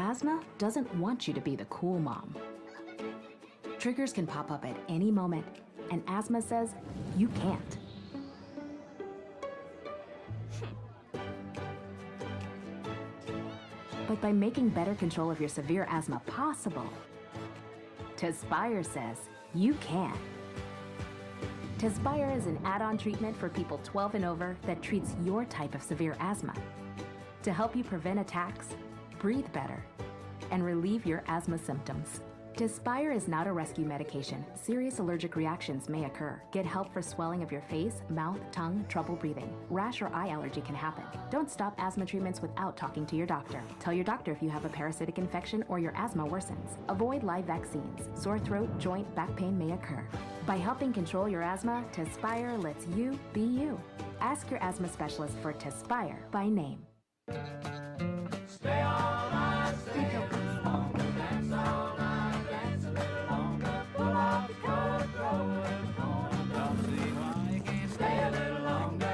Asthma doesn't want you to be the cool mom. Triggers can pop up at any moment, and asthma says you can't. But by making better control of your severe asthma possible, Tezspire says you can. Tezspire is an add-on treatment for people 12 and over that treats your type of severe asthma to help you prevent attacks, breathe better, and relieve your asthma symptoms. Tezspire is not a rescue medication. Serious allergic reactions may occur. Get help for swelling of your face, mouth, tongue, trouble breathing. Rash or eye allergy can happen. Don't stop asthma treatments without talking to your doctor. Tell your doctor if you have a parasitic infection or your asthma worsens. Avoid live vaccines. Sore throat, joint, back pain may occur. By helping control your asthma, Tezspire lets you be you. Ask your asthma specialist for Tezspire by name. Stay all night, stay longer, dance all night, dance a little longer, pull off the coat, throw it on, don't see why you can't stay a little longer.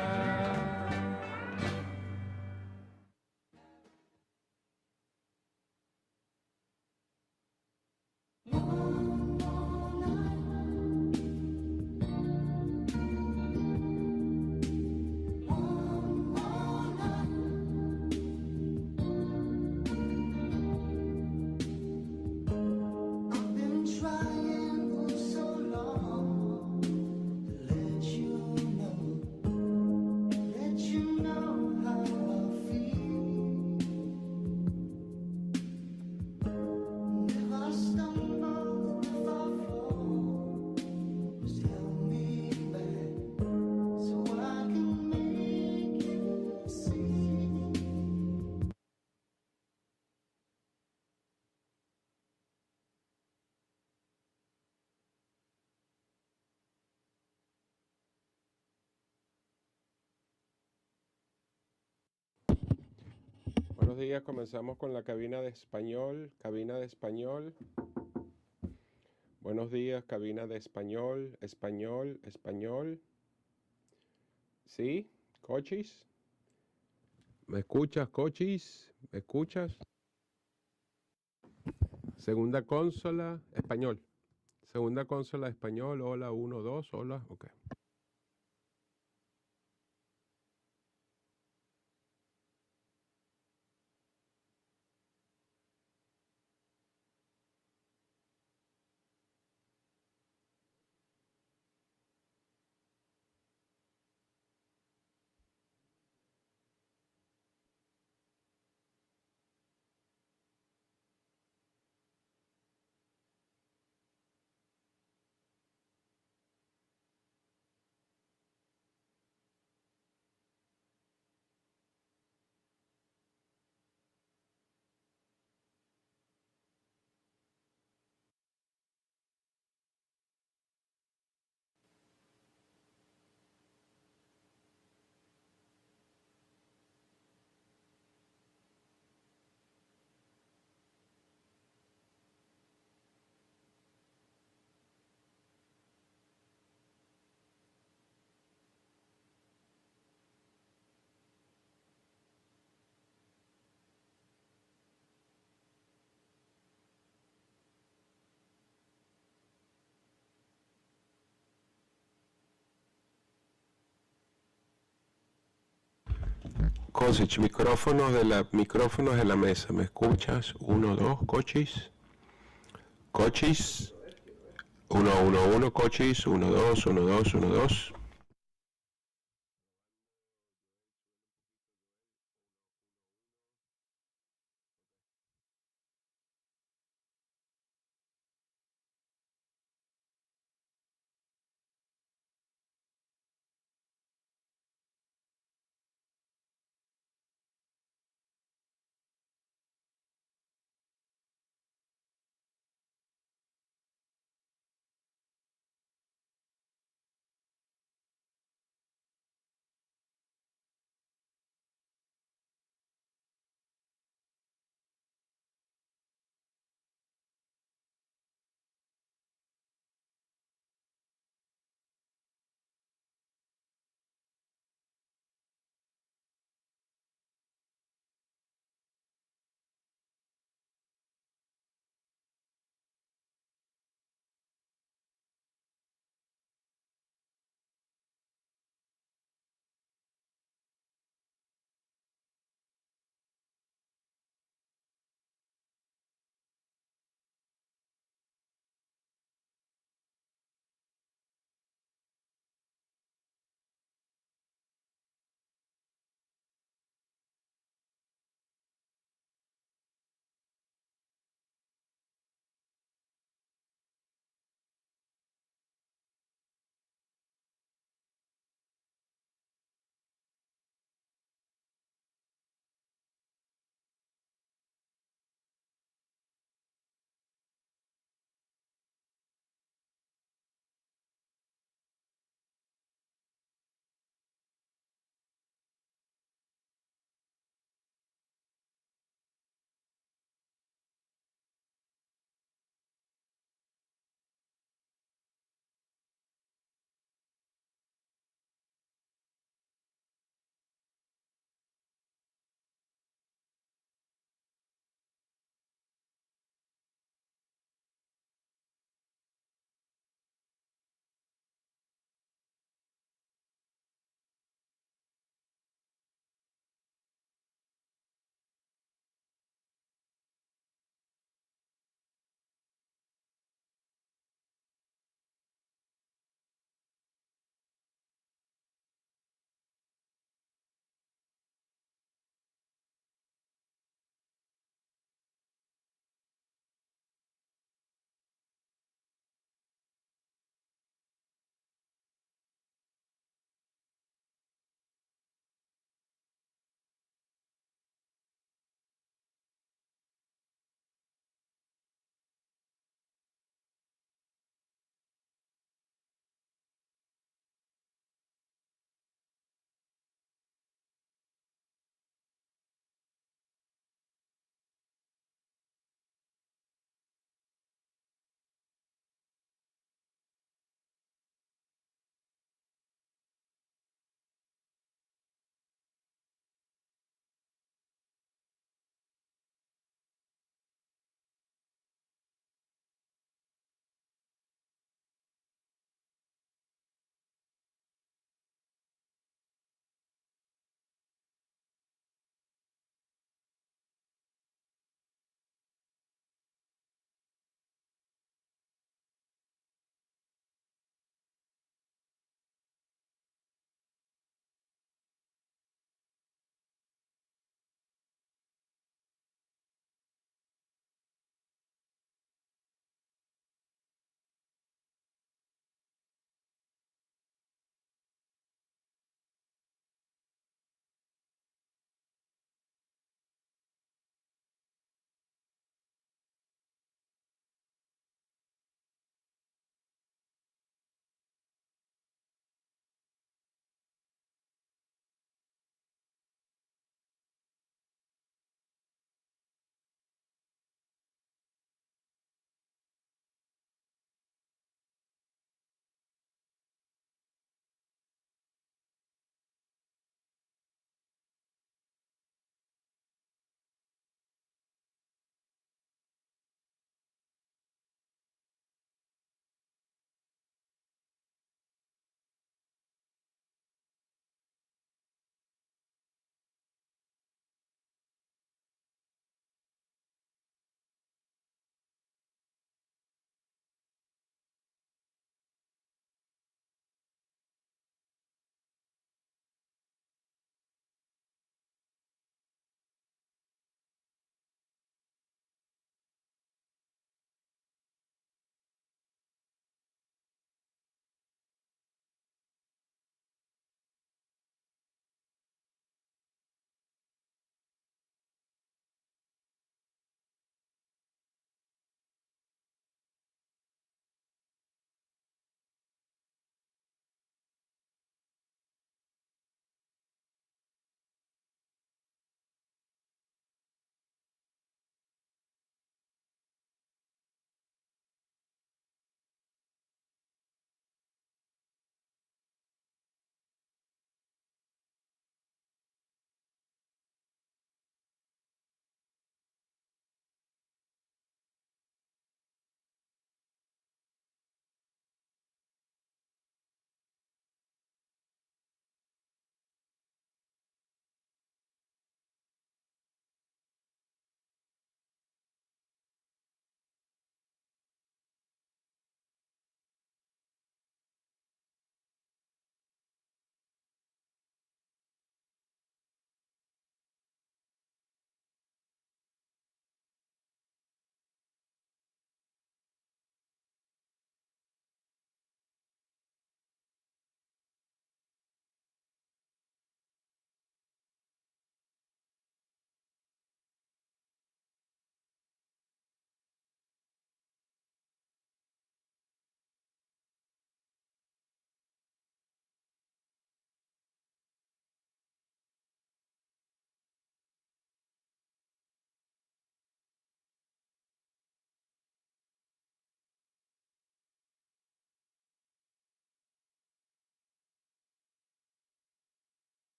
Buenos días, comenzamos con la cabina de español. Cabina de español. Buenos días, cabina de español. Español, español. ¿Sí? ¿Cochis? ¿Me escuchas, cochis? ¿Me escuchas? Segunda consola, español. Segunda consola, español. Hola, 1, 2, hola. Ok. Cosich, micrófonos de la mesa. ¿Me escuchas? 1, 2, cochis. Cochis. 1, 1, 1, cochis. 1, 2, 1, 2, 1, 2.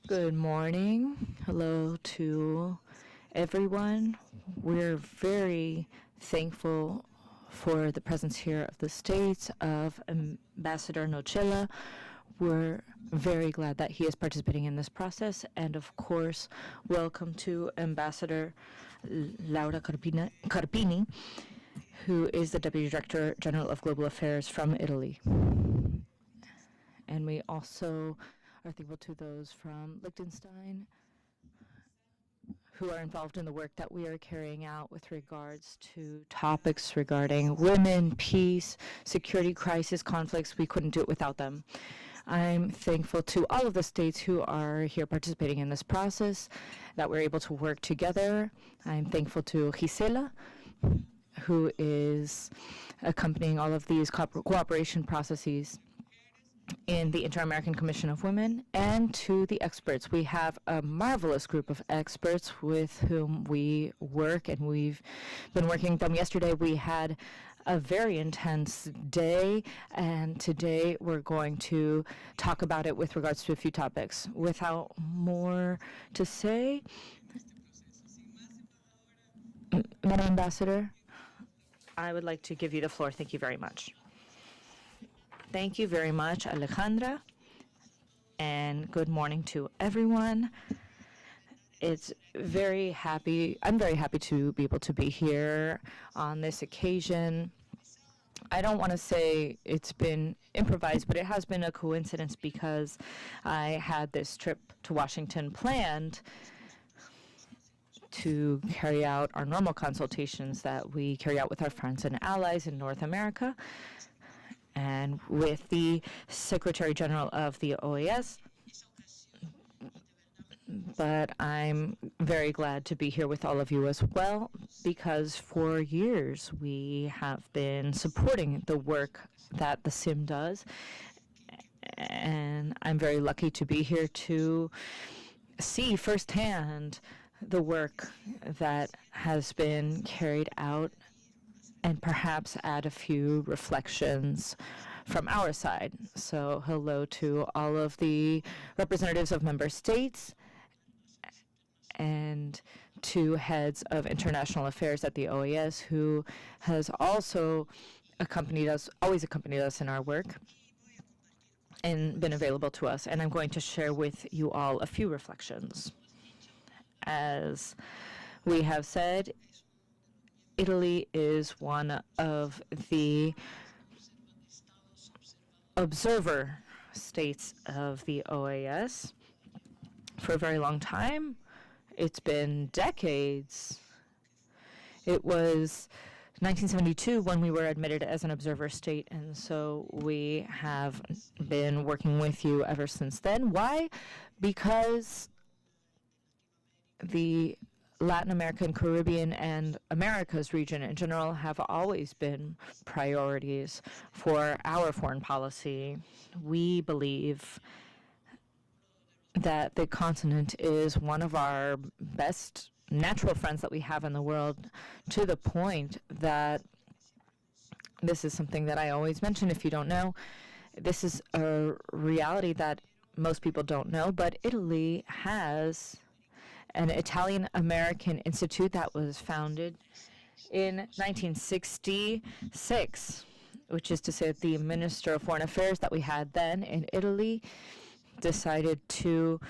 Good morning. Hello to everyone. We're very thankful for the presence here of the States of Ambassador Nocella. We're very glad that he is participating in this process. And of course, welcome to Ambassador Laura Carpini, who is the Deputy Director General of Global Affairs from Italy. And we also are thankful to those from Liechtenstein who are involved in the work that we are carrying out with regards to topics regarding women, peace, security crisis, conflicts. We couldn't do it without them. I'm thankful to all of the states who are here participating in this process, that we're able to work together. I'm thankful to Gisela, who is accompanying all of these cooperation processes in the Inter-American Commission of Women, and to the experts. We have a marvelous group of experts with whom we work, and we've been working with them. Yesterday we had a very intense day, and today we're going to talk about it with regards to a few topics. Without more to say, Madam Ambassador, I would like to give you the floor. Thank you very much. Thank you very much, Alejandra, and good morning to everyone. I'm very happy to be able to be here on this occasion. I don't want to say it's been improvised, but it has been a coincidence because I had this trip to Washington planned to carry out our normal consultations that we carry out with our friends and allies in North America, and with the Secretary General of the OAS. But I'm very glad to be here with all of you as well, because for years we have been supporting the work that the SIM does, and I'm very lucky to be here to see firsthand the work that has been carried out and perhaps add a few reflections from our side. So hello to all of the representatives of member states and to heads of international affairs at the OAS, who has also always accompanied us in our work and been available to us. And I'm going to share with you all a few reflections. As we have said, Italy is one of the observer states of the OAS for a very long time. It's been decades. It was 1972 when we were admitted as an observer state, and so we have been working with you ever since then. Why? Because the Latin American, Caribbean, and Americas region in general have always been priorities for our foreign policy. We believe that the continent is one of our best natural friends that we have in the world, to the point that this is something that I always mention if you don't know. This is a reality that most people don't know, but Italy has an Italian-American institute that was founded in 1966, which is to say that the Minister of Foreign Affairs that we had then in Italy decided to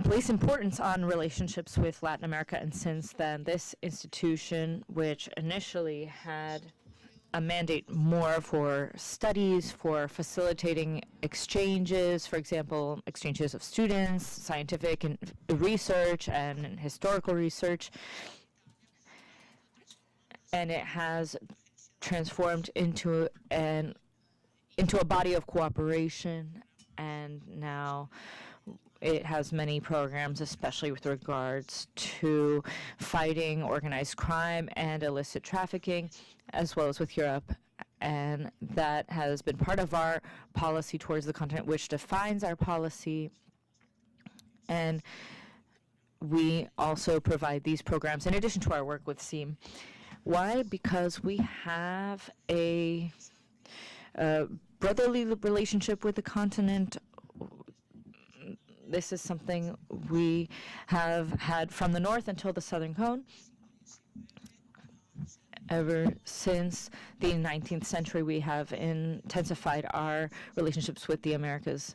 place importance on relationships with Latin America, and since then this institution, which initially had a mandate more for studies, for facilitating exchanges, for example, exchanges of students, scientific and research and historical research. And it has transformed into a body of cooperation, and now it has many programs, especially with regards to fighting organized crime and illicit trafficking, as well as with Europe. And that has been part of our policy towards the continent, which defines our policy. And we also provide these programs in addition to our work with SIM. Why? Because we have a brotherly relationship with the continent. this is something we have had from the north until the southern cone. Ever since the 19th century, we have intensified our relationships with the Americas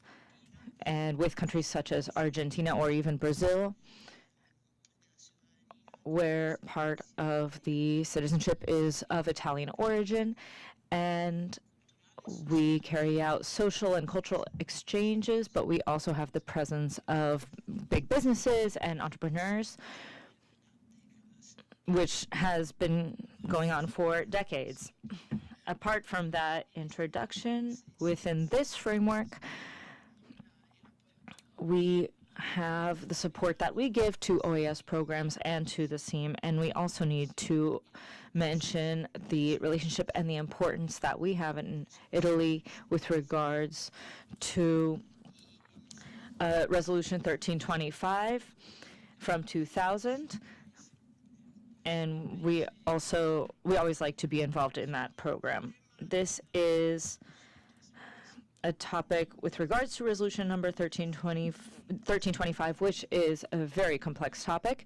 and with countries such as Argentina or even Brazil, where part of the citizenship is of Italian origin, and we carry out social and cultural exchanges, but we also have the presence of big businesses and entrepreneurs, which has been going on for decades. Apart from that introduction, within this framework, we have the support that we give to OAS programs and to the SEAM, and we also need to mention the relationship and the importance that we have in Italy with regards to Resolution 1325 from 2000. And we always like to be involved in that program. This is a topic with regards to resolution number 1325, which is a very complex topic.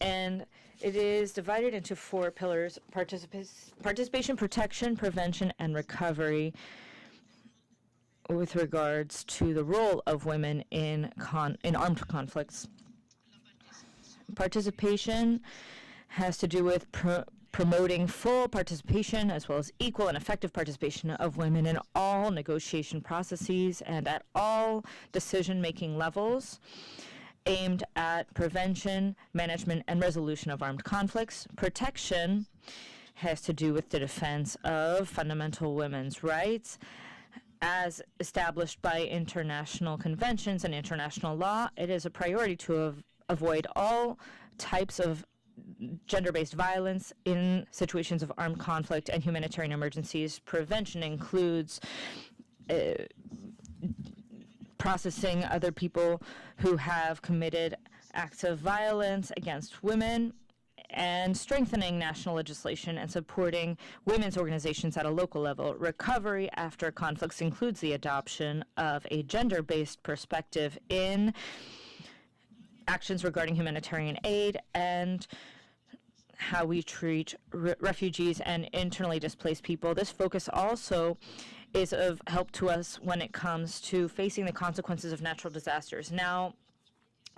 And it is divided into 4 pillars: participation, protection, prevention, and recovery, with regards to the role of women in armed conflicts. Participation has to do with promoting full participation as well as equal and effective participation of women in all negotiation processes and at all decision-making levels, aimed at prevention, management, and resolution of armed conflicts. Protection has to do with the defense of fundamental women's rights as established by international conventions and international law. It is a priority to avoid all types of gender-based violence in situations of armed conflict and humanitarian emergencies. Prevention includes processing other people who have committed acts of violence against women, and strengthening national legislation and supporting women's organizations at a local level. Recovery after conflicts includes the adoption of a gender-based perspective in actions regarding humanitarian aid and how we treat refugees and internally displaced people. This focus also is of help to us when it comes to facing the consequences of natural disasters. Now,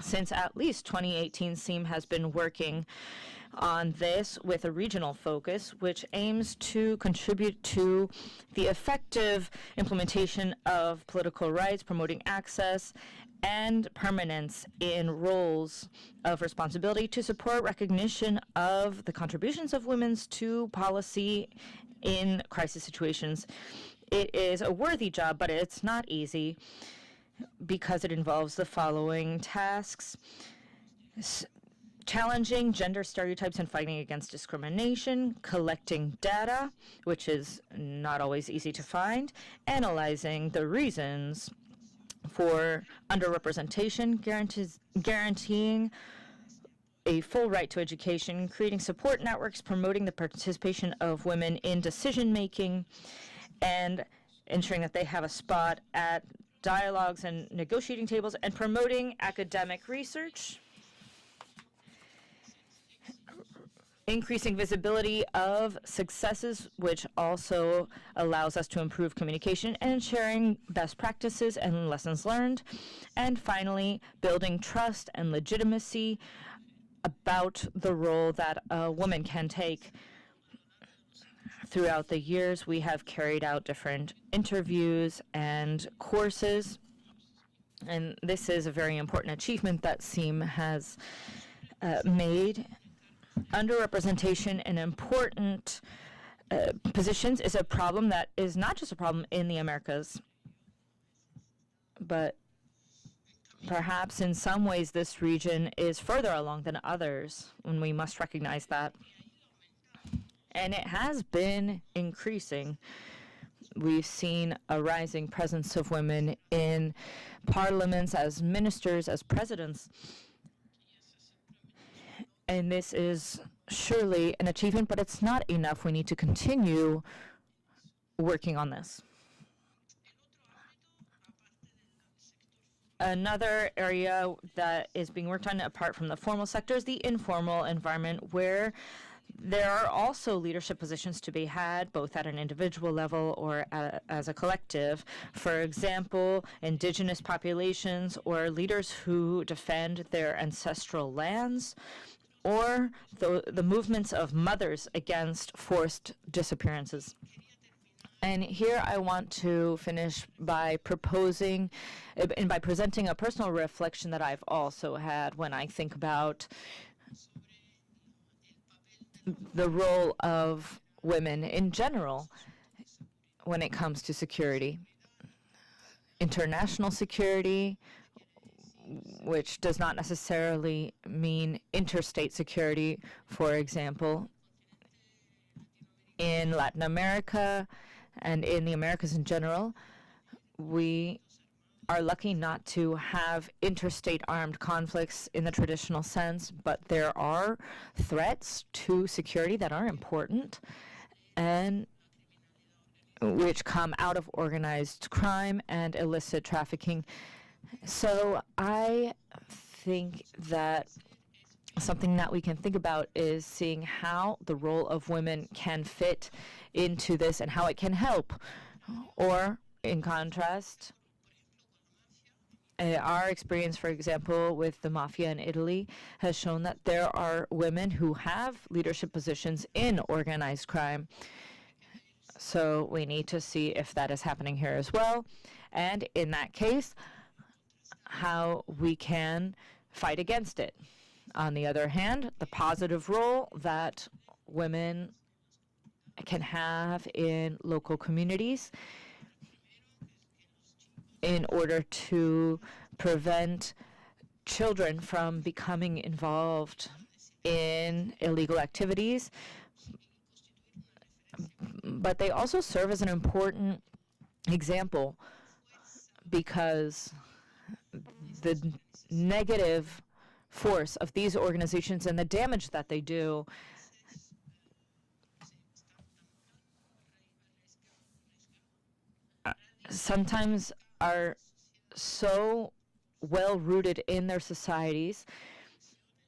since at least 2018, SEAM has been working on this with a regional focus, which aims to contribute to the effective implementation of political rights, promoting access and permanence in roles of responsibility to support recognition of the contributions of women to policy in crisis situations. It is a worthy job, but it's not easy because it involves the following tasks: challenging gender stereotypes and fighting against discrimination, collecting data, which is not always easy to find, analyzing the reasons for underrepresentation, guaranteeing a full right to education, creating support networks, promoting the participation of women in decision-making, and ensuring that they have a spot at dialogues and negotiating tables, and promoting academic research, increasing visibility of successes, which also allows us to improve communication, and sharing best practices and lessons learned. And finally, building trust and legitimacy about the role that a woman can take. Throughout the years, we have carried out different interviews and courses, and this is a very important achievement that SEAM has made. Underrepresentation in important positions is a problem that is not just a problem in the Americas, but perhaps in some ways this region is further along than others, and we must recognize that. And it has been increasing. We've seen a rising presence of women in parliaments, as ministers, as presidents. And this is surely an achievement, but it's not enough. We need to continue working on this. Another area that is being worked on apart from the formal sector is the informal environment, where there are also leadership positions to be had, both at an individual level or as a collective. For example, indigenous populations or leaders who defend their ancestral lands, or the movements of mothers against forced disappearances. And here I want to finish by proposing and by presenting a personal reflection that I've also had when I think about the role of women in general when it comes to security. International security, which does not necessarily mean interstate security. For example, in Latin America and in the Americas in general, we are lucky not to have interstate armed conflicts in the traditional sense, but there are threats to security that are important and which come out of organized crime and illicit trafficking. So I think that something that we can think about is seeing how the role of women can fit into this and how it can help. Or, in contrast, our experience, for example, with the mafia in Italy has shown that there are women who have leadership positions in organized crime. So we need to see if that is happening here as well. And in that case, how we can fight against it. On the other hand, the positive role that women can have in local communities in order to prevent children from becoming involved in illegal activities. But they also serve as an important example because the negative force of these organizations and the damage that they do sometimes are so well rooted in their societies.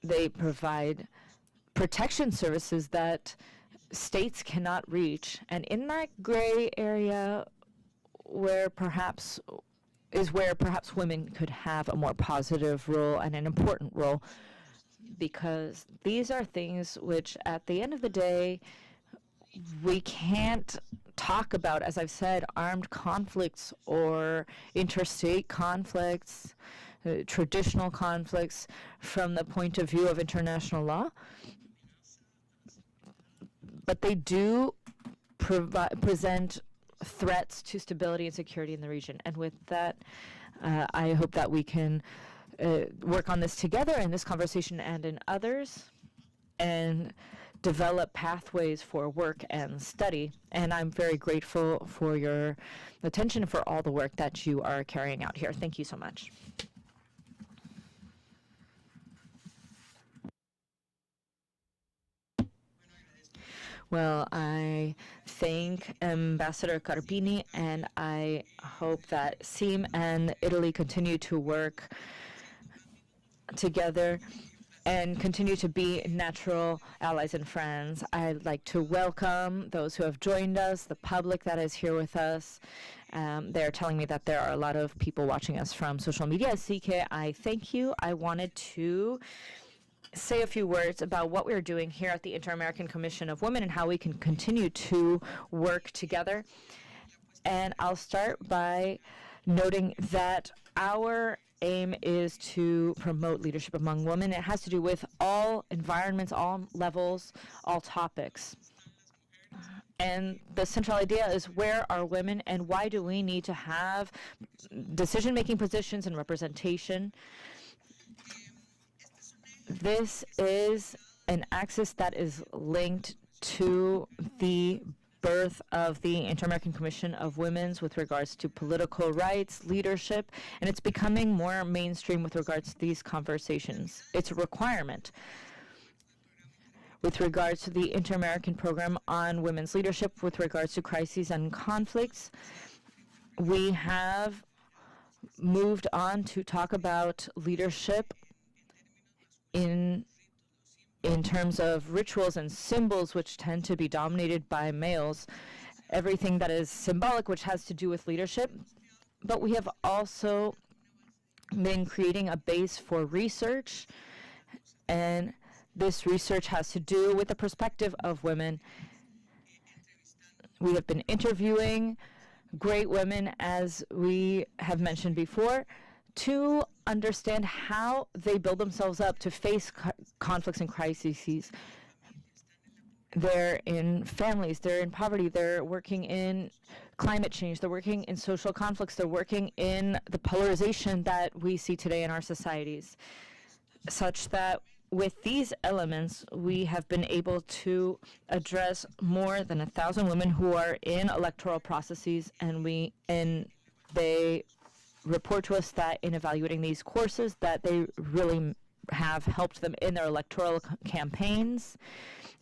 They provide protection services that states cannot reach. And in that gray area where perhaps women could have a more positive role and an important role, because these are things which at the end of the day we can't talk about, as I've said, armed conflicts or interstate conflicts, traditional conflicts from the point of view of international law. But they do present threats to stability and security in the region. And with that, I hope that we can work on this together in this conversation and in others, and develop pathways for work and study. And I'm very grateful for your attention, for all the work that you are carrying out here. Thank you so much. Well, I thank Ambassador Carpini, and I hope that SEAM and Italy continue to work together and continue to be natural allies and friends. I'd like to welcome those who have joined us, the public that is here with us. They're telling me that there are a lot of people watching us from social media. Así que I thank you. I wanted to say a few words about what we're doing here at the Inter-American Commission of Women and how we can continue to work together. And I'll start by noting that our aim is to promote leadership among women. It has to do with all environments, all levels, all topics. And the central idea is, where are women and why do we need to have decision-making positions and representation? This is an axis that is linked to the birth of the Inter-American Commission of Women's with regards to political rights, leadership, and it's becoming more mainstream with regards to these conversations. It's a requirement. With regards to the Inter-American Program on Women's Leadership, with regards to crises and conflicts, we have moved on to talk about leadership in terms of rituals and symbols, which tend to be dominated by males, everything that is symbolic, which has to do with leadership. But we have also been creating a base for research, and this research has to do with the perspective of women. We have been interviewing great women, as we have mentioned before, to understand how they build themselves up to face conflicts and crises. They're in families, they're in poverty, they're working in climate change, they're working in social conflicts, they're working in the polarization that we see today in our societies, such that with these elements, we have been able to address more than 1,000 women who are in electoral processes, and they report to us that in evaluating these courses, that they really have helped them in their electoral campaigns,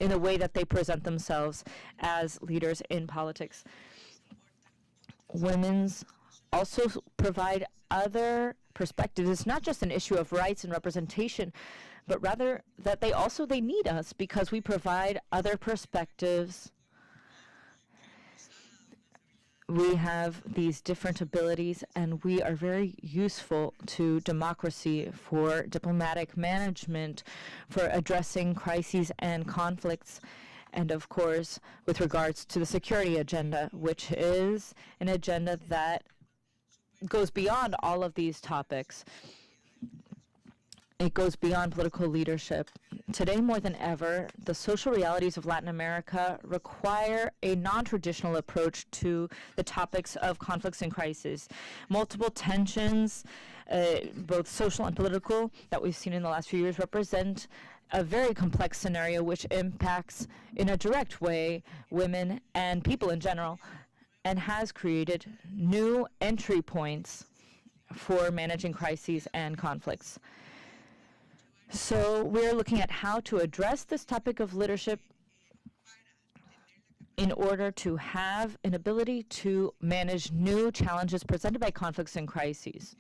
in the way that they present themselves as leaders in politics. Women's also provide other perspectives. It's not just an issue of rights and representation, but rather that they need us because we provide other perspectives. We have these different abilities, and we are very useful to democracy for diplomatic management, for addressing crises and conflicts, and of course, with regards to the security agenda, which is an agenda that goes beyond all of these topics. It goes beyond political leadership. Today, more than ever, the social realities of Latin America require a non-traditional approach to the topics of conflicts and crises. Multiple tensions, both social and political, that we've seen in the last few years represent a very complex scenario which impacts in a direct way women and people in general, and has created new entry points for managing crises and conflicts. So we're looking at how to address this topic of leadership in order to have an ability to manage new challenges presented by conflicts and crises,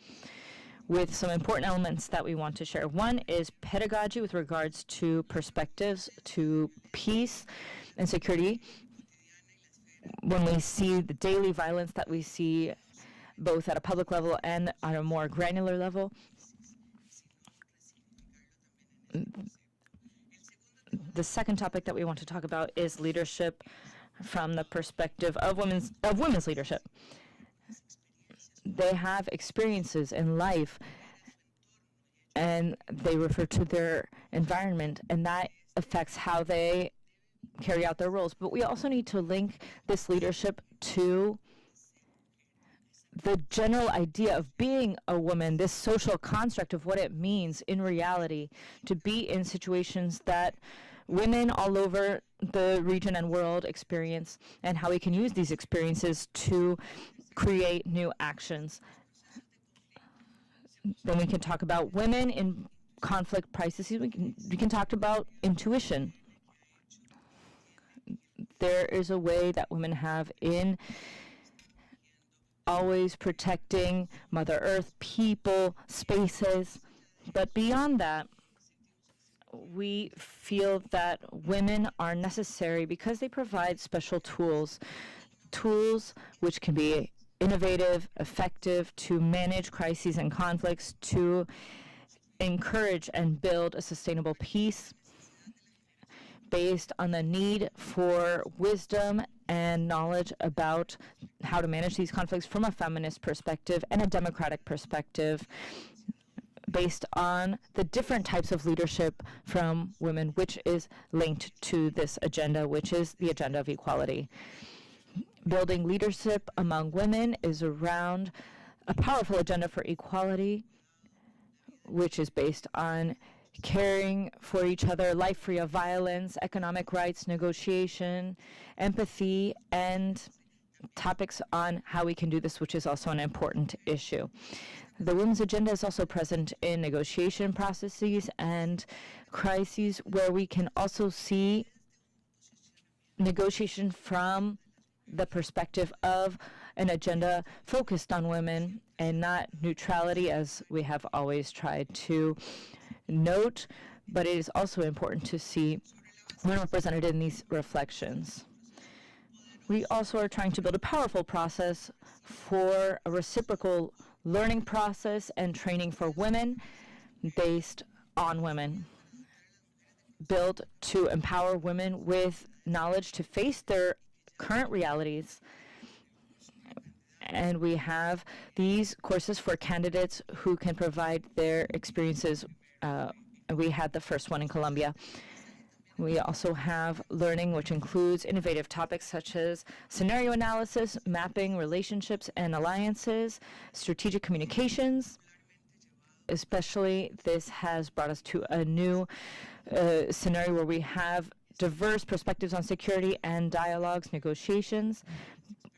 with some important elements that we want to share. One is pedagogy with regards to perspectives to peace and security. When we see the daily violence that we see both at a public level and at a more granular level, the second topic that we want to talk about is leadership from the perspective of women's leadership. They have experiences in life, and they refer to their environment, and that affects how they carry out their roles. But we also need to link this leadership to the general idea of being a woman, this social construct of what it means in reality to be in situations that women all over the region and world experience, and how we can use these experiences to create new actions. Then we can talk about women in conflict processes. We can talk about intuition. There is a way that women have in always protecting Mother Earth, people, spaces. But beyond that, we feel that women are necessary because they provide special tools which can be innovative, effective to manage crises and conflicts, to encourage and build a sustainable peace based on the need for wisdom and knowledge about how to manage these conflicts from a feminist perspective and a democratic perspective, based on the different types of leadership from women, which is linked to this agenda, which is the agenda of equality. Building leadership among women is around a powerful agenda for equality, which is based on caring for each other, life free of violence, economic rights, negotiation, empathy, and topics on how we can do this, which is also an important issue. The women's agenda is also present in negotiation processes and crises, where we can also see negotiation from the perspective of an agenda focused on women and not neutrality, as we have always tried to note, but it is also important to see women represented in these reflections. We also are trying to build a powerful process for a reciprocal learning process and training for women based on women, built to empower women with knowledge to face their current realities. And we have these courses for candidates who can provide their experiences. We had the first one in Colombia. We also have learning, which includes innovative topics such as scenario analysis, mapping relationships and alliances, strategic communications. Especially, this has brought us to a new scenario where we have diverse perspectives on security and dialogues, negotiations.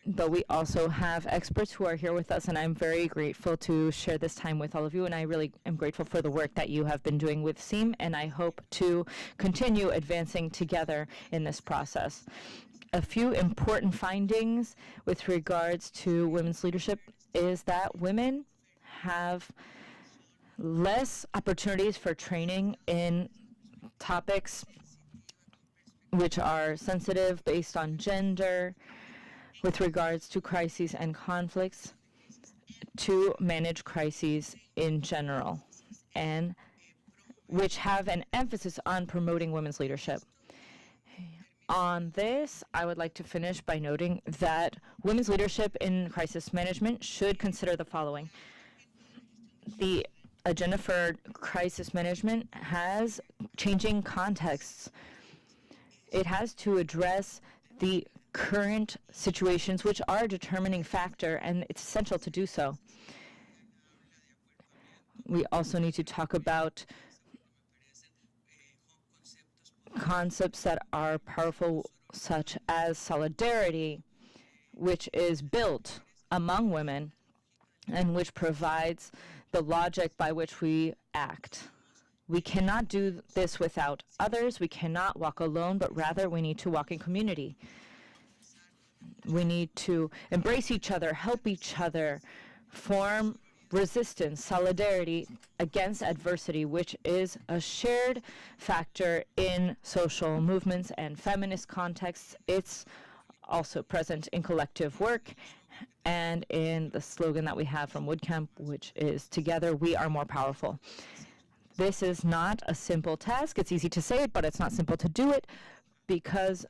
But we also have experts who are here with us, and I'm very grateful to share this time with all of you, and I really am grateful for the work that you have been doing with SEAM, and I hope to continue advancing together in this process. A few important findings with regards to women's leadership is that women have less opportunities for training in topics which are sensitive based on gender, with regards to crises and conflicts, to manage crises in general, and which have an emphasis on promoting women's leadership. On this, I would like to finish by noting that women's leadership in crisis management should consider the following. The agenda for crisis management has changing contexts. It has to address the current situations, which are a determining factor, and it's essential to do so. We also need to talk about concepts that are powerful, such as solidarity, which is built among women and which provides the logic by which we act. We cannot do this without others. We cannot walk alone, but rather we need to walk in community. We need to embrace each other, help each other, form resistance, solidarity against adversity, which is a shared factor in social movements and feminist contexts. It's also present in collective work and in the slogan that we have from Woodcamp, which is "Together we are more powerful." This is not a simple task. It's easy to say it, but it's not simple to do it, because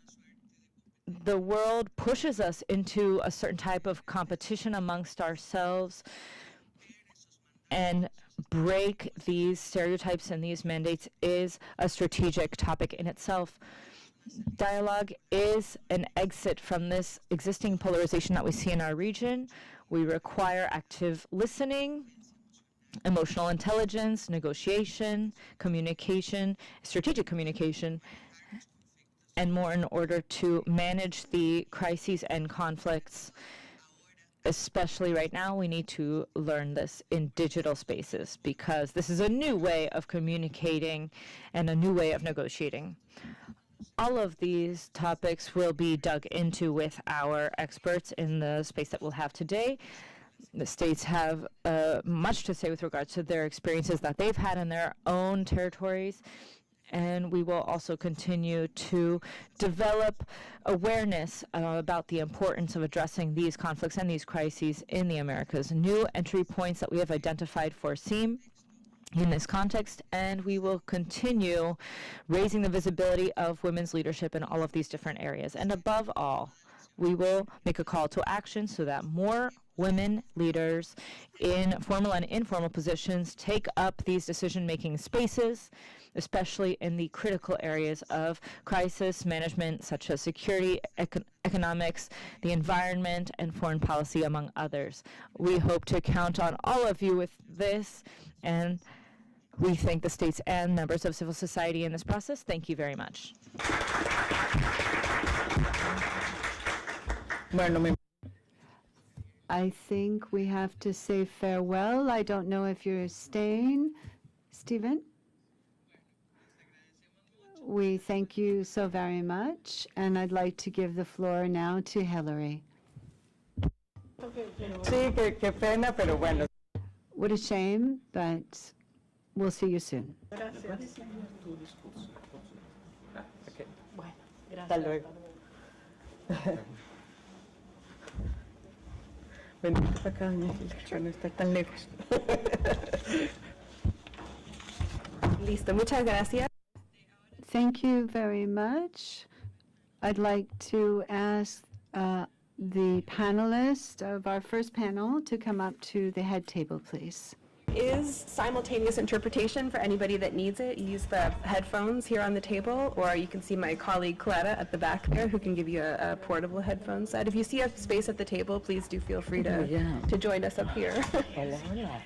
the world pushes us into a certain type of competition amongst ourselves, and break these stereotypes and these mandates is a strategic topic in itself. Dialogue is an exit from this existing polarization that we see in our region. We require active listening, emotional intelligence, negotiation, communication, strategic communication, and more in order to manage the crises and conflicts. Especially right now, we need to learn this in digital spaces, because this is a new way of communicating and a new way of negotiating. All of these topics will be dug into with our experts in the space that we'll have today. The states have much to say with regards to their experiences that they've had in their own territories. And we will also continue to develop awareness about the importance of addressing these conflicts and these crises in the Americas. New entry points that we have identified for SEAM in this context, and we will continue raising the visibility of women's leadership in all of these different areas. And above all, we will make a call to action so that more women leaders in formal and informal positions take up these decision-making spaces, especially in the critical areas of crisis management, such as security, economics, the environment, and foreign policy, among others. We hope to count on all of you with this, and we thank the states and members of civil society in this process. Thank you very much. I think we have to say farewell. I don't know if you're staying, Stephen. We thank you so very much, and I'd like to give the floor now to Hillary. Sí, qué pena, pero bueno. What a shame, but we'll see you soon. Hasta luego. Vente para acá, doña Gilda, para no estar tan lejos. Listo, muchas gracias. Thank you very much. I'd like to ask the panelists of our first panel to come up to the head table, please. Is simultaneous interpretation for anybody that needs it. Use the headphones here on the table, or you can see my colleague Clara at the back there who can give you a portable headphone set. If you see a space at the table, please do feel free to join us up here. Hola, hola.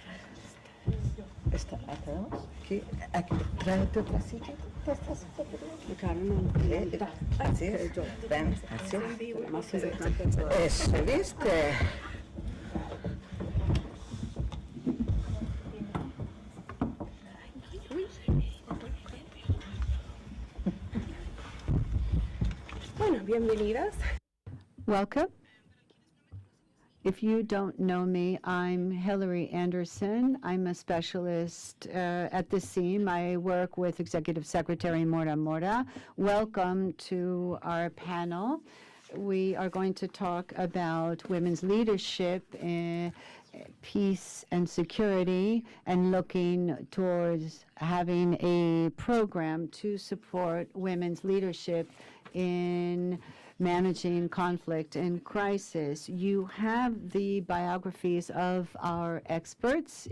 Aquí, tráete otra silla. Así es. Ven, así es. Eso, ¿viste? Bueno, bienvenidas. Welcome. If you don't know me, I'm Hillary Anderson. I'm a specialist at the SEAM. I work with Executive Secretary Mora Mora. Welcome to our panel. We are going to talk about women's leadership in peace and security and looking towards having a program to support women's leadership in managing conflict and crisis. You have the biographies of our experts,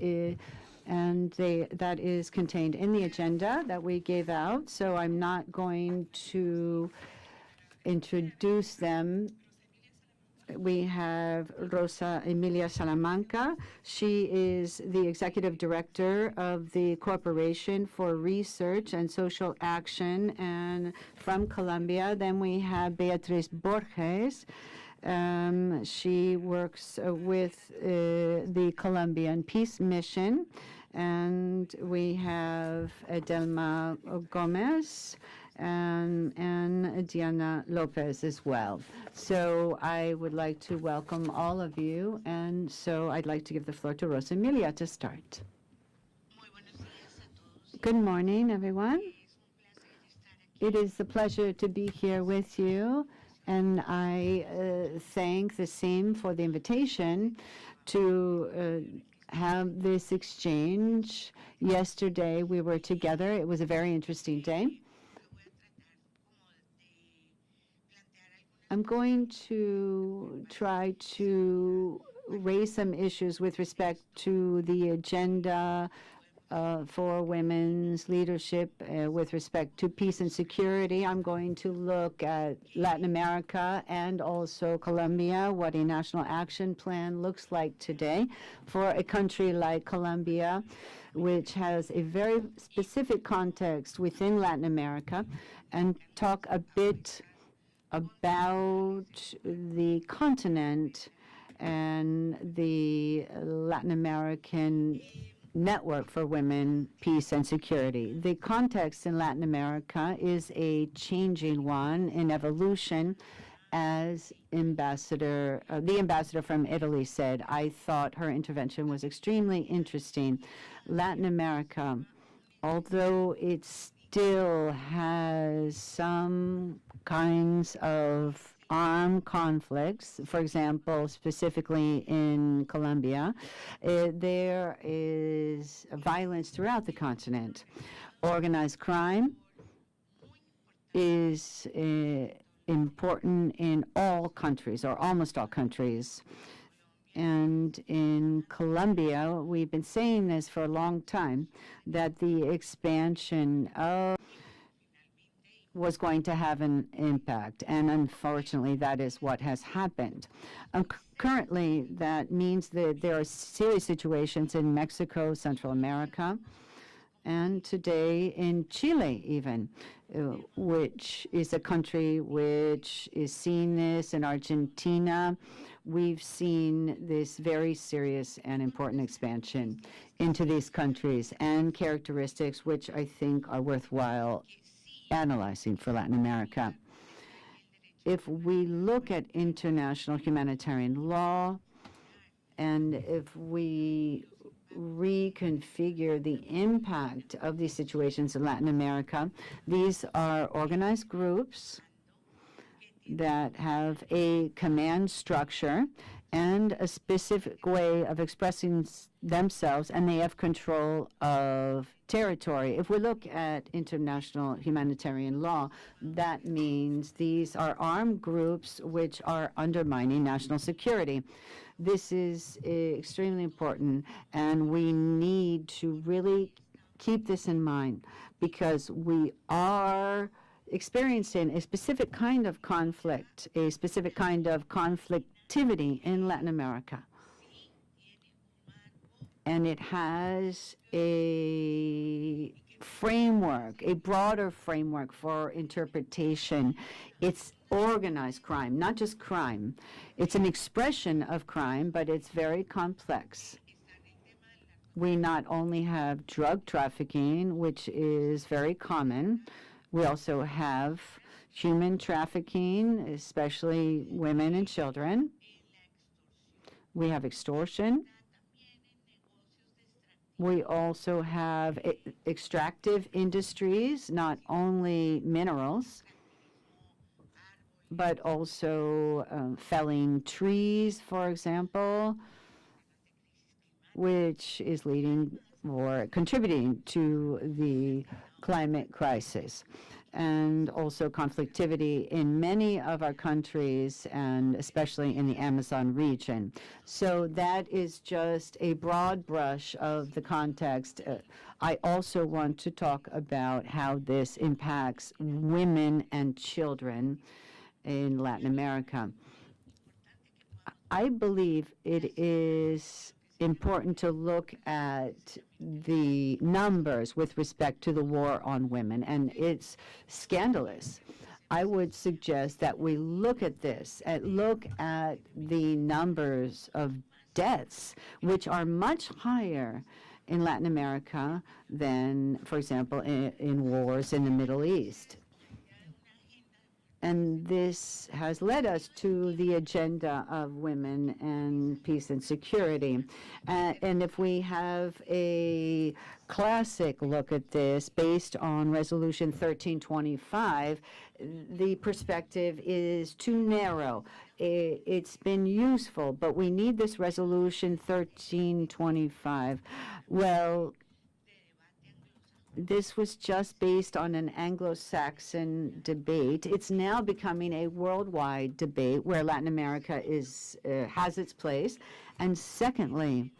and that is contained in the agenda that we gave out, so I'm not going to introduce them. We have Rosa Emilia Salamanca. She is the executive director of the Corporation for Research and Social Action and from Colombia. Then we have Beatriz Borges. She works with the Colombian Peace Mission. And we have Edelma Gomez and Diana Lopez as well. So I would like to welcome all of you, and so I'd like to give the floor to Rosa Emilia to start. Good morning, everyone. It is a pleasure to be here with you, and I thank the SEAM for the invitation to have this exchange. Yesterday we were together. It was a very interesting day. I'm going to try to raise some issues with respect to the agenda for women's leadership with respect to peace and security. I'm going to look at Latin America and also Colombia, what a national action plan looks like today for a country like Colombia, which has a very specific context within Latin America, and talk a bit about the continent and the Latin American network for women, peace, and security. The context in Latin America is a changing one in evolution. As the ambassador from Italy said, I thought her intervention was extremely interesting. Latin America, although it still has some kinds of armed conflicts, for example, specifically in Colombia, there is violence throughout the continent. Organized crime is important in all countries, or almost all countries. And in Colombia, we've been saying this for a long time, that the expansion was going to have an impact, and unfortunately that is what has happened. Currently, that means that there are serious situations in Mexico, Central America, and today in Chile even, which is a country which is seeing this. In Argentina, we've seen this very serious and important expansion into these countries, and characteristics which I think are worthwhile analyzing for Latin America. If we look at international humanitarian law, And if we reconfigure the impact of these situations in Latin America, these are organized groups that have a command structure and a specific way of expressing themselves, and they have control of territory. If we look at international humanitarian law, that means these are armed groups which are undermining national security. This is extremely important, and we need to really keep this in mind because we are experiencing a specific kind of conflict, a specific kind of conflictivity in Latin America. And it has a framework, a broader framework for interpretation. It's organized crime, not just crime. It's an expression of crime, but it's very complex. We not only have drug trafficking, which is very common, we also have human trafficking, especially women and children. We have extortion. We also have extractive industries, not only minerals, but also felling trees, for example, which is leading or contributing to the climate crisis, and also conflictivity in many of our countries, and especially in the Amazon region. So that is just a broad brush of the context. I also want to talk about how this impacts women and children in Latin America. I believe it is important to look at the numbers with respect to the war on women, and it's scandalous. I would suggest that we look at this and look at the numbers of deaths, which are much higher in Latin America than, for example, in wars in the Middle East. And this has led us to the agenda of women and peace and security. And if we have a classic look at this based on Resolution 1325, the perspective is too narrow. It's been useful, but we need this Resolution 1325. Well, this was just based on an Anglo-Saxon debate. It's now becoming a worldwide debate where Latin America has its place. And secondly,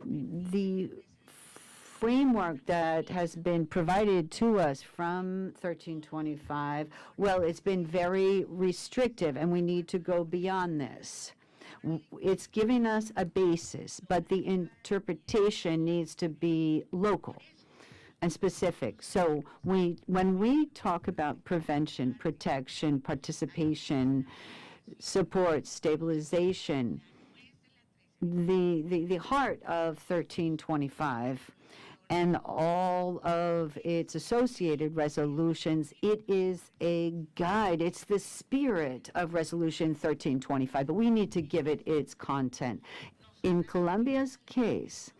the framework that has been provided to us from 1325, well, it's been very restrictive, and we need to go beyond this. It's giving us a basis, but the interpretation needs to be local and specific. So when we talk about prevention, protection, participation, support, stabilization, the heart of 1325 and all of its associated resolutions, it is a guide. It's the spirit of Resolution 1325, but we need to give it its content. In Colombia's case,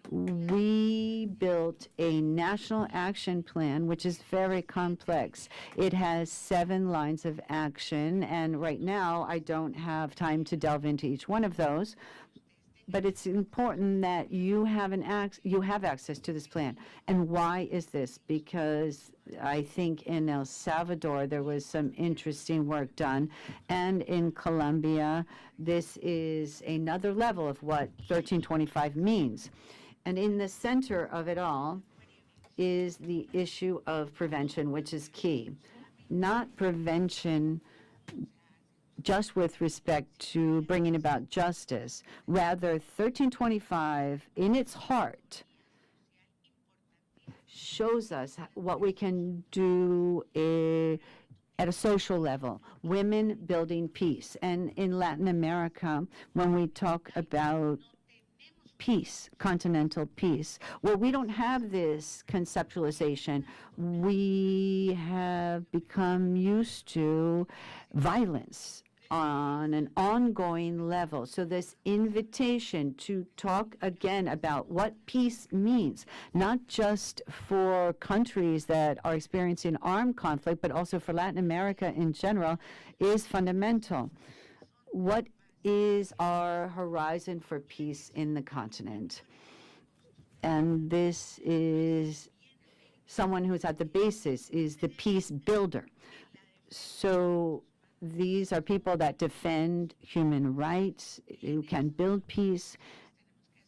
we built a national action plan, which is very complex. It has 7 lines of action, and right now I don't have time to delve into each one of those. But it's important that you have access to this plan. And why is this? Because I think in El Salvador there was some interesting work done, and in Colombia this is another level of what 1325 means. And in the center of it all is the issue of prevention, which is key. Not prevention just with respect to bringing about justice. Rather, 1325, in its heart, shows us what we can do at a social level, women building peace. And in Latin America, when we talk about peace, continental peace, well, we don't have this conceptualization. We have become used to violence on an ongoing level. So this invitation to talk again about what peace means, not just for countries that are experiencing armed conflict, but also for Latin America in general, is fundamental. What is our horizon for peace in the continent? And this is someone who's at the basis, is the peace builder. So these are people that defend human rights, who can build peace.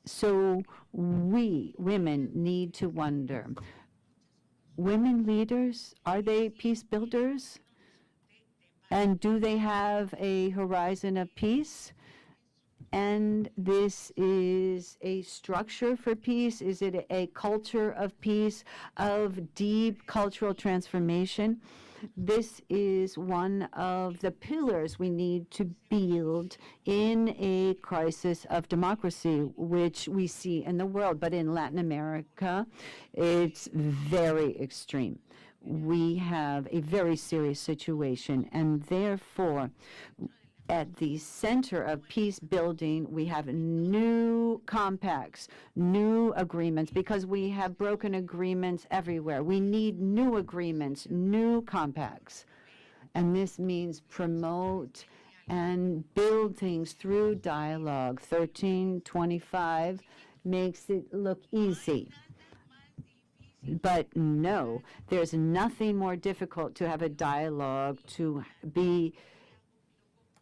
So we, women, need to wonder, women leaders, are they peace builders? And do they have a horizon of peace? And this is a structure for peace? Is it a culture of peace, of deep cultural transformation? This is one of the pillars we need to build in a crisis of democracy, which we see in the world. But in Latin America, it's very extreme. We have a very serious situation, and therefore, at the center of peace building, we have new compacts, new agreements, because we have broken agreements everywhere. We need new agreements, new compacts. And this means promote and build things through dialogue. 1325 makes it look easy. But no, there's nothing more difficult to have a dialogue, to be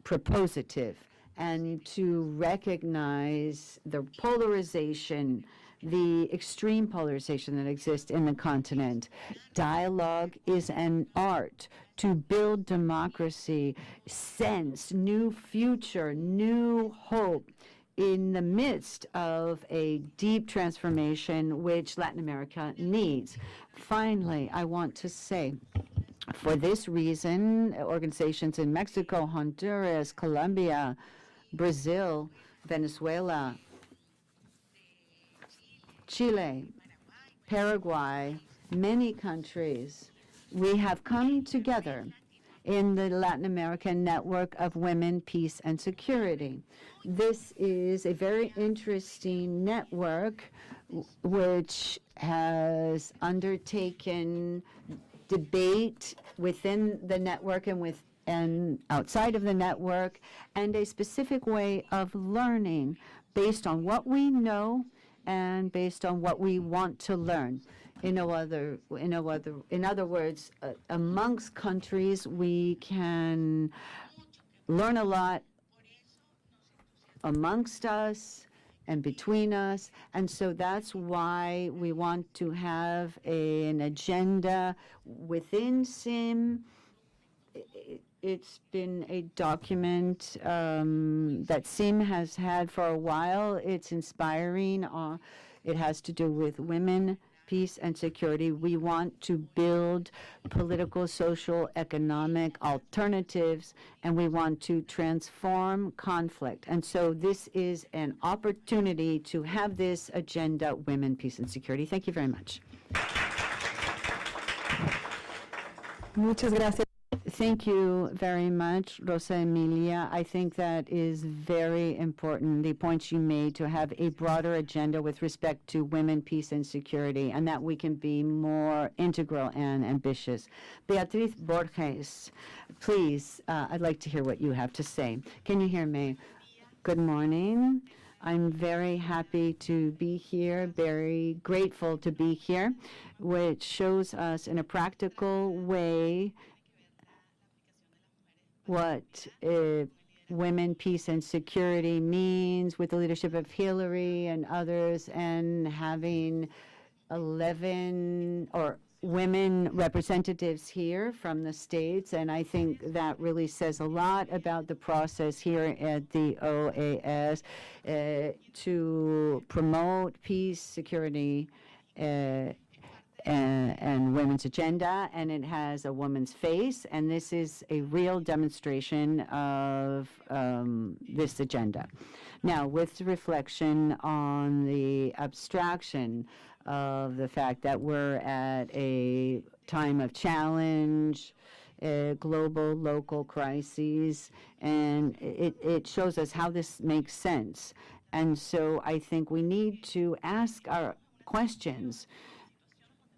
propositive, and to recognize the polarization, the extreme polarization that exists in the continent. Dialogue is an art to build democracy, sense new future, new hope in the midst of a deep transformation which Latin America needs. Finally, I want to say, for this reason, organizations in Mexico, Honduras, Colombia, Brazil, Venezuela, Chile, Paraguay, many countries, we have come together in the Latin American Network of Women, Peace, and Security. This is a very interesting network which has undertaken debate within the network and outside of the network, and a specific way of learning based on what we know and based on what we want to learn. In other words, amongst countries, we can learn a lot amongst us and between us. And so that's why we want to have an agenda within SIM. It's been a document that SIM has had for a while. It's inspiring. It has to do with women, peace, and security. We want to build political, social, economic alternatives, and we want to transform conflict. And so this is an opportunity to have this agenda, women, peace, and security. Thank you very much. Muchas gracias. Thank you very much, Rosa Emilia. I think that is very important, the points you made, to have a broader agenda with respect to women, peace, and security, and that we can be more integral and ambitious. Beatriz Borges, please, I'd like to hear what you have to say. Can you hear me? Good morning. I'm very happy to be here, very grateful to be here, which shows us in a practical way what women, peace, and security means with the leadership of Hillary and others, and having 11 or women representatives here from the States. And I think that really says a lot about the process here at the OAS to promote peace, security, and women's agenda, and it has a woman's face, and this is a real demonstration of this agenda. Now, with reflection on the abstraction of the fact that we're at a time of challenge, global, local crises, and it shows us how this makes sense. And so I think we need to ask our questions.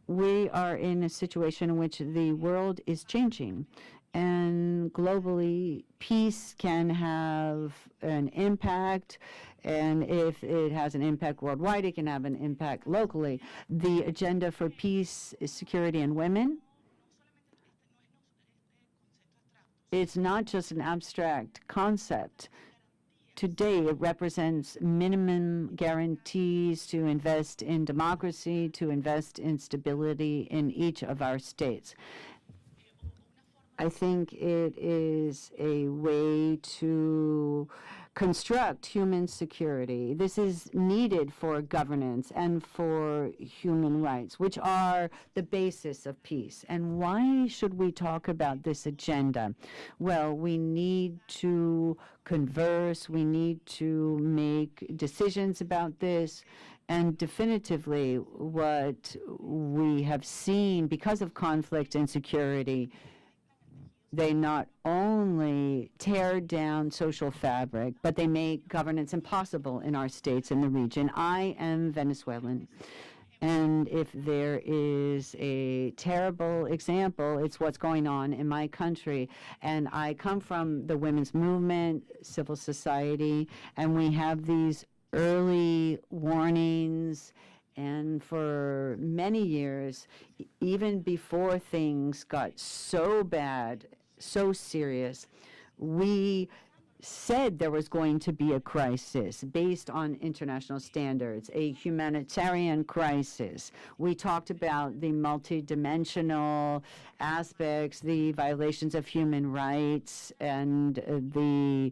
We are in a situation in which the world is changing, and globally, peace can have an impact, and if it has an impact worldwide, it can have an impact locally. The agenda for peace, security, and women, it's not just an abstract concept. Today, it represents minimum guarantees to invest in democracy, to invest in stability in each of our states. I think it is a way to construct human security. This is needed for governance and for human rights, which are the basis of peace. And why should we talk about this agenda? Well, we need to converse, we need to make decisions about this. And definitively, what we have seen because of conflict and security, they not only tear down social fabric, but they make governance impossible in our states in the region. I am Venezuelan, and if there is a terrible example, it's what's going on in my country. And I come from the women's movement, civil society, and we have these early warnings. And for many years, even before things got so bad, so serious, we said there was going to be a crisis based on international standards, a humanitarian crisis. We talked about the multidimensional aspects, the violations of human rights, and the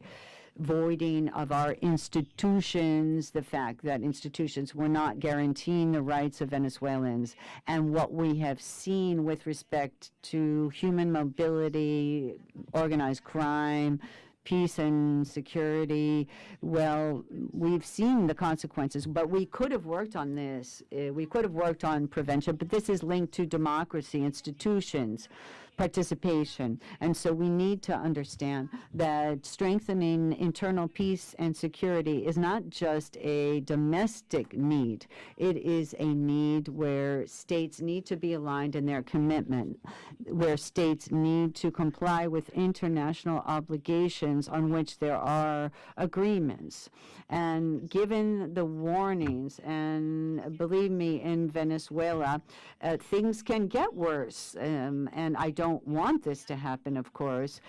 voiding of our institutions, the fact that institutions were not guaranteeing the rights of Venezuelans, and what we have seen with respect to human mobility, organized crime, peace and security. Well, we've seen the consequences, but we could have worked on this. We could have worked on prevention, but this is linked to democracy, institutions, participation. And so we need to understand that strengthening internal peace and security is not just a domestic need. It is a need where states need to be aligned in their commitment, where states need to comply with international obligations on which there are agreements. And given the warnings, and believe me, in Venezuela, things can get worse, and I don't want this to happen, of course.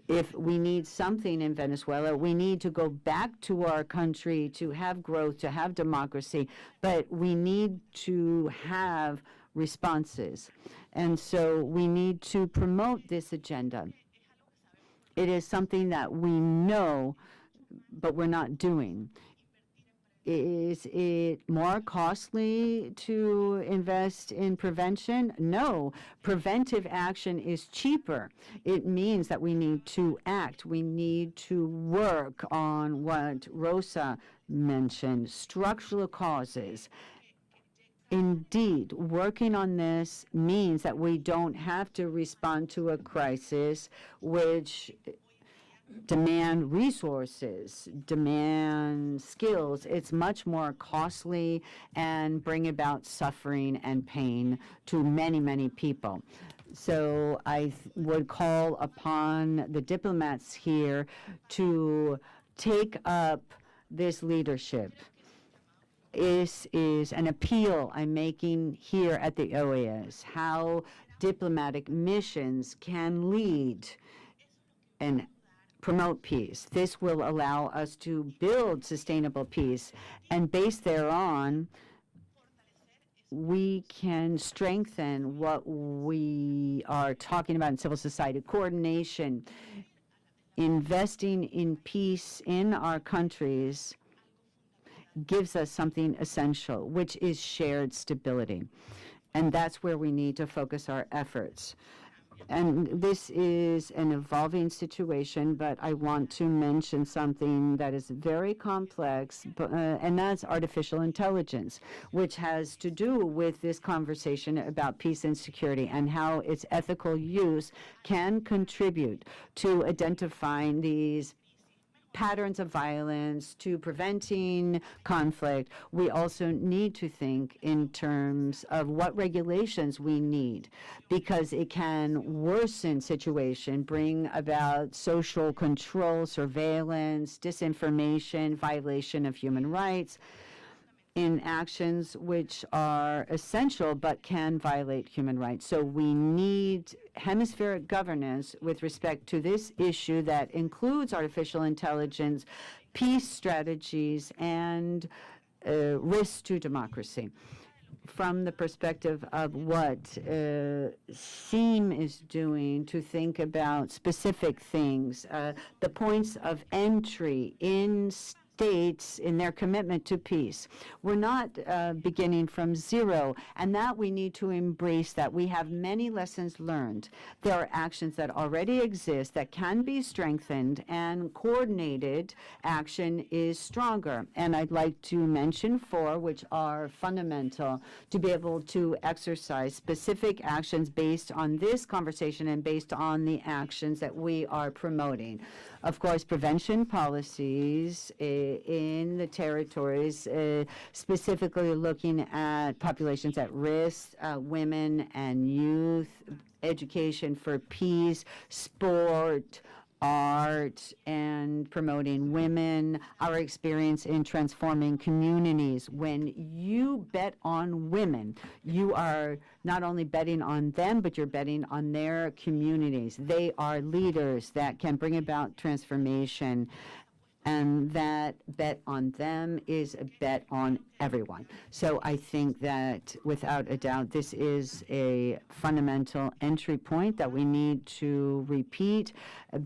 If we need something in Venezuela, we need to go back to our country to have growth, to have democracy, but we need to have responses. And so we need to promote this agenda. It is something that we know, but we're not doing. Is it more costly to invest in prevention? No. Preventive action is cheaper. It means that we need to act. We need to work on what Rosa mentioned, structural causes. Indeed, working on this means that we don't have to respond to a crisis which demand resources, demand skills. It's much more costly and bring about suffering and pain to many, many people. So I would call upon the diplomats here to take up this leadership. This is an appeal I'm making here at the OAS, how diplomatic missions can lead and promote peace. This will allow us to build sustainable peace, and based thereon, we can strengthen what we are talking about in civil society, coordination, investing in peace in our countries gives us something essential, which is shared stability. And that's where we need to focus our efforts. And this is an evolving situation, but I want to mention something that is very complex, and that's artificial intelligence, which has to do with this conversation about peace and security and how its ethical use can contribute to identifying these patterns of violence, to preventing conflict. We also need to think in terms of what regulations we need, because it can worsen situation, bring about social control, surveillance, disinformation, violation of human rights, in actions which are essential but can violate human rights. So we need hemispheric governance with respect to this issue that includes artificial intelligence, peace strategies, and risks to democracy. From the perspective of what SEAM is doing to think about specific things, the points of entry in states in their commitment to peace. We're not beginning from zero, and that we need to embrace that. We have many lessons learned. There are actions that already exist that can be strengthened, and coordinated action is stronger. And I'd like to mention 4, which are fundamental to be able to exercise specific actions based on this conversation and based on the actions that we are promoting. Of course, prevention policies in the territories, specifically looking at populations at risk, women and youth, education for peace, sport, art, and promoting women, our experience in transforming communities. When you bet on women, you are not only betting on them, but you're betting on their communities. They are leaders that can bring about transformation, and that bet on them is a bet on everyone. So I think that without a doubt, this is a fundamental entry point that we need to repeat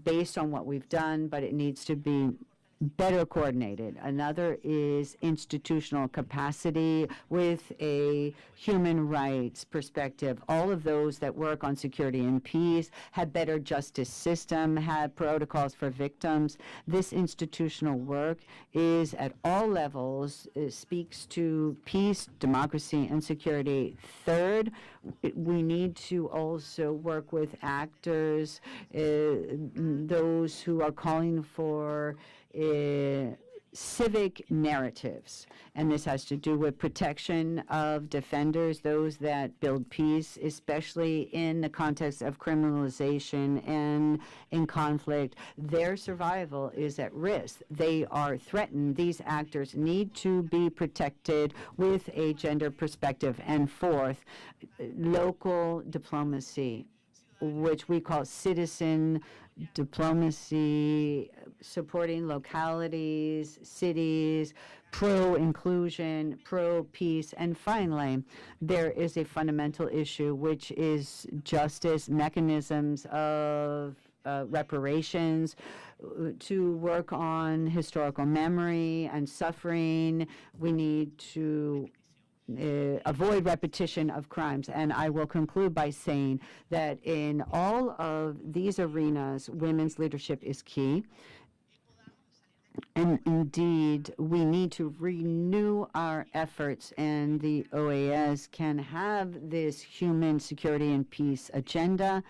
based on what we've done, but it needs to be better coordinated. Another is institutional capacity with a human rights perspective. All of those that work on security and peace have better justice system, have protocols for victims. This institutional work is at all levels, speaks to peace, democracy, and security. Third, we need to also work with actors, those who are calling for civic narratives, and this has to do with protection of defenders, those that build peace, especially in the context of criminalization and in conflict. Their survival is at risk. They are threatened. These actors need to be protected with a gender perspective. And fourth, local diplomacy, which we call citizen diplomacy, supporting localities, cities, pro-inclusion, pro-peace. And finally, there is a fundamental issue, which is justice, mechanisms of reparations, to work on historical memory and suffering. We need to avoid repetition of crimes. And I will conclude by saying that in all of these arenas, women's leadership is key. And indeed, we need to renew our efforts, and the OAS can have this human security and peace agenda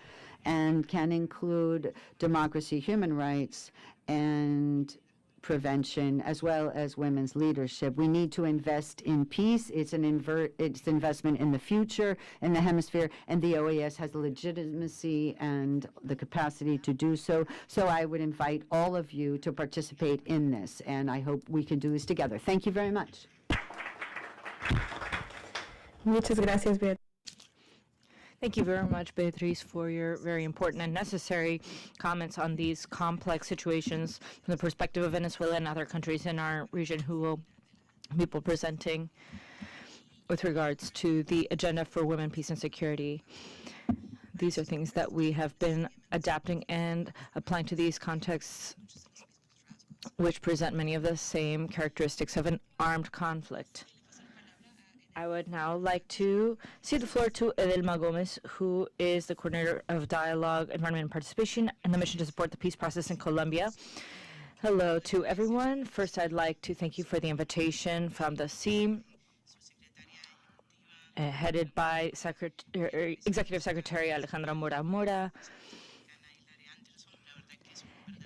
and can include democracy, human rights, and prevention, as well as women's leadership. We need to invest in peace. It's an investment in the future in the hemisphere, and the OAS has the legitimacy and the capacity to do so. So I would invite all of you to participate in this, and I hope we can do this together. Thank you very much. Muchas gracias, Beatriz. Thank you very much, Beatriz, for your very important and necessary comments on these complex situations from the perspective of Venezuela and other countries in our region who will be presenting with regards to the agenda for women, peace, and security. These are things that we have been adapting and applying to these contexts, which present many of the same characteristics of an armed conflict. I would now like to cede the floor to Edelma Gomez, who is the coordinator of Dialogue, Environment, and Participation, and the mission to support the peace process in Colombia. Hello to everyone. First, I'd like to thank you for the invitation from the CEAM, headed by Executive Secretary Alejandra Mora Mora.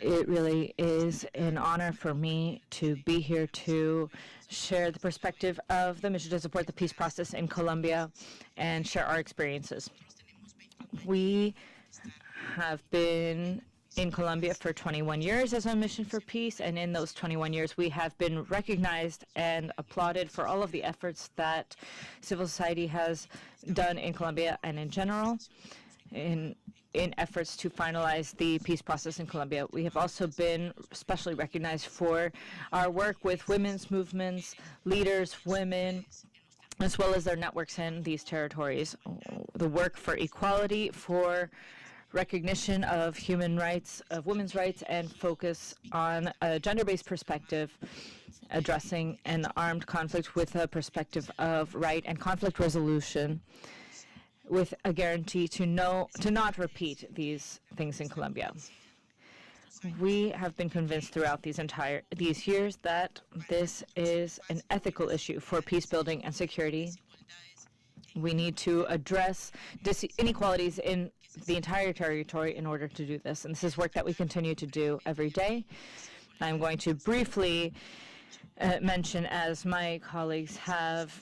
It really is an honor for me to be here to share the perspective of the mission to support the peace process in Colombia and share our experiences. We have been in Colombia for 21 years as a mission for peace, and in those 21 years we have been recognized and applauded for all of the efforts that civil society has done in Colombia and in general in efforts to finalize the peace process in Colombia. We have also been especially recognized for our work with women's movements, leaders, women, as well as their networks in these territories. The work for equality, for recognition of human rights, of women's rights, and focus on a gender-based perspective, addressing an armed conflict with a perspective of right and conflict resolution, with a guarantee to not repeat these things in Colombia. We have been convinced throughout these years that this is an ethical issue for peace building and security. We need to address inequalities in the entire territory in order to do this, and this is work that we continue to do every day. I'm going to briefly mention, as my colleagues have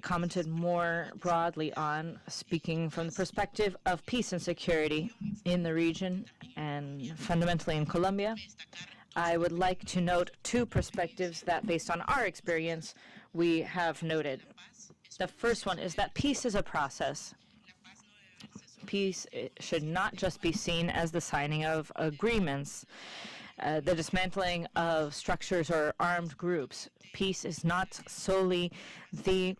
commented more broadly on, speaking from the perspective of peace and security in the region and fundamentally in Colombia. I would like to note two perspectives that, based on our experience, we have noted. The first one is that peace is a process. Peace should not just be seen as the signing of agreements, the dismantling of structures or armed groups. Peace is not solely the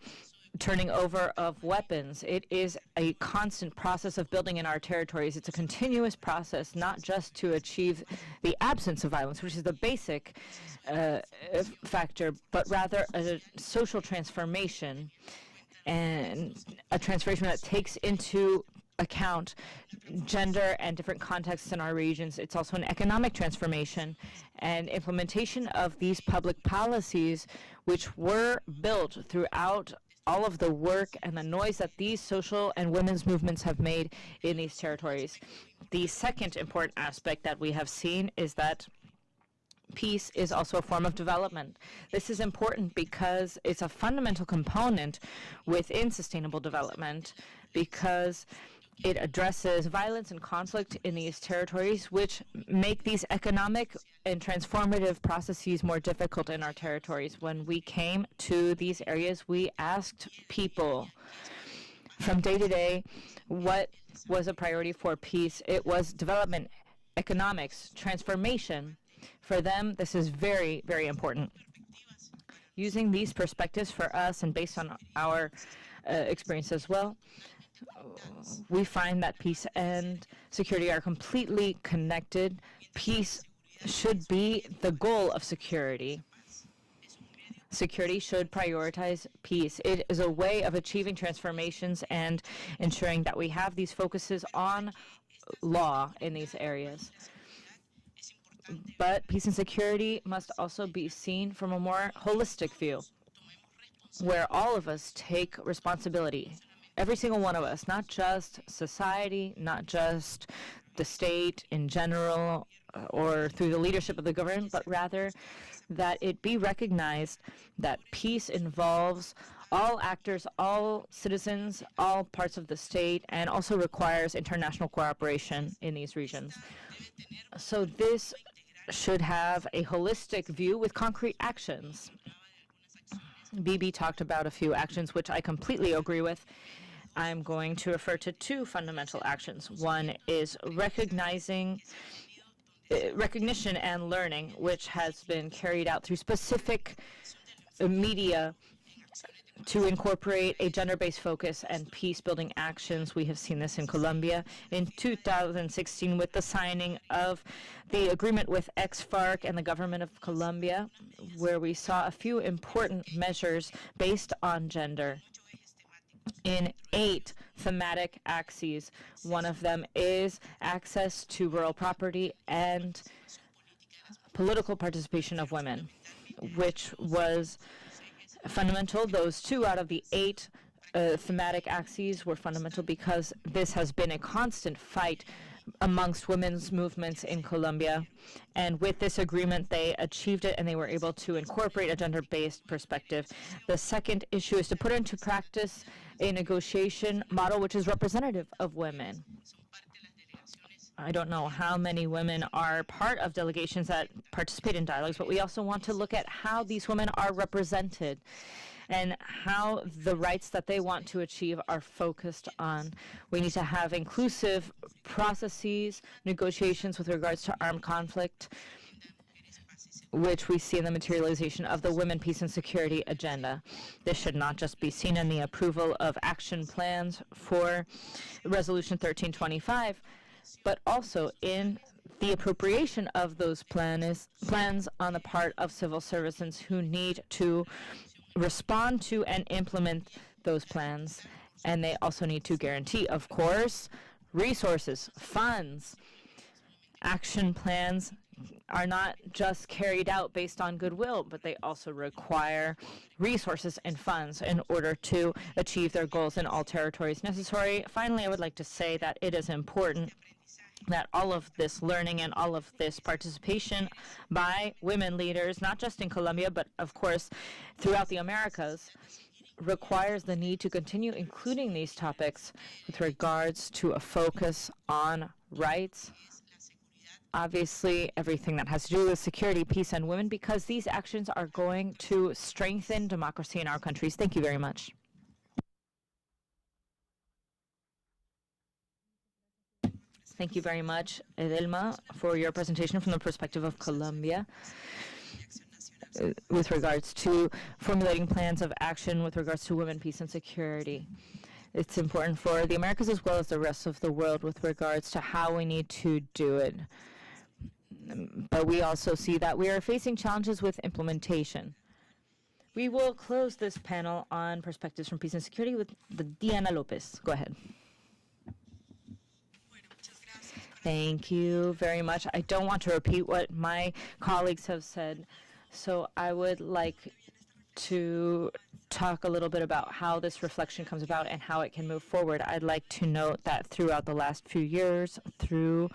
turning over of weapons. It is a constant process of building in our territories. It's a continuous process, not just to achieve the absence of violence, which is the basic factor, but rather a social transformation, and a transformation that takes into account gender and different contexts in our regions. It's also an economic transformation and implementation of these public policies, which were built throughout all of the work and the noise that these social and women's movements have made in these territories. The second important aspect that we have seen is that peace is also a form of development. This is important because it's a fundamental component within sustainable development, because it addresses violence and conflict in these territories, which make these economic and transformative processes more difficult in our territories. When we came to these areas, we asked people from day to day what was a priority for peace. It was development, economics, transformation. For them, this is very, very important. Using these perspectives for us, and based on our experience as well, we find that peace and security are completely connected. Peace should be the goal of security. Security should prioritize peace. It is a way of achieving transformations and ensuring that we have these focuses on law in these areas. But peace and security must also be seen from a more holistic view, where all of us take responsibility. Every single one of us, not just society, not just the state in general or through the leadership of the government, but rather that it be recognized that peace involves all actors, all citizens, all parts of the state, and also requires international cooperation in these regions. So this should have a holistic view with concrete actions. Bibi talked about a few actions which I completely agree with. I'm going to refer to two fundamental actions. One is recognition and learning, which has been carried out through specific media to incorporate a gender-based focus and peace-building actions. We have seen this in Colombia in 2016 with the signing of the agreement with ex-FARC and the government of Colombia, where we saw a few important measures based on gender in 8 thematic axes. One of them is access to rural property and political participation of women, which was fundamental. Those 2 out of the 8 thematic axes were fundamental because this has been a constant fight amongst women's movements in Colombia. And with this agreement, they achieved it and they were able to incorporate a gender-based perspective. The second issue is to put into practice a negotiation model which is representative of women. I don't know how many women are part of delegations that participate in dialogues, but we also want to look at how these women are represented and how the rights that they want to achieve are focused on. We need to have inclusive processes, negotiations with regards to armed conflict, which we see in the materialization of the Women, Peace and Security agenda. This should not just be seen in the approval of action plans for Resolution 1325, but also in the appropriation of those plans on the part of civil servants who need to respond to and implement those plans. And they also need to guarantee, of course, resources, funds. Action plans are not just carried out based on goodwill, but they also require resources and funds in order to achieve their goals in all territories necessary. Finally, I would like to say that it is important that all of this learning and all of this participation by women leaders, not just in Colombia, but of course throughout the Americas, requires the need to continue including these topics with regards to a focus on rights. Obviously, everything that has to do with security, peace, and women, because these actions are going to strengthen democracy in our countries. Thank you very much. Thank you very much, Edelma, for your presentation from the perspective of Colombia with regards to formulating plans of action with regards to women, peace, and security. It's important for the Americas as well as the rest of the world with regards to how we need to do it. But we also see that we are facing challenges with implementation. We will close this panel on perspectives from peace and security with Diana Lopez. Go ahead. Thank you very much. I don't want to repeat what my colleagues have said, so I would like to talk a little bit about how this reflection comes about and how it can move forward. I'd like to note that throughout the last few years, through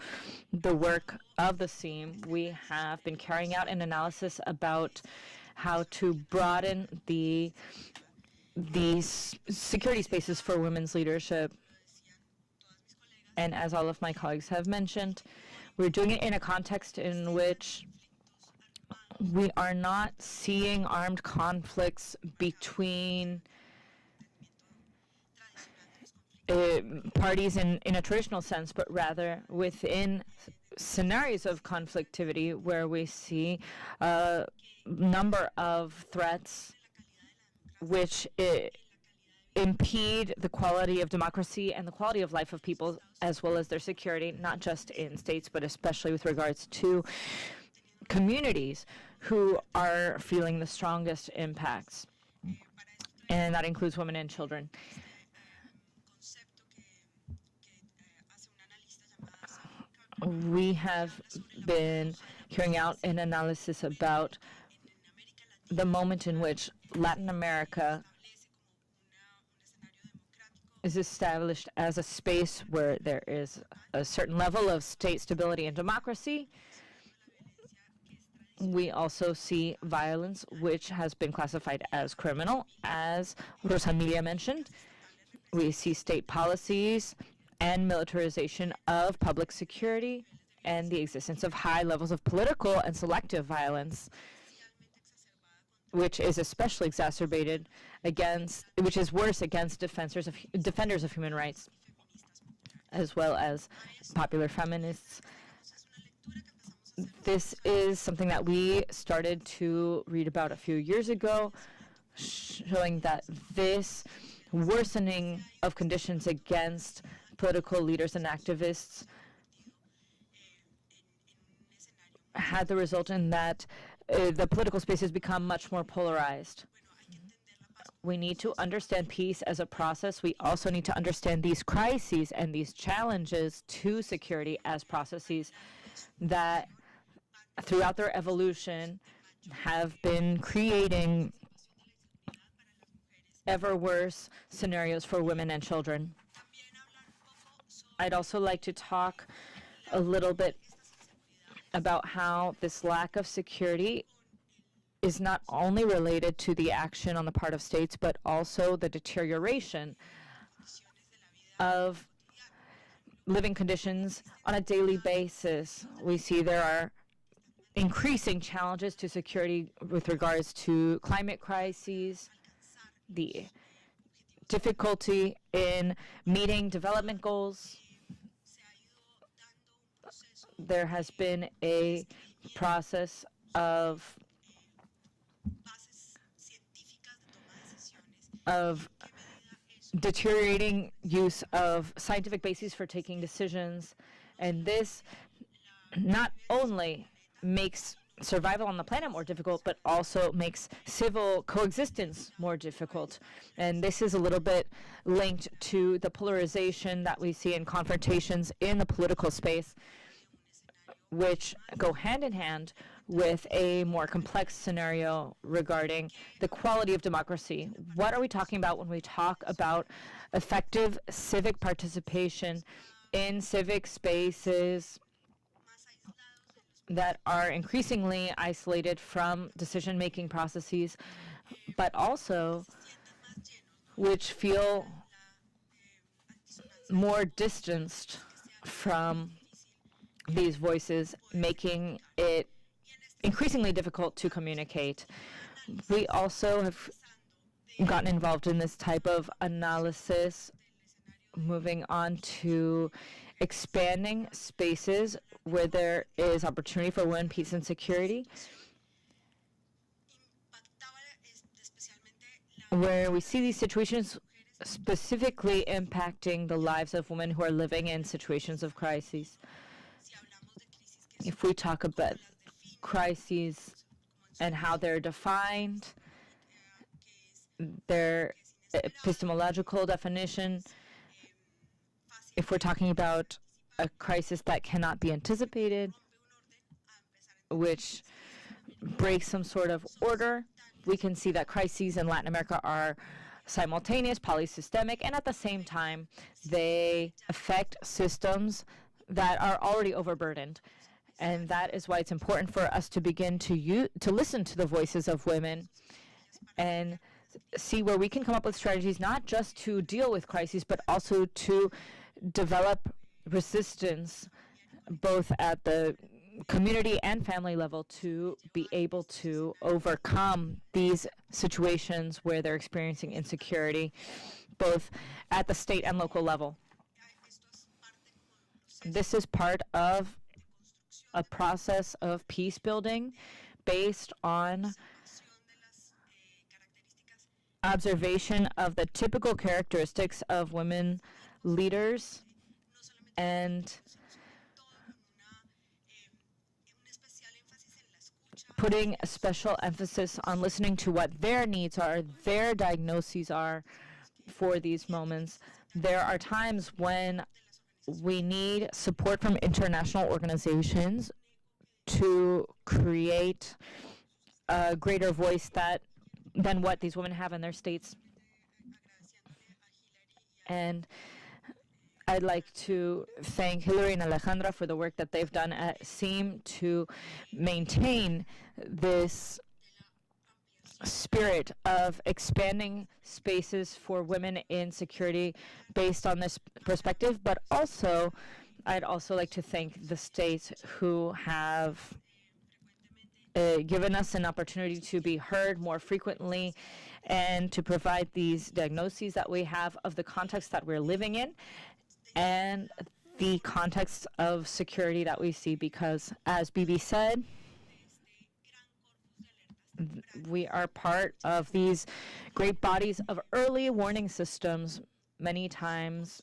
the work of the SEAM, we have been carrying out an analysis about how to broaden these security spaces for women's leadership. And as all of my colleagues have mentioned, we're doing it in a context in which we are not seeing armed conflicts between parties in a traditional sense, but rather within scenarios of conflictivity where we see a number of threats which impede the quality of democracy and the quality of life of people, as well as their security, not just in states, but especially with regards to communities who are feeling the strongest impacts. And that includes women and children. We have been carrying out an analysis about the moment in which Latin America is established as a space where there is a certain level of state stability and democracy. We also see violence, which has been classified as criminal, as Rosamilia mentioned. We see state policies and militarization of public security and the existence of high levels of political and selective violence, which is especially exacerbated against, which is worse against defenders of human rights, as well as popular feminists. This is something that we started to read about a few years ago, showing that this worsening of conditions against political leaders and activists had the result in that the political space has become much more polarized. We need to understand peace as a process. We also need to understand these crises and these challenges to security as processes that throughout their evolution have been creating ever worse scenarios for women and children. I'd also like to talk a little bit about how this lack of security is not only related to the action on the part of states, but also the deterioration of living conditions on a daily basis. We see there are increasing challenges to security with regards to climate crises, the difficulty in meeting development goals. There has been a process of deteriorating use of scientific bases for taking decisions, and this not only makes survival on the planet more difficult, but also makes civil coexistence more difficult. And this is a little bit linked to the polarization that we see in confrontations in the political space, which go hand in hand with a more complex scenario regarding the quality of democracy. What are we talking about when we talk about effective civic participation in civic spaces that are increasingly isolated from decision-making processes, but also which feel more distanced from these voices, making it increasingly difficult to communicate. We also have gotten involved in this type of analysis, moving on to expanding spaces where there is opportunity for women, peace, and security, where we see these situations specifically impacting the lives of women who are living in situations of crises. If we talk about crises and how they're defined, their epistemological definition, if we're talking about a crisis that cannot be anticipated, which breaks some sort of order, we can see that crises in Latin America are simultaneous, polysystemic, and at the same time, they affect systems that are already overburdened. And that is why it's important for us to begin to listen to the voices of women and see where we can come up with strategies not just to deal with crises, but also to develop resistance both at the community and family level to be able to overcome these situations where they're experiencing insecurity, both at the state and local level. This is part of a process of peace building based on observation of the typical characteristics of women leaders and putting a special emphasis on listening to what their needs are, their diagnoses are for these moments. There are times when we need support from international organizations to create a greater voice than what these women have in their states. And I'd like to thank Hillary and Alejandra for the work that they've done at SEAM to maintain this spirit of expanding spaces for women in security based on this perspective, but also I'd also like to thank the states who have given us an opportunity to be heard more frequently and to provide these diagnoses that we have of the context that we're living in and the context of security that we see, because as Bibi said, We are part of these great bodies of early warning systems. Many times,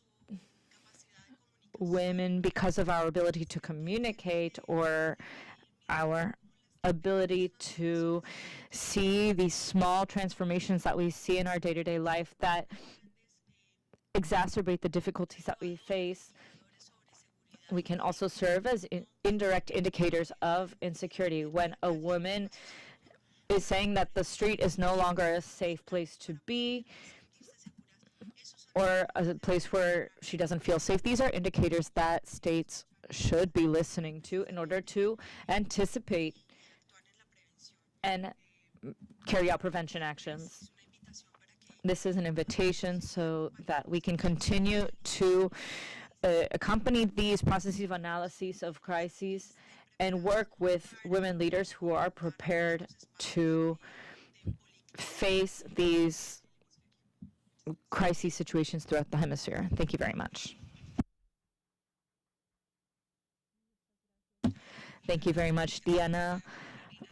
women, because of our ability to communicate or our ability to see these small transformations that we see in our day-to-day life that exacerbate the difficulties that we face, we can also serve as indirect indicators of insecurity. When a woman is saying that the street is no longer a safe place to be, or a place where she doesn't feel safe, these are indicators that states should be listening to in order to anticipate and carry out prevention actions. This is an invitation so that we can continue to accompany these processes of analysis of crises and work with women leaders who are prepared to face these crisis situations throughout the hemisphere. Thank you very much. Thank you very much, Diana,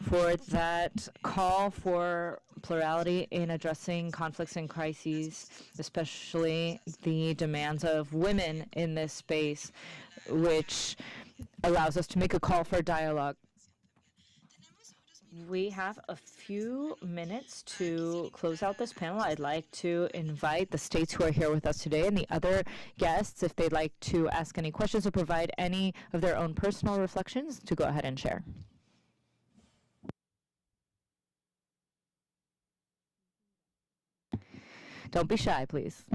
for that call for plurality in addressing conflicts and crises, especially the demands of women in this space, which allows us to make a call for dialogue. We have a few minutes to close out this panel. I'd like to invite the states who are here with us today and the other guests, if they'd like to ask any questions or provide any of their own personal reflections, to go ahead and share. Don't be shy, please.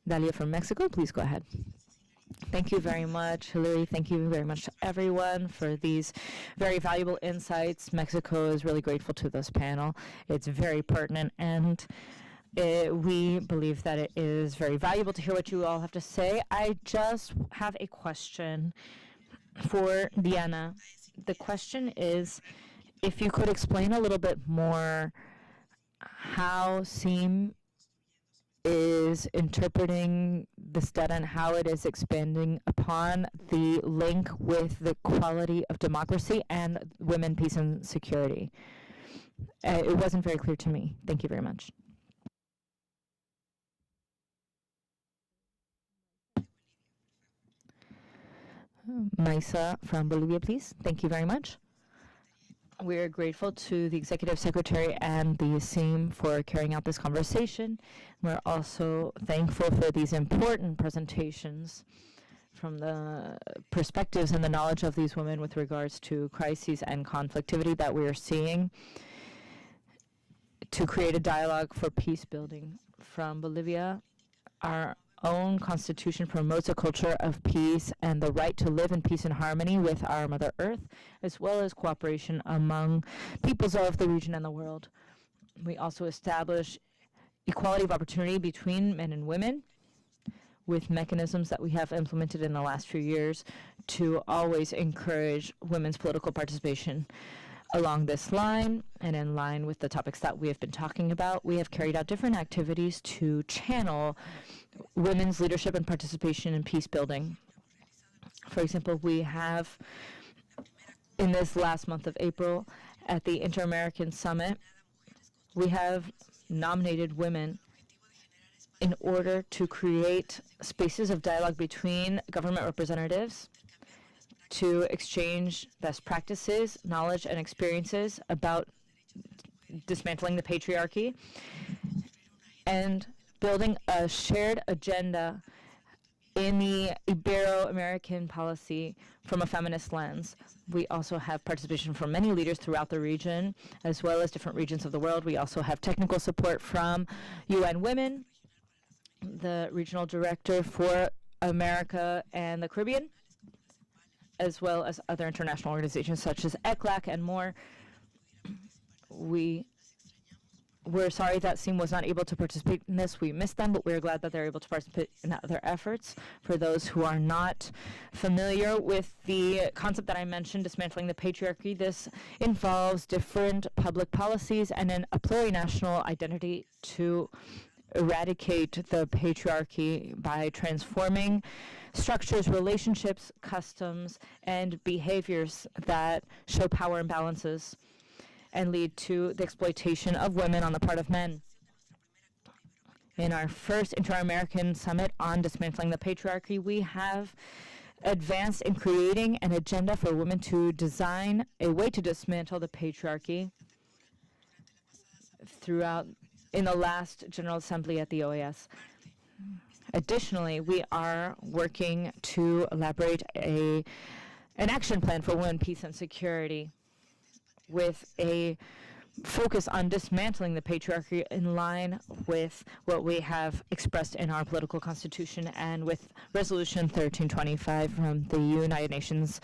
Dalia from Mexico, please go ahead. Thank you very much, Hillary. Thank you very much to everyone for these very valuable insights. Mexico is really grateful to this panel. It's very pertinent, and we believe that it is very valuable to hear what you all have to say. I just have a question for Diana. The question is, if you could explain a little bit more how SEAM is interpreting this data and how it is expanding upon the link with the quality of democracy and women, peace, and security. It wasn't very clear to me. Thank you very much. Maisa from Bolivia, please. Thank you very much. We are grateful to the Executive Secretary and the SEAM for carrying out this conversation. We're also thankful for these important presentations from the perspectives and the knowledge of these women with regards to crises and conflictivity that we are seeing to create a dialogue for peace building. From Bolivia, our own constitution promotes a culture of peace and the right to live in peace and harmony with our Mother Earth, as well as cooperation among peoples of the region and the world. We also establish equality of opportunity between men and women with mechanisms that we have implemented in the last few years to always encourage women's political participation. Along this line, and in line with the topics that we have been talking about, we have carried out different activities to channel women's leadership and participation in peace building. For example, we have, in this last month of April, at the Inter-American Summit, we have nominated women in order to create spaces of dialogue between government representatives to exchange best practices, knowledge, and experiences about dismantling the patriarchy and building a shared agenda in the Ibero-American policy from a feminist lens. We also have participation from many leaders throughout the region, as well as different regions of the world. We also have technical support from UN Women, the regional director for America and the Caribbean, as well as other international organizations such as ECLAC and more. We're sorry that SEAM was not able to participate in this. We missed them, but we're glad that they're able to participate in other efforts. For those who are not familiar with the concept that I mentioned, dismantling the patriarchy, this involves different public policies and a plurinational identity to eradicate the patriarchy by transforming structures, relationships, customs, and behaviors that show power imbalances and lead to the exploitation of women on the part of men. In our first Inter-American Summit on Dismantling the Patriarchy, we have advanced in creating an agenda for women to design a way to dismantle the patriarchy throughout in the last General Assembly at the OAS. Additionally, we are working to elaborate an action plan for women, peace, and security with a focus on dismantling the patriarchy in line with what we have expressed in our political constitution and with Resolution 1325 from the United Nations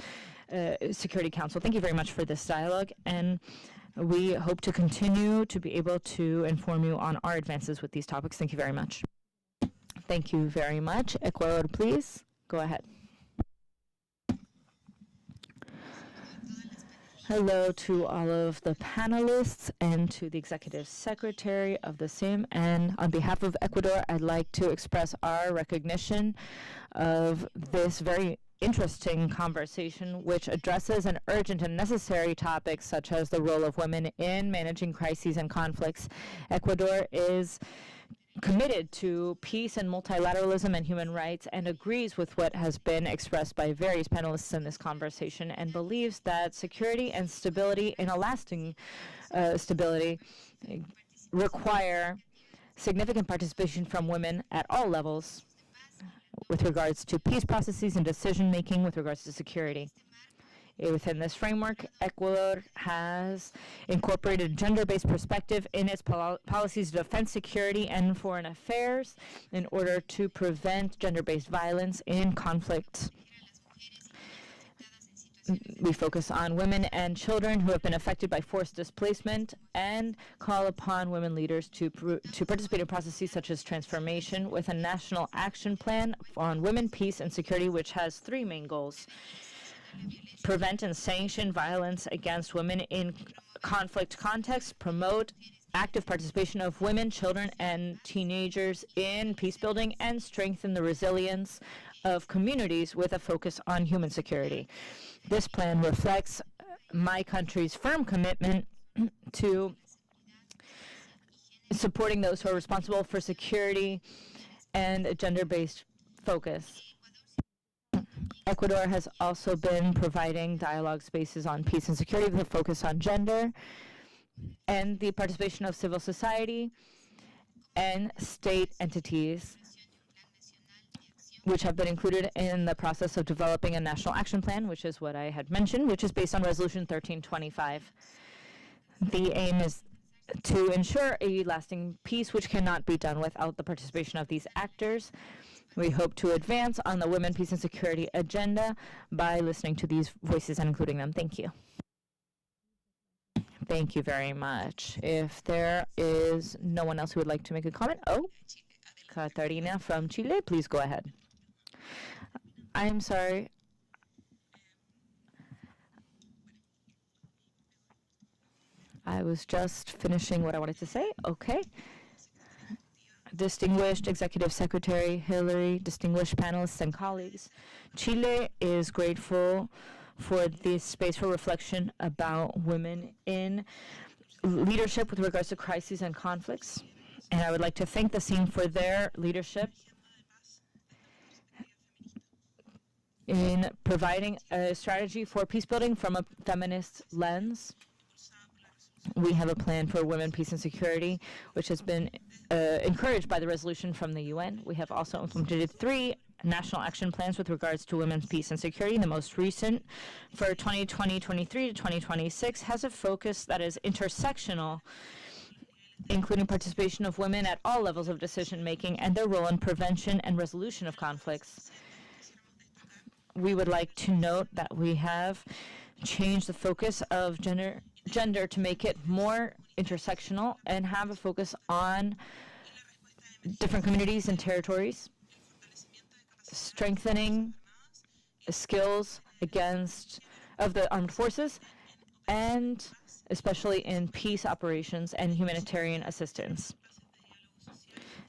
Security Council. Thank you very much for this dialogue, and we hope to continue to be able to inform you on our advances with these topics. Thank you very much. Thank you very much. Ecuador, please. Go ahead. Hello to all of the panelists and to the Executive Secretary of the SIM. And on behalf of Ecuador, I'd like to express our recognition of this very interesting conversation, which addresses an urgent and necessary topic such as the role of women in managing crises and conflicts. Ecuador is committed to peace and multilateralism and human rights and agrees with what has been expressed by various panelists in this conversation and believes that security and stability in a lasting stability require significant participation from women at all levels with regards to peace processes and decision-making with regards to security. Within this framework, Ecuador has incorporated a gender-based perspective in its policies of defense, security, and foreign affairs in order to prevent gender-based violence in conflicts. We focus on women and children who have been affected by forced displacement and call upon women leaders to participate in processes such as transformation with a national action plan on women, peace, and security, which has three main goals: prevent and sanction violence against women in conflict contexts, promote active participation of women, children, and teenagers in peace building, and strengthen the resilience of communities with a focus on human security. This plan reflects my country's firm commitment to supporting those who are responsible for security and a gender-based focus. Ecuador has also been providing dialogue spaces on peace and security with a focus on gender and the participation of civil society and state entities, which have been included in the process of developing a national action plan, which is what I had mentioned, which is based on Resolution 1325. The aim is to ensure a lasting peace, which cannot be done without the participation of these actors. We hope to advance on the Women, Peace, and Security agenda by listening to these voices and including them. Thank you. Thank you very much. If there is no one else who would like to make a comment, Catarina from Chile, please go ahead. I'm sorry. I was just finishing what I wanted to say. Okay. Distinguished Executive Secretary Hillary, distinguished panelists and colleagues, Chile is grateful for this space for reflection about women in leadership with regards to crises and conflicts. And I would like to thank the SIM for their leadership in providing a strategy for peace building from a feminist lens. We have a plan for women, peace, and security, which has been encouraged by the resolution from the UN. We have also implemented 3 national action plans with regards to women's peace and security. The most recent, for 2020-23 to 2026, has a focus that is intersectional, including participation of women at all levels of decision-making and their role in prevention and resolution of conflicts. We would like to note that we have changed the focus of gender to make it more intersectional and have a focus on different communities and territories, strengthening skills of the armed forces, and especially in peace operations and humanitarian assistance.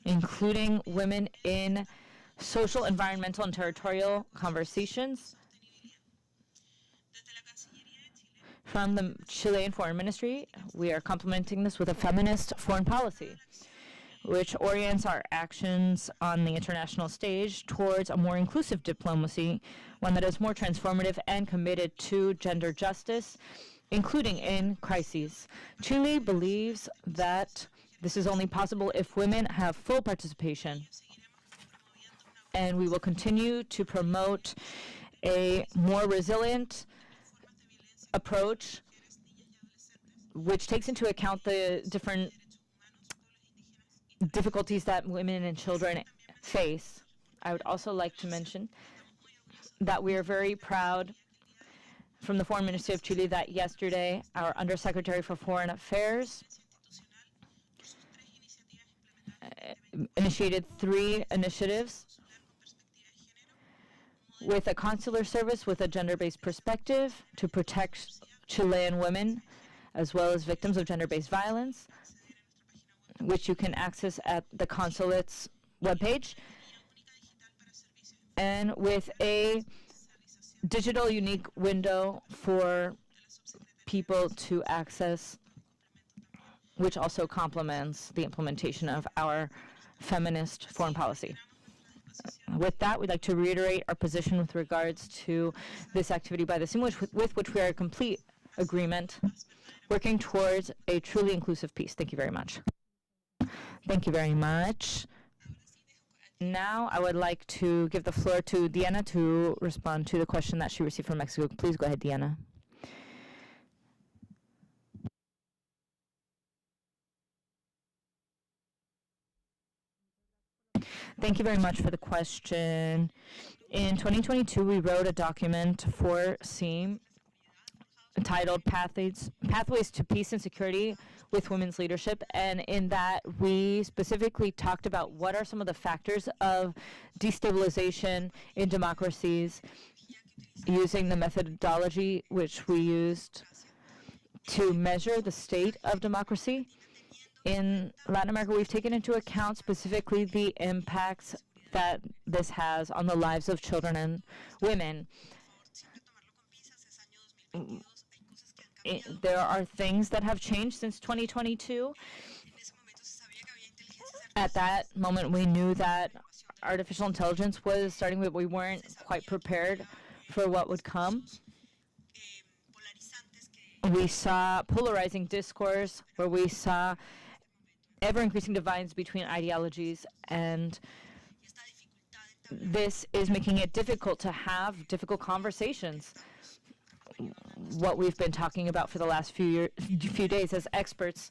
including women in social, environmental, and territorial conversations. From the Chilean Foreign Ministry, we are complementing this with a feminist foreign policy, which orients our actions on the international stage towards a more inclusive diplomacy, one that is more transformative and committed to gender justice, including in crises. Chile believes that this is only possible if women have full participation. And we will continue to promote a more resilient approach which takes into account the different difficulties that women and children face. I would also like to mention that we are very proud from the Foreign Ministry of Chile that yesterday our Undersecretary for Foreign Affairs initiated 3 initiatives with a consular service with a gender-based perspective to protect Chilean women as well as victims of gender-based violence, which you can access at the consulate's webpage, and with a digital unique window for people to access, which also complements the implementation of our feminist foreign policy. With that, we'd like to reiterate our position with regards to this activity by the SIM, with which we are in complete agreement, working towards a truly inclusive peace. Thank you very much. Thank you very much. Now I would like to give the floor to Diana to respond to the question that she received from Mexico. Please go ahead, Diana. Thank you very much for the question. In 2022, we wrote a document for SIM titled Pathways to Peace and Security with Women's Leadership, and in that we specifically talked about what are some of the factors of destabilization in democracies using the methodology which we used to measure the state of democracy. In Latin America, we've taken into account specifically the impacts that this has on the lives of children and women. There are things that have changed since 2022. At that moment, we knew that artificial intelligence was starting, but we weren't quite prepared for what would come. We saw polarizing discourse where we saw ever-increasing divides between ideologies, and this is making it difficult to have difficult conversations. What we've been talking about for the last few days as experts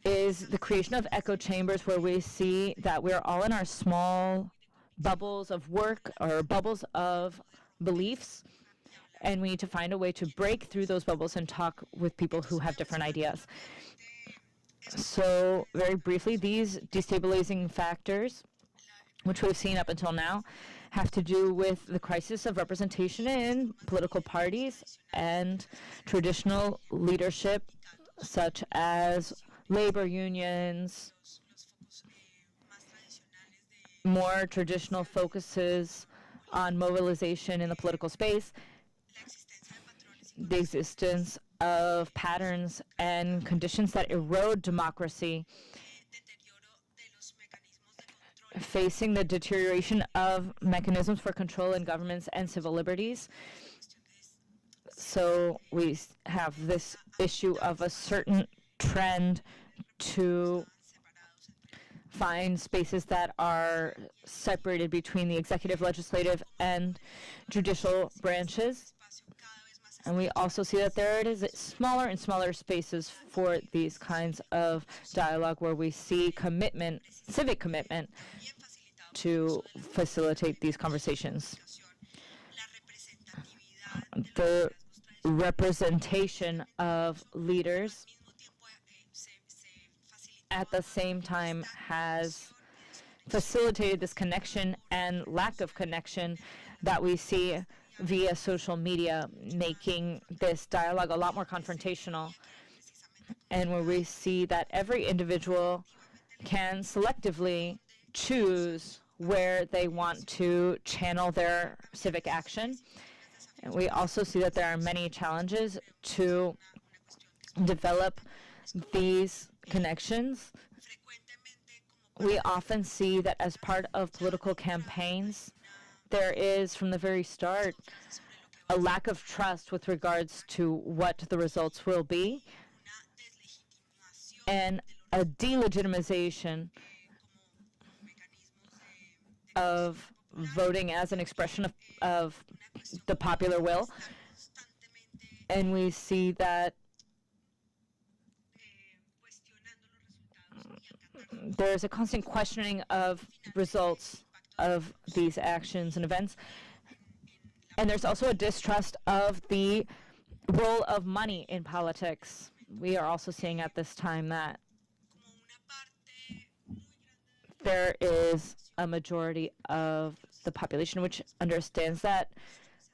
is the creation of echo chambers where we see that we're all in our small bubbles of work or bubbles of beliefs, and we need to find a way to break through those bubbles and talk with people who have different ideas. So very briefly, these destabilizing factors, which we've seen up until now, have to do with the crisis of representation in political parties and traditional leadership, such as labor unions, more traditional focuses on mobilization in the political space, the existence of patterns and conditions that erode democracy, facing the deterioration of mechanisms for control in governments and civil liberties. So we have this issue of a certain trend to find spaces that are separated between the executive, legislative, and judicial branches. And we also see that there it is smaller and smaller spaces for these kinds of dialogue where we see commitment, civic commitment, to facilitate these conversations. The representation of leaders at the same time has facilitated this connection and lack of connection that we see via social media, making this dialogue a lot more confrontational, and where we see that every individual can selectively choose where they want to channel their civic action. And we also see that there are many challenges to develop these connections. We often see that as part of political campaigns, there is, from the very start, a lack of trust with regards to what the results will be, and a delegitimization of voting as an expression of the popular will. And we see that there's a constant questioning of results of these actions and events. And there's also a distrust of the role of money in politics. We are also seeing at this time that there is a majority of the population which understands that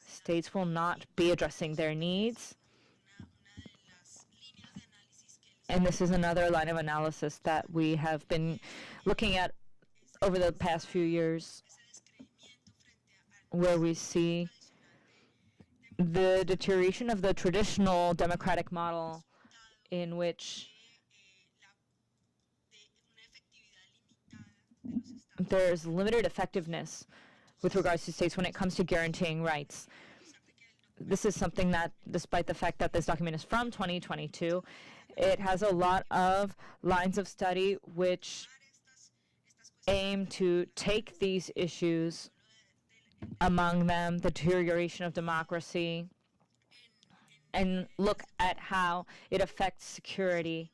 states will not be addressing their needs. And this is another line of analysis that we have been looking at over the past few years, where we see the deterioration of the traditional democratic model in which there's limited effectiveness with regards to states when it comes to guaranteeing rights. This is something that, despite the fact that this document is from 2022, it has a lot of lines of study which aim to take these issues, among them the deterioration of democracy, and look at how it affects security,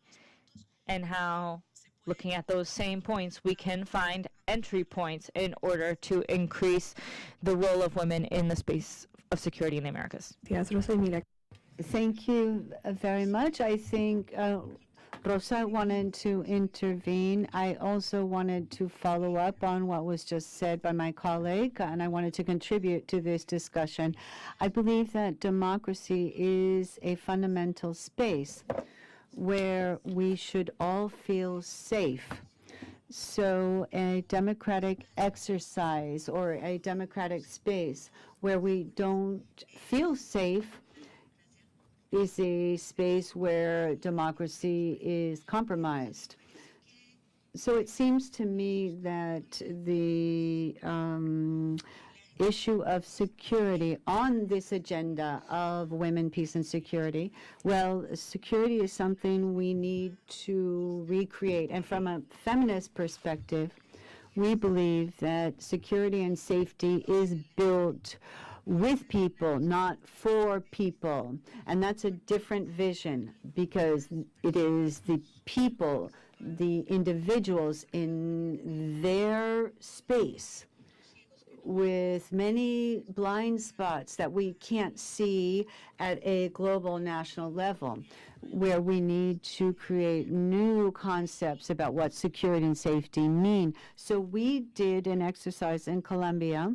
and how, looking at those same points, we can find entry points in order to increase the role of women in the space of security in the Americas. Thank you very much. I think Rosa wanted to intervene. I also wanted to follow up on what was just said by my colleague, and I wanted to contribute to this discussion. I believe that democracy is a fundamental space where we should all feel safe. So a democratic exercise or a democratic space where we don't feel safe is a space where democracy is compromised. So it seems to me that the issue of security on this agenda of women, peace, and security, well, security is something we need to recreate. And from a feminist perspective, we believe that security and safety is built with people, not for people. And that's a different vision, because it is the people, the individuals in their space with many blind spots that we can't see at a global national level, where we need to create new concepts about what security and safety mean. So we did an exercise in Colombia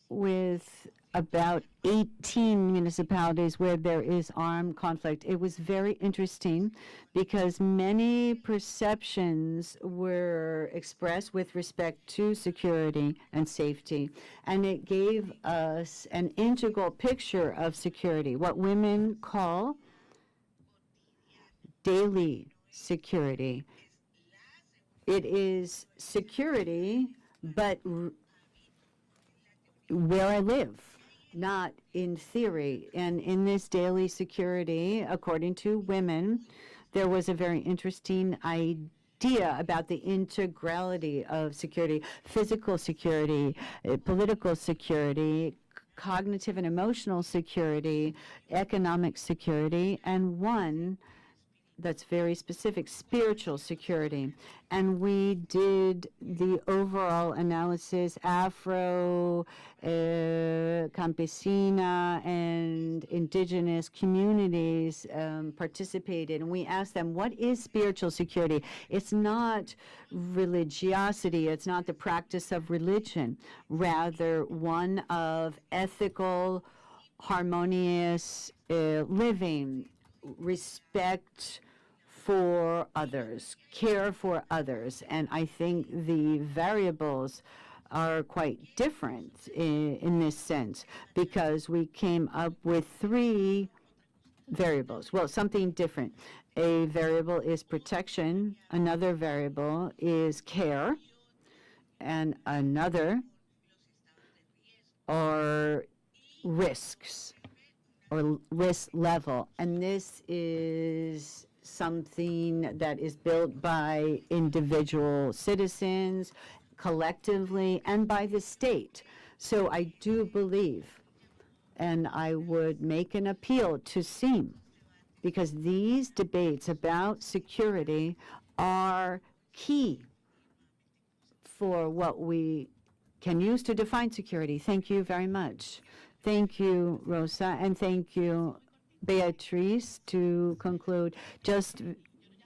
with about 18 municipalities where there is armed conflict. It was very interesting because many perceptions were expressed with respect to security and safety, and it gave us an integral picture of security, what women call daily security. It is security, but where I live, not in theory. And in this daily security, according to women, there was a very interesting idea about the integrality of security: physical security, political security, cognitive and emotional security, economic security, and one that's very specific, spiritual security. And we did the overall analysis. Afro, campesina, and indigenous communities participated. And we asked them, what is spiritual security? It's not religiosity. It's not the practice of religion. Rather, one of ethical, harmonious living, respect for others, care for others. And I think the variables are quite different in this sense, because we came up with 3 variables. Well, something different. A variable is protection, another variable is care, and another are risks or risk level. And this is something that is built by individual citizens, collectively, and by the state. So I do believe, and I would make an appeal to SEAM, because these debates about security are key for what we can use to define security. Thank you very much. Thank you, Rosa, and thank you, Beatriz. To conclude, just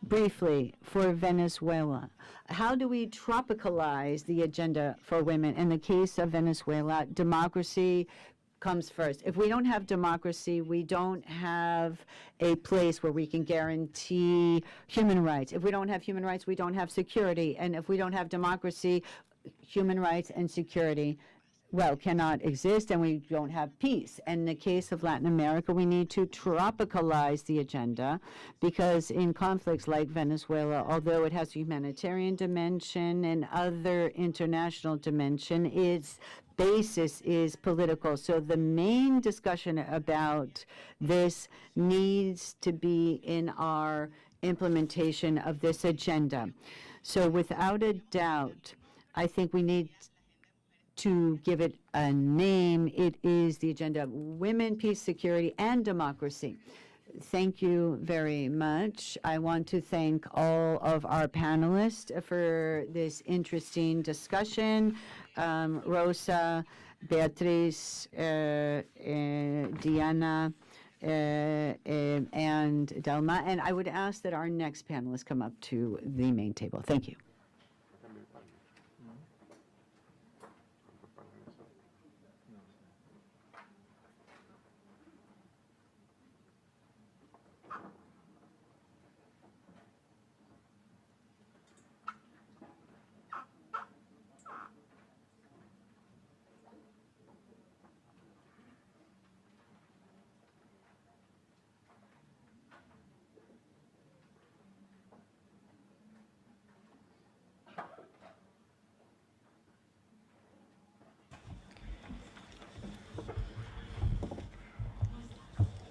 briefly, for Venezuela, how do we tropicalize the agenda for women? In the case of Venezuela, democracy comes first. If we don't have democracy, we don't have a place where we can guarantee human rights. If we don't have human rights, we don't have security. And if we don't have democracy, human rights and security, well, cannot exist, and we don't have peace. And in the case of Latin America, we need to tropicalize the agenda, because in conflicts like Venezuela, although it has a humanitarian dimension and other international dimension, its basis is political. So the main discussion about this needs to be in our implementation of this agenda. So without a doubt, I think we need to give it a name. It is the agenda of women, peace, security, and democracy. Thank you very much. I want to thank all of our panelists for this interesting discussion. Rosa, Beatriz, Diana, and Delma. And I would ask that our next panelists come up to the main table. Thank you.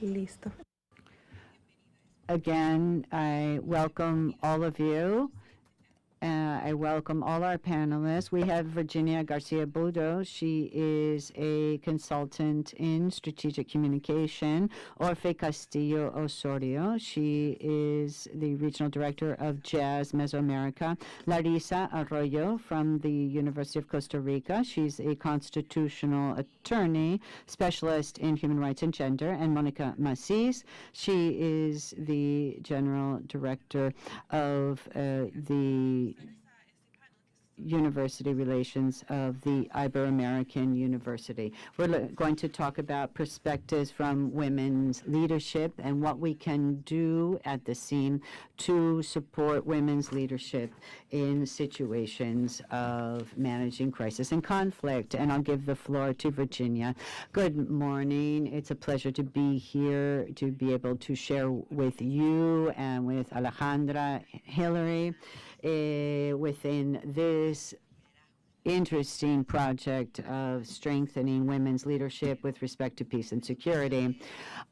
Listo. Again, I welcome all of you. I welcome all our panelists. We have Virginia Garcia Budo. She is a consultant in strategic communication. Orfe Castillo Osorio. She is the regional director of Jazz Mesoamerica. Larissa Arroyo from the University of Costa Rica. She's a constitutional attorney, specialist in human rights and gender. And Monica Macis. She is the general director of the University Relations of the Ibero-American University. We're going to talk about perspectives from women's leadership and what we can do at the scene to support women's leadership in situations of managing crisis and conflict. And I'll give the floor to Virginia. Good morning. It's a pleasure to be here, to be able to share with you and with Alejandra, Hillary, within this interesting project of strengthening women's leadership with respect to peace and security.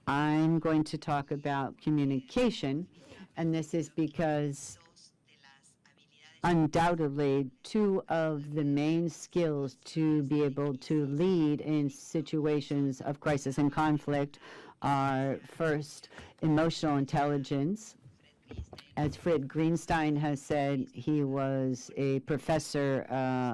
I'm going to talk about communication, and this is because undoubtedly 2 of the main skills to be able to lead in situations of crisis and conflict are, first, emotional intelligence. As Fred Greenstein has said, he was a professor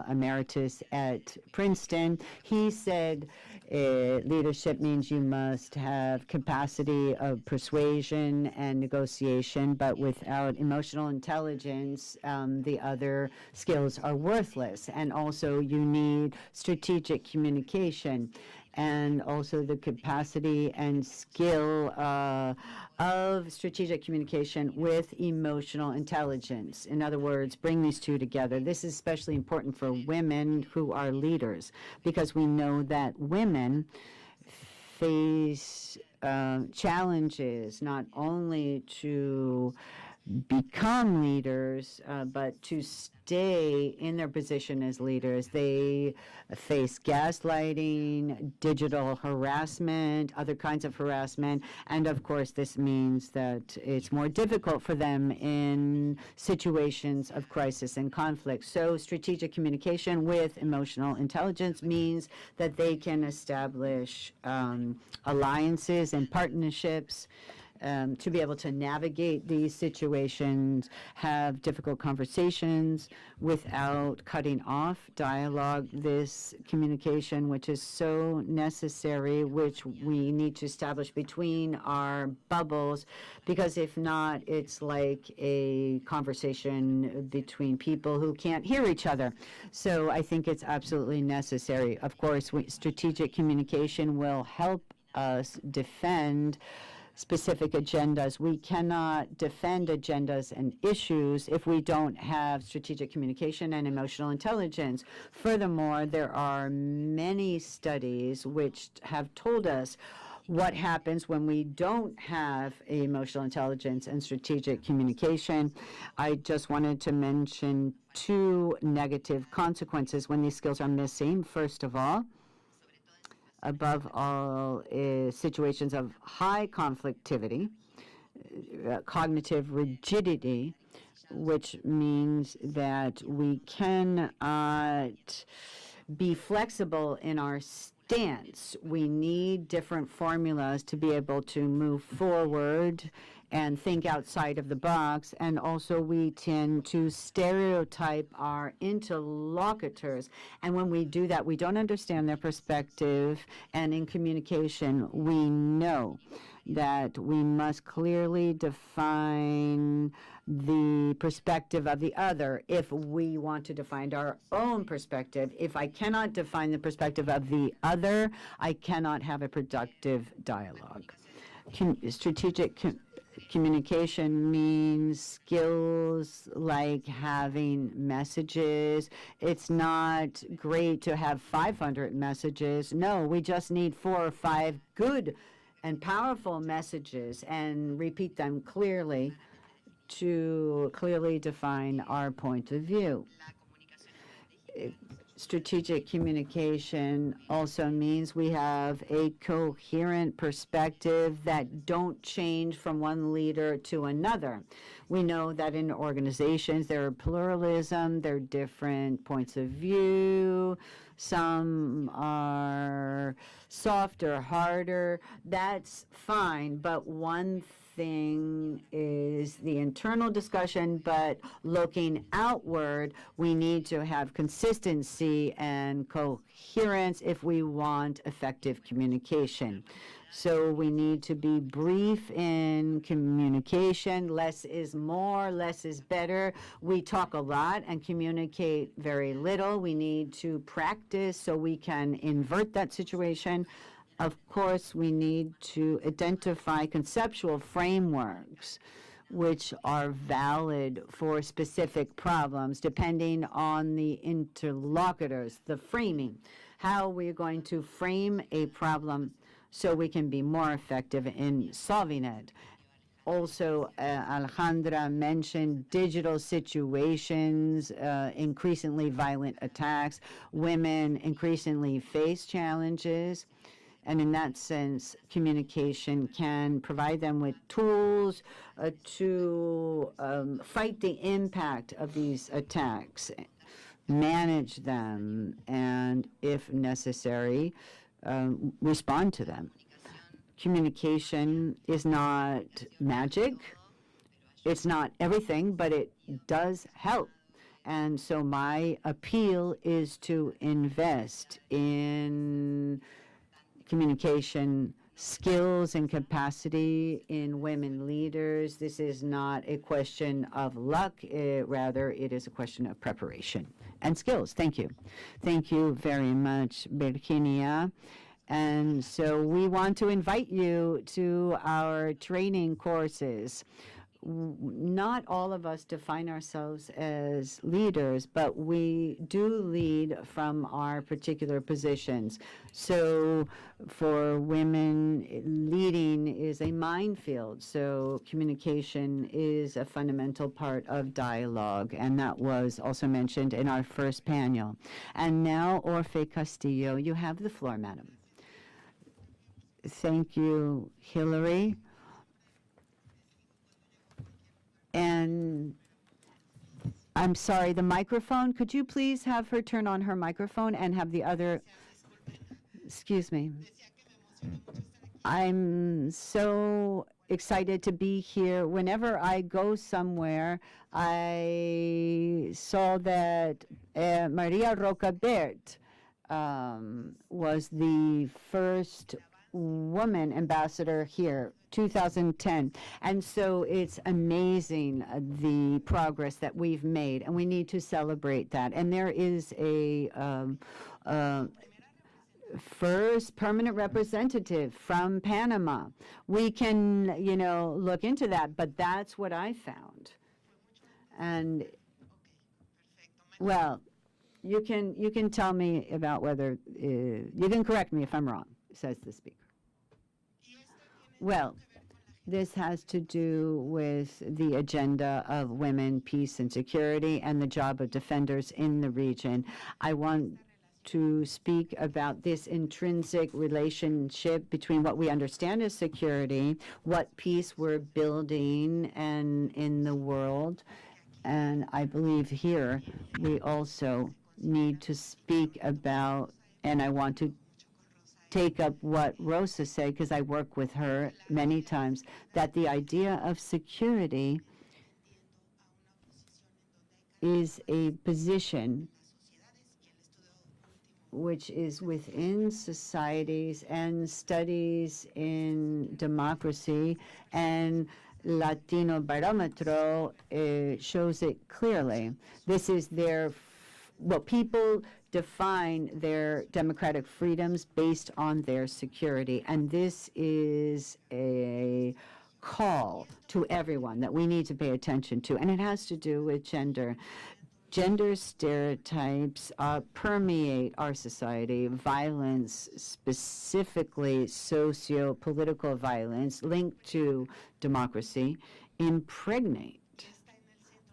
emeritus at Princeton. He said leadership means you must have capacity of persuasion and negotiation, but without emotional intelligence, the other skills are worthless. And also you need strategic communication. and also the capacity and skill of strategic communication with emotional intelligence. In other words, bring these two together. This is especially important for women who are leaders, because we know that women face challenges not only to become leaders, but to stay in their position as leaders. They face gaslighting, digital harassment, other kinds of harassment, and of course this means that it's more difficult for them in situations of crisis and conflict. So strategic communication with emotional intelligence means that they can establish alliances and partnerships to be able to navigate these situations, have difficult conversations without cutting off dialogue. This communication, which is so necessary, which we need to establish between our bubbles, because if not, it's like a conversation between people who can't hear each other. So I think it's absolutely necessary. Of course, strategic communication will help us defend specific agendas. We cannot defend agendas and issues if we don't have strategic communication and emotional intelligence. Furthermore, there are many studies which have told us what happens when we don't have emotional intelligence and strategic communication. I just wanted to mention two negative consequences when these skills are missing. First of all, above all, is situations of high conflictivity, cognitive rigidity, which means that we cannot be flexible in our stance. We need different formulas to be able to move forward and think outside of the box, and also we tend to stereotype our interlocutors. And when we do that, we don't understand their perspective, and in communication, we know that we must clearly define the perspective of the other if we want to define our own perspective. If I cannot define the perspective of the other, I cannot have a productive dialogue. Strategic communication means skills like having messages. It's not great to have 500 messages. No, we just need 4 or 5 good and powerful messages and repeat them clearly to clearly define our point of view. Strategic communication also means we have a coherent perspective that don't change from one leader to another. We know that in organizations there are pluralism, there are different points of view. Some are softer, harder. That's fine, but one thing is the internal discussion, but looking outward, we need to have consistency and coherence if we want effective communication. So we need to be brief in communication. Less is more, less is better. We talk a lot and communicate very little. We need to practice so we can invert that situation. Of course, we need to identify conceptual frameworks which are valid for specific problems depending on the interlocutors, the framing, how we're going to frame a problem so we can be more effective in solving it. Also, Alejandra mentioned digital situations, increasingly violent attacks. Women increasingly face challenges. And in that sense, communication can provide them with tools to fight the impact of these attacks, manage them, and if necessary, respond to them. Communication is not magic. It's not everything, but it does help. And so my appeal is to invest in communication skills and capacity in women leaders. This is not a question of luck, rather it is a question of preparation and skills. Thank you. Thank you very much, Virginia. And so we want to invite you to our training courses. Not all of us define ourselves as leaders, but we do lead from our particular positions. So for women, leading is a minefield. So communication is a fundamental part of dialogue, and that was also mentioned in our first panel. And now, Orfe Castillo, you have the floor, madam. Thank you, Hillary. And I'm sorry, the microphone, could you please have her turn on her microphone and have the other, excuse me. I'm so excited to be here. Whenever I go somewhere, I saw that Maria Rocabert was the first woman ambassador here, 2010. And so it's amazing the progress that we've made, and we need to celebrate that. And there is a first permanent representative from Panama. We can, look into that, but that's what I found. And, well, you can tell me about whether, you can correct me if I'm wrong, says the speaker. Well, this has to do with the agenda of women, peace, and security, and the job of defenders in the region. I want to speak about this intrinsic relationship between what we understand as security, what peace we're building and in the world. And I believe here we also need to speak about, and I want to take up what Rosa said, because I work with her many times, that the idea of security is a position which is within societies and studies in democracy, and Latino Barometro shows it clearly. This is people define their democratic freedoms based on their security. And this is a call to everyone that we need to pay attention to. And it has to do with gender. Gender stereotypes permeate our society. Violence, specifically socio-political violence linked to democracy, impregnate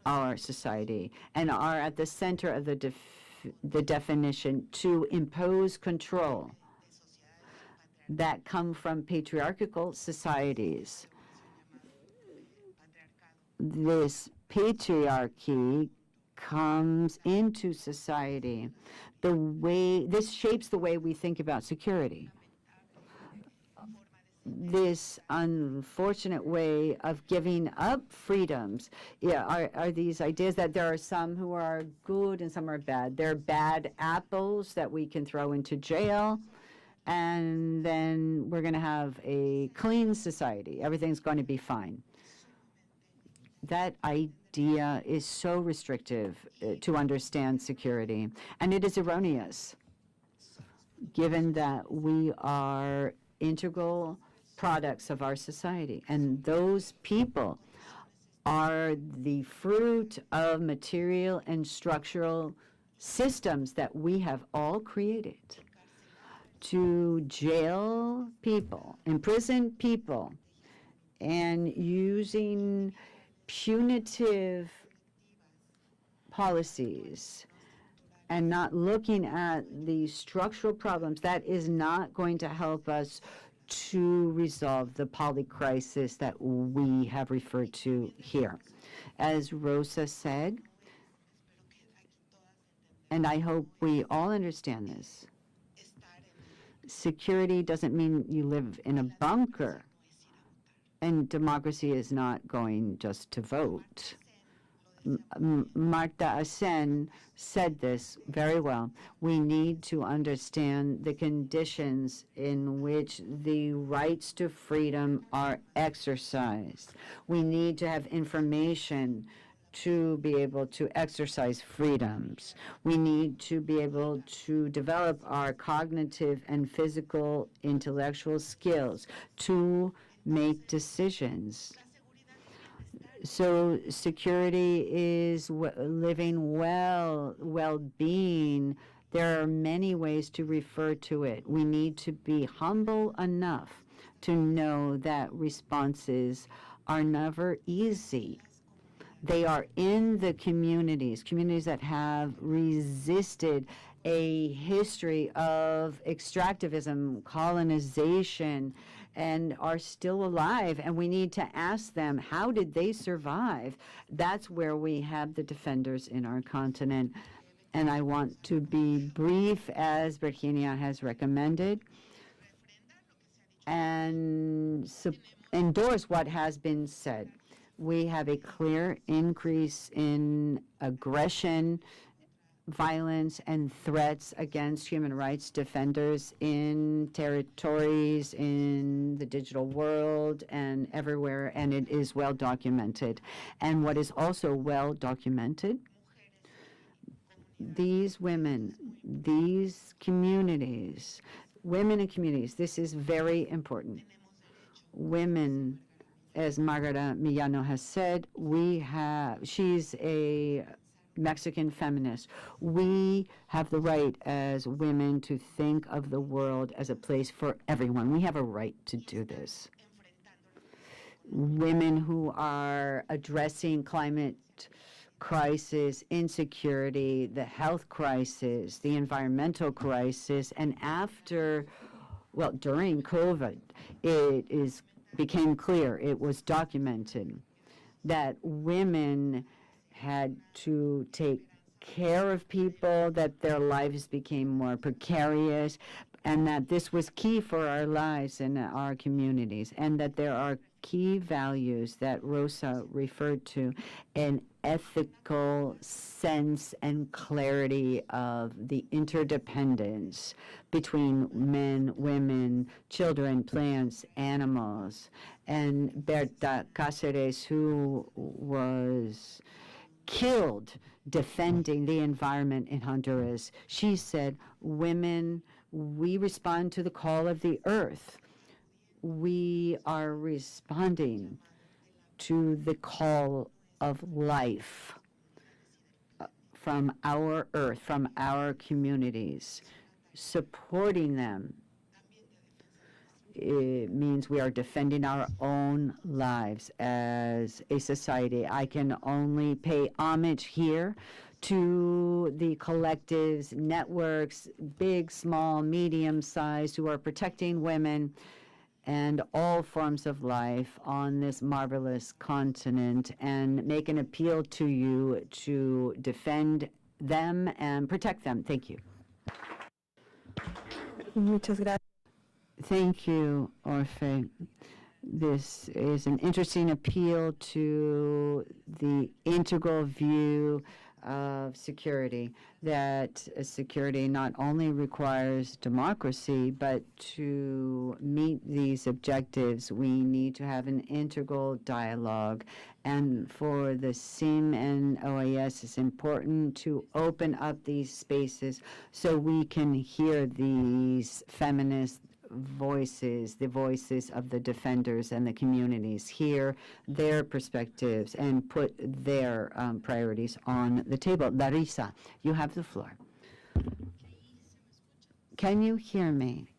our society and are at the center of the definition to impose control that come from patriarchal societies. This patriarchy comes into society. This shapes the way we think about security. This unfortunate way of giving up freedoms are these ideas that there are some who are good and some are bad. They're bad apples that we can throw into jail, and then we're going to have a clean society. Everything's going to be fine. That idea is so restrictive to understand security, and it is erroneous, given that we are integral products of our society. And those people are the fruit of material and structural systems that we have all created. To jail people, imprison people, and using punitive policies and not looking at the structural problems, that is not going to help us to resolve the polycrisis that we have referred to here. As Rosa said, and I hope we all understand this, security doesn't mean you live in a bunker, and democracy is not going just to vote. Marta Asen said this very well. We need to understand the conditions in which the rights to freedom are exercised. We need to have information to be able to exercise freedoms. We need to be able to develop our cognitive and physical intellectual skills to make decisions. So security is living well, well-being. There are many ways to refer to it. We need to be humble enough to know that responses are never easy. They are in the communities that have resisted a history of extractivism, colonization, and are still alive. And we need to ask them, how did they survive? That's where we have the defenders in our continent. And I want to be brief, as Virginia has recommended, and endorse what has been said. We have a clear increase in aggression, violence, and threats against human rights defenders in territories, in the digital world, and everywhere, and it is well documented. And what is also well documented, these women, these communities, women and communities, this is very important. Women, as Margarita Millano has said, she's a Mexican feminist. We have the right as women to think of the world as a place for everyone. We have a right to do this. Women who are addressing climate crisis, insecurity, the health crisis, the environmental crisis, and during COVID, became clear, it was documented, that women had to take care of people, that their lives became more precarious, and that this was key for our lives and our communities, and that there are key values that Rosa referred to, an ethical sense and clarity of the interdependence between men, women, children, plants, animals. And Berta Cáceres, who was killed defending the environment in Honduras, she said, women, we respond to the call of the earth. We are responding to the call of life from our earth, from our communities. Supporting them, it means we are defending our own lives as a society. I can only pay homage here to the collectives, networks, big, small, medium-sized, who are protecting women and all forms of life on this marvelous continent, and make an appeal to you to defend them and protect them. Thank you. Muchas gracias. Thank you, Orfe. This is an interesting appeal to the integral view of security, that security not only requires democracy, but to meet these objectives, we need to have an integral dialogue. And for the CIM and OAS, it's important to open up these spaces so we can hear these feminist voices, the voices of the defenders and the communities, hear their perspectives and put their priorities on the table. Larissa, you have the floor. Can you hear me?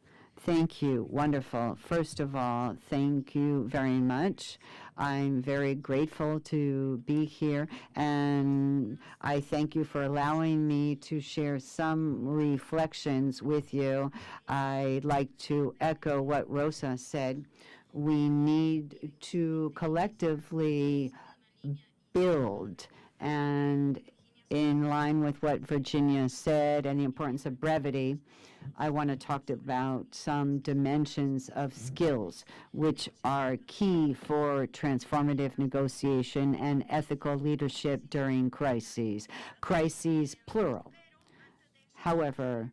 Thank you. Wonderful. First of all, thank you very much. I'm very grateful to be here, and I thank you for allowing me to share some reflections with you. I'd like to echo what Rosa said. We need to collectively build, and in line with what Virginia said and the importance of brevity, I want to talk about some dimensions of skills which are key for transformative negotiation and ethical leadership during crises. Crises, plural. However,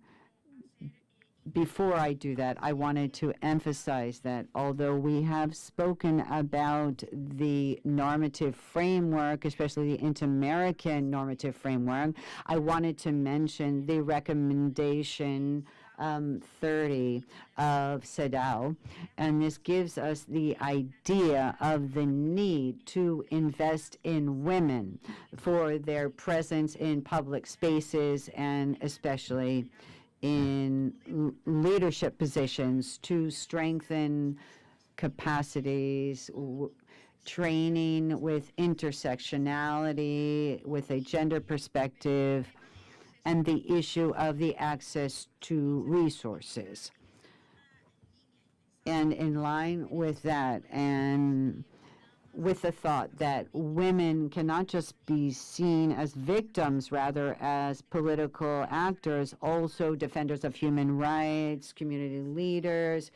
before I do that, I wanted to emphasize that although we have spoken about the normative framework, especially the inter-American normative framework, I wanted to mention the recommendation 30 of CEDAW, and this gives us the idea of the need to invest in women for their presence in public spaces and especially in leadership positions to strengthen capacities, training with intersectionality, with a gender perspective, and the issue of the access to resources. And in line with that, and with the thought that women cannot just be seen as victims, rather as political actors, also defenders of human rights, community leaders,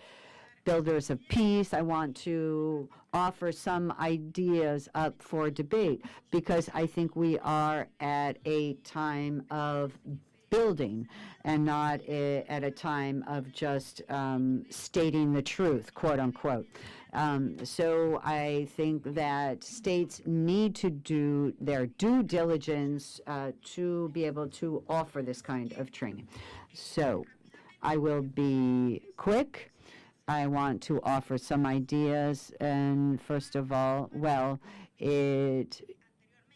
builders of peace. I want to offer some ideas up for debate because I think we are at a time of building and not at a time of just stating the truth, quote unquote. So I think that states need to do their due diligence to be able to offer this kind of training. So I will be quick. I want to offer some ideas, and first of all, well, it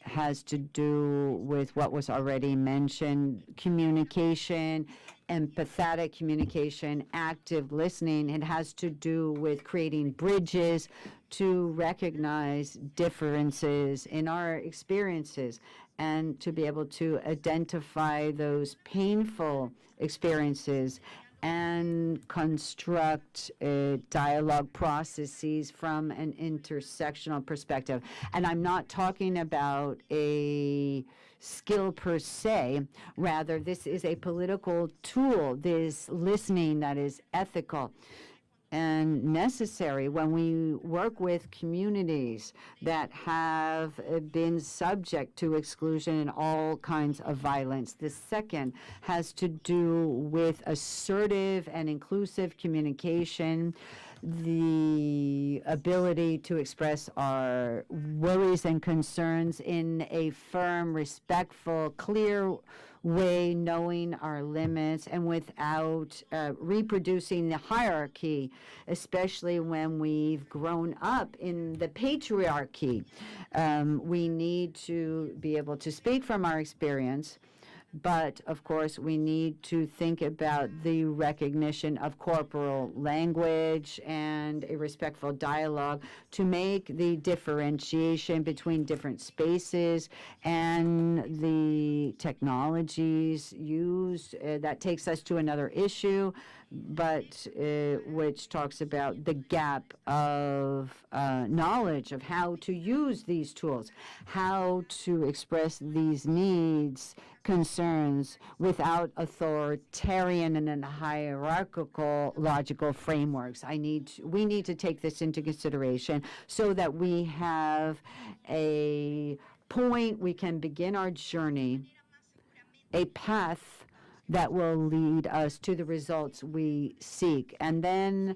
has to do with what was already mentioned, communication, empathetic communication, active listening. It has to do with creating bridges to recognize differences in our experiences and to be able to identify those painful experiences and construct dialogue processes from an intersectional perspective. And I'm not talking about a skill per se. Rather, this is a political tool, this listening that is ethical and necessary when we work with communities that have been subject to exclusion and all kinds of violence. The second has to do with assertive and inclusive communication, the ability to express our worries and concerns in a firm, respectful, clear way, knowing our limits and without reproducing the hierarchy, especially when we've grown up in the patriarchy. We need to be able to speak from our experience, but of course we need to think about the recognition of corporal language and a respectful dialogue to make the differentiation between different spaces and the technologies used. That takes us to another issue, but which talks about the gap of knowledge of how to use these tools, how to express these needs, concerns without authoritarian and hierarchical logical frameworks. We need to take this into consideration so that we have a point we can begin our journey, a path that will lead us to the results we seek. And then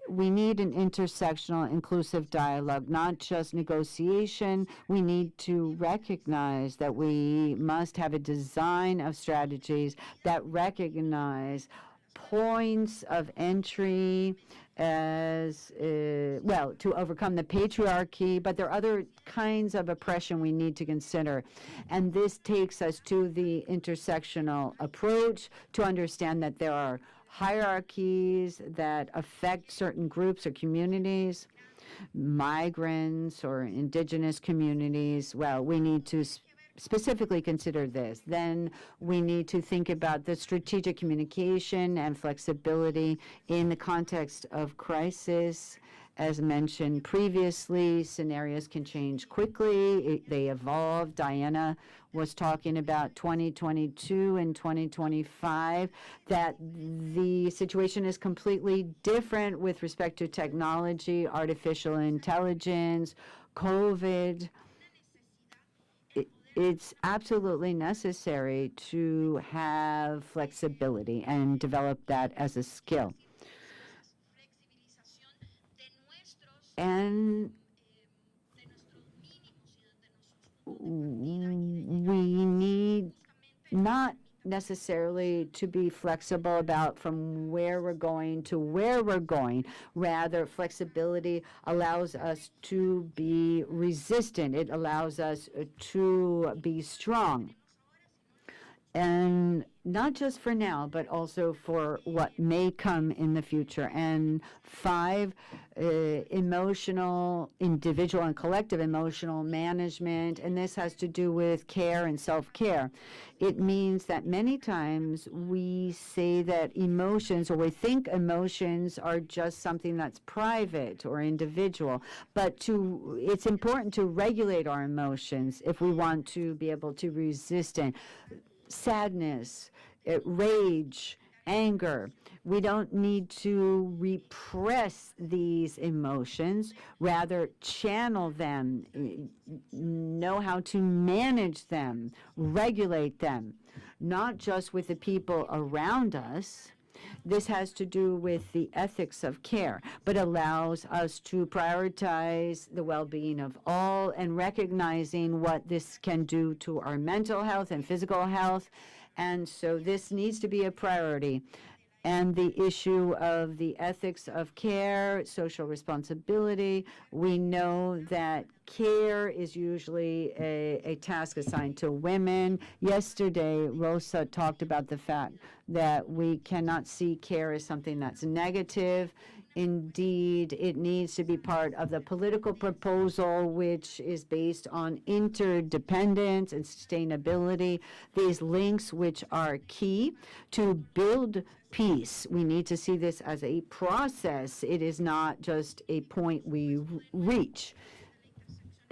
we need an intersectional, inclusive dialogue, not just negotiation. We need to recognize that we must have a design of strategies that recognize points of entry as, well, to overcome the patriarchy, but there are other kinds of oppression we need to consider. And this takes us to the intersectional approach to understand that there are hierarchies that affect certain groups or communities, migrants or indigenous communities. Well, we need to specifically consider this. Then we need to think about the strategic communication and flexibility in the context of crisis. As mentioned previously, scenarios can change quickly. They evolve. Diana was talking about 2022 and 2025, that the situation is completely different with respect to technology, artificial intelligence, COVID. it's absolutely necessary to have flexibility and develop that as a skill. And we need not necessarily to be flexible about from where we're going to where we're going. Rather, flexibility allows us to be resistant. It allows us to be strong. And not just for now, but also for what may come in the future. And 5, emotional, individual and collective emotional management, and this has to do with care and self-care. It means that many times we say that emotions, or we think emotions are just something that's private or individual, but it's important to regulate our emotions if we want to be able to resist it. Sadness, rage, anger. We don't need to repress these emotions, rather channel them, know how to manage them, regulate them, not just with the people around us. This has to do with the ethics of care, but allows us to prioritize the well-being of all and recognizing what this can do to our mental health and physical health. And so this needs to be a priority. And the issue of the ethics of care, social responsibility, we know that care is usually a task assigned to women. Yesterday, Rosa talked about the fact that we cannot see care as something that's negative. Indeed, it needs to be part of the political proposal, which is based on interdependence and sustainability, these links which are key to build peace. We need to see this as a process. It is not just a point we reach.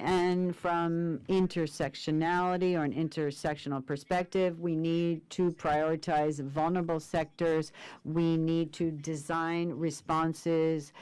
And from intersectionality or an intersectional perspective, we need to prioritize vulnerable sectors. We need to design responses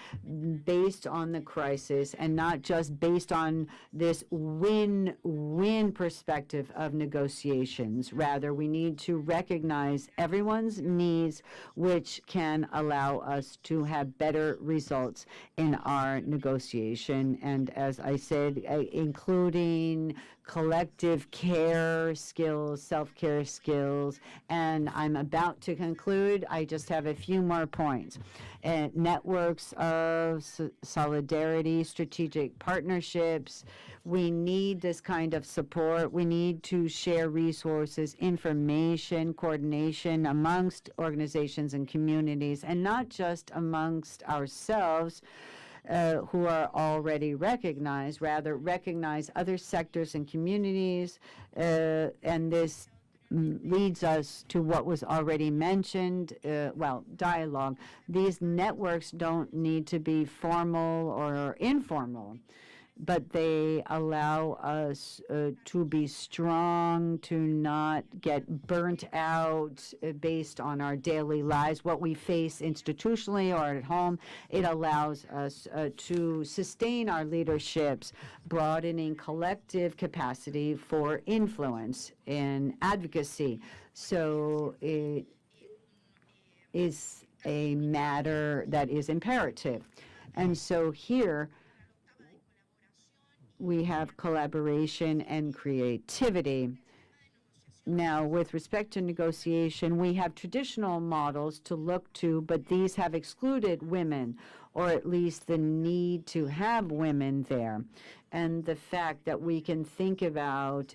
based on the crisis and not just based on this win-win perspective of negotiations. Rather, we need to recognize everyone's needs, which can allow us to have better results in our negotiation. And as I said, including collective care skills, self-care skills. And I'm about to conclude. I just have a few more points. Networks of solidarity, strategic partnerships. We need this kind of support. We need to share resources, information, coordination amongst organizations and communities, and not just amongst ourselves, who are already recognized, rather recognize other sectors and communities, and this leads us to what was already mentioned, dialogue. These networks don't need to be formal or informal, but they allow us to be strong, to not get burnt out based on our daily lives, what we face institutionally or at home. It allows us to sustain our leaderships, broadening collective capacity for influence and advocacy. So it is a matter that is imperative. And so here, we have collaboration and creativity. Now, with respect to negotiation, we have traditional models to look to, but these have excluded women, or at least the need to have women there. And the fact that we can think about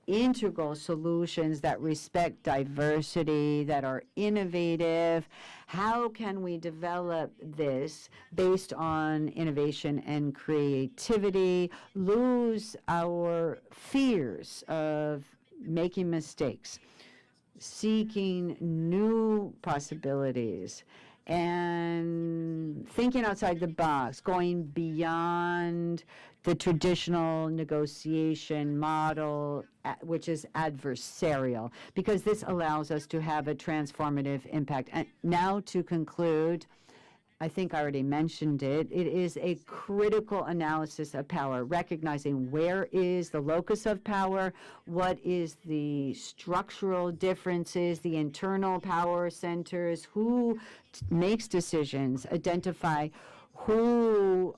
integral solutions that respect diversity, that are innovative. How can we develop this based on innovation and creativity, lose our fears of making mistakes, seeking new possibilities, and thinking outside the box, going beyond the traditional negotiation model, which is adversarial, because this allows us to have a transformative impact. And now to conclude, I think I already mentioned it. It is a critical analysis of power, recognizing where is the locus of power, what is the structural differences, the internal power centers, who makes decisions, identify who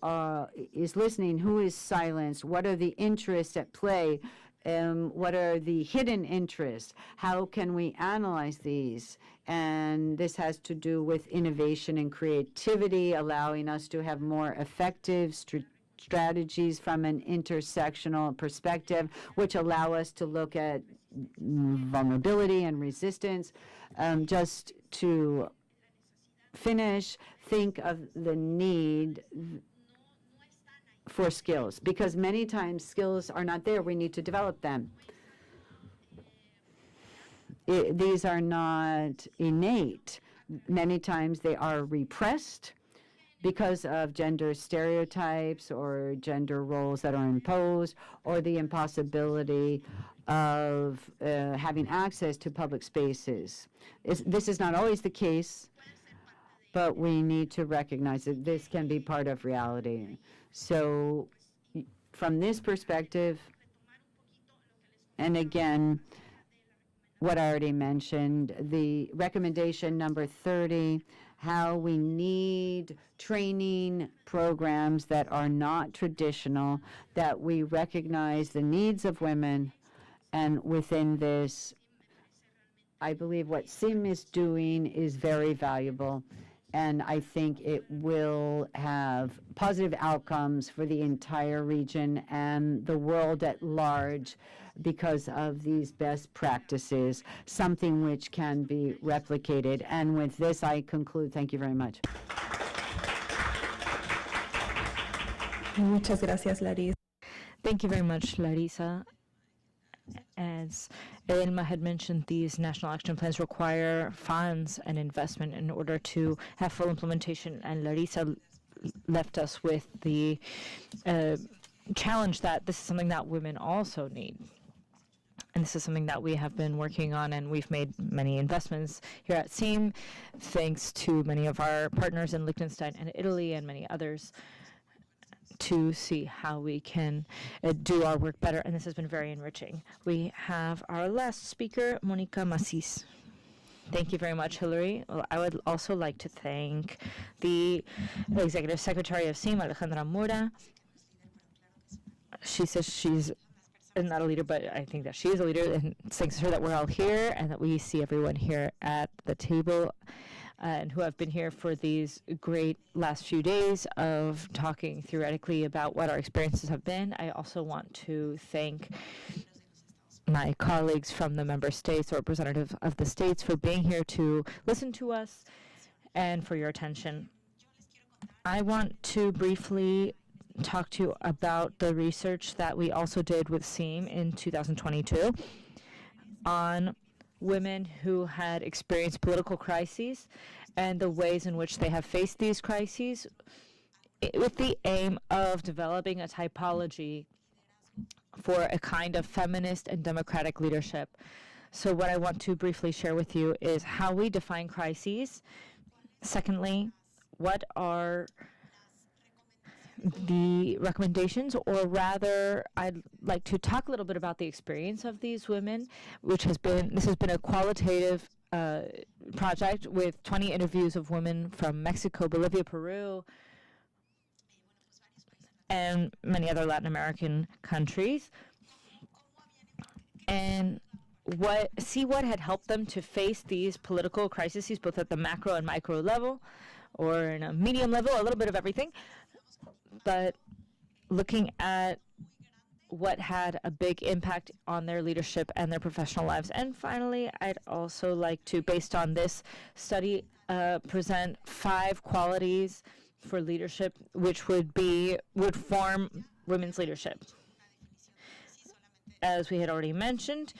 is listening, who is silenced, what are the interests at play, what are the hidden interests, how can we analyze these? And this has to do with innovation and creativity, allowing us to have more effective strategies from an intersectional perspective, which allow us to look at vulnerability and resistance. Just to finish, think of the need for skills, because many times skills are not there. We need to develop them. These are not innate. Many times they are repressed because of gender stereotypes or gender roles that are imposed, or the impossibility of having access to public spaces. This is not always the case, but we need to recognize that this can be part of reality. So from this perspective, and again, what I already mentioned, the recommendation number 30, how we need training programs that are not traditional, that we recognize the needs of women, and within this, I believe what SIM is doing is very valuable, and I think it will have positive outcomes for the entire region and the world at large, because of these best practices, something which can be replicated. And with this, I conclude. Thank you very much. Muchas gracias, Larissa. Thank you very much, Larissa. As Elma had mentioned, these national action plans require funds and investment in order to have full implementation, and Larissa left us with the challenge that this is something that women also need. And this is something that we have been working on, and we've made many investments here at SEAM, thanks to many of our partners in Liechtenstein and Italy and many others, to see how we can do our work better. And this has been very enriching. We have our last speaker, Monica Masis. Thank you very much, Hillary. Well, I would also like to thank the Executive Secretary of SEAM, Alejandra Mura. She says she's not a leader, but I think that she is a leader, and thanks to her that we're all here and that we see everyone here at the table and who have been here for these great last few days of talking theoretically about what our experiences have been. I also want to thank my colleagues from the member states or representatives of the states for being here to listen to us and for your attention. I want to briefly talk to you about the research that we also did with SEAM in 2022 on women who had experienced political crises and the ways in which they have faced these crises, with the aim of developing a typology for a kind of feminist and democratic leadership. So what I want to briefly share with you is how we define crises. Secondly, what are the recommendations, or rather, I'd like to talk a little bit about the experience of these women, this has been a qualitative project with 20 interviews of women from Mexico, Bolivia, Peru, and many other Latin American countries, and see what had helped them to face these political crises, both at the macro and micro level, or in a medium level, a little bit of everything. But looking at what had a big impact on their leadership and their professional lives. And finally, I'd also like to, based on this study, present 5 qualities for leadership which would form women's leadership. As we had already mentioned,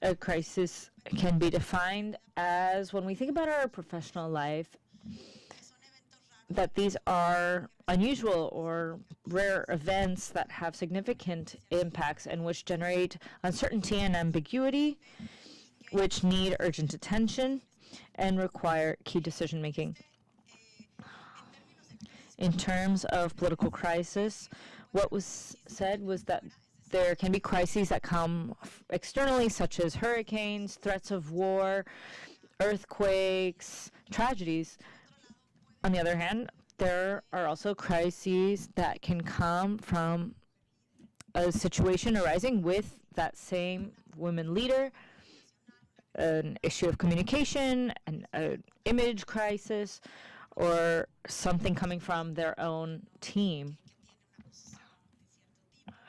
a crisis can be defined as, when we think about our professional life, that these are unusual or rare events that have significant impacts and which generate uncertainty and ambiguity, which need urgent attention and require key decision making. In terms of political crisis, what was said was that there can be crises that come externally, such as hurricanes, threats of war, earthquakes, tragedies. On the other hand, there are also crises that can come from a situation arising with that same women leader, an issue of communication, an image crisis, or something coming from their own team.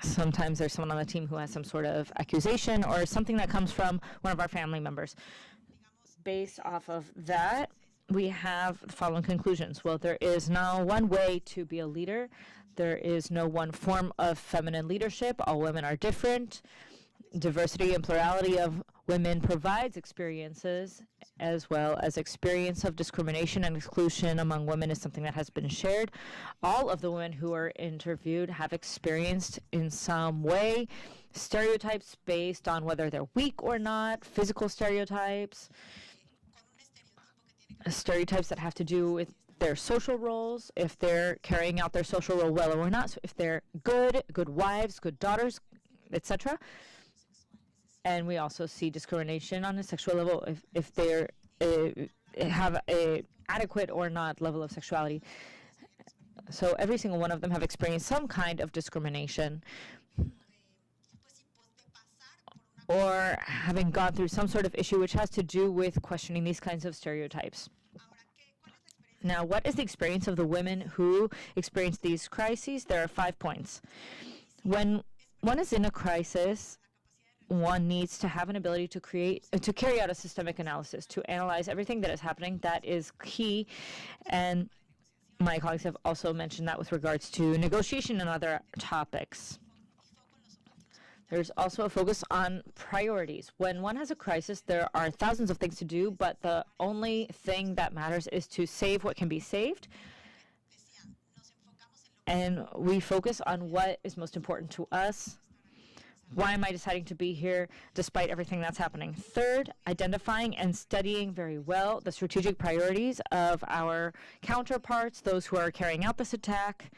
Sometimes there's someone on the team who has some sort of accusation or something that comes from one of our family members. Based off of that, we have the following conclusions. Well, there is no one way to be a leader. There is no one form of feminine leadership. All women are different. Diversity and plurality of women provides experiences, as well as experience of discrimination and exclusion among women is something that has been shared. All of the women who are interviewed have experienced in some way stereotypes based on whether they're weak or not, physical stereotypes that have to do with their social roles, if they're carrying out their social role well or not, so if they're good wives, good daughters, etc. And we also see discrimination on a sexual level if they're have a adequate or not level of sexuality. So every single one of them have experienced some kind of discrimination or having gone through some sort of issue which has to do with questioning these kinds of stereotypes. Now, what is the experience of the women who experience these crises? There are 5 points. When one is in a crisis, one needs to have an ability to carry out a systemic analysis, to analyze everything that is happening. That is key. And my colleagues have also mentioned that with regards to negotiation and other topics. There's also a focus on priorities. When one has a crisis, there are thousands of things to do, but the only thing that matters is to save what can be saved. And we focus on what is most important to us. Why am I deciding to be here despite everything that's happening? Third, identifying and studying very well the strategic priorities of our counterparts, those who are carrying out this attack,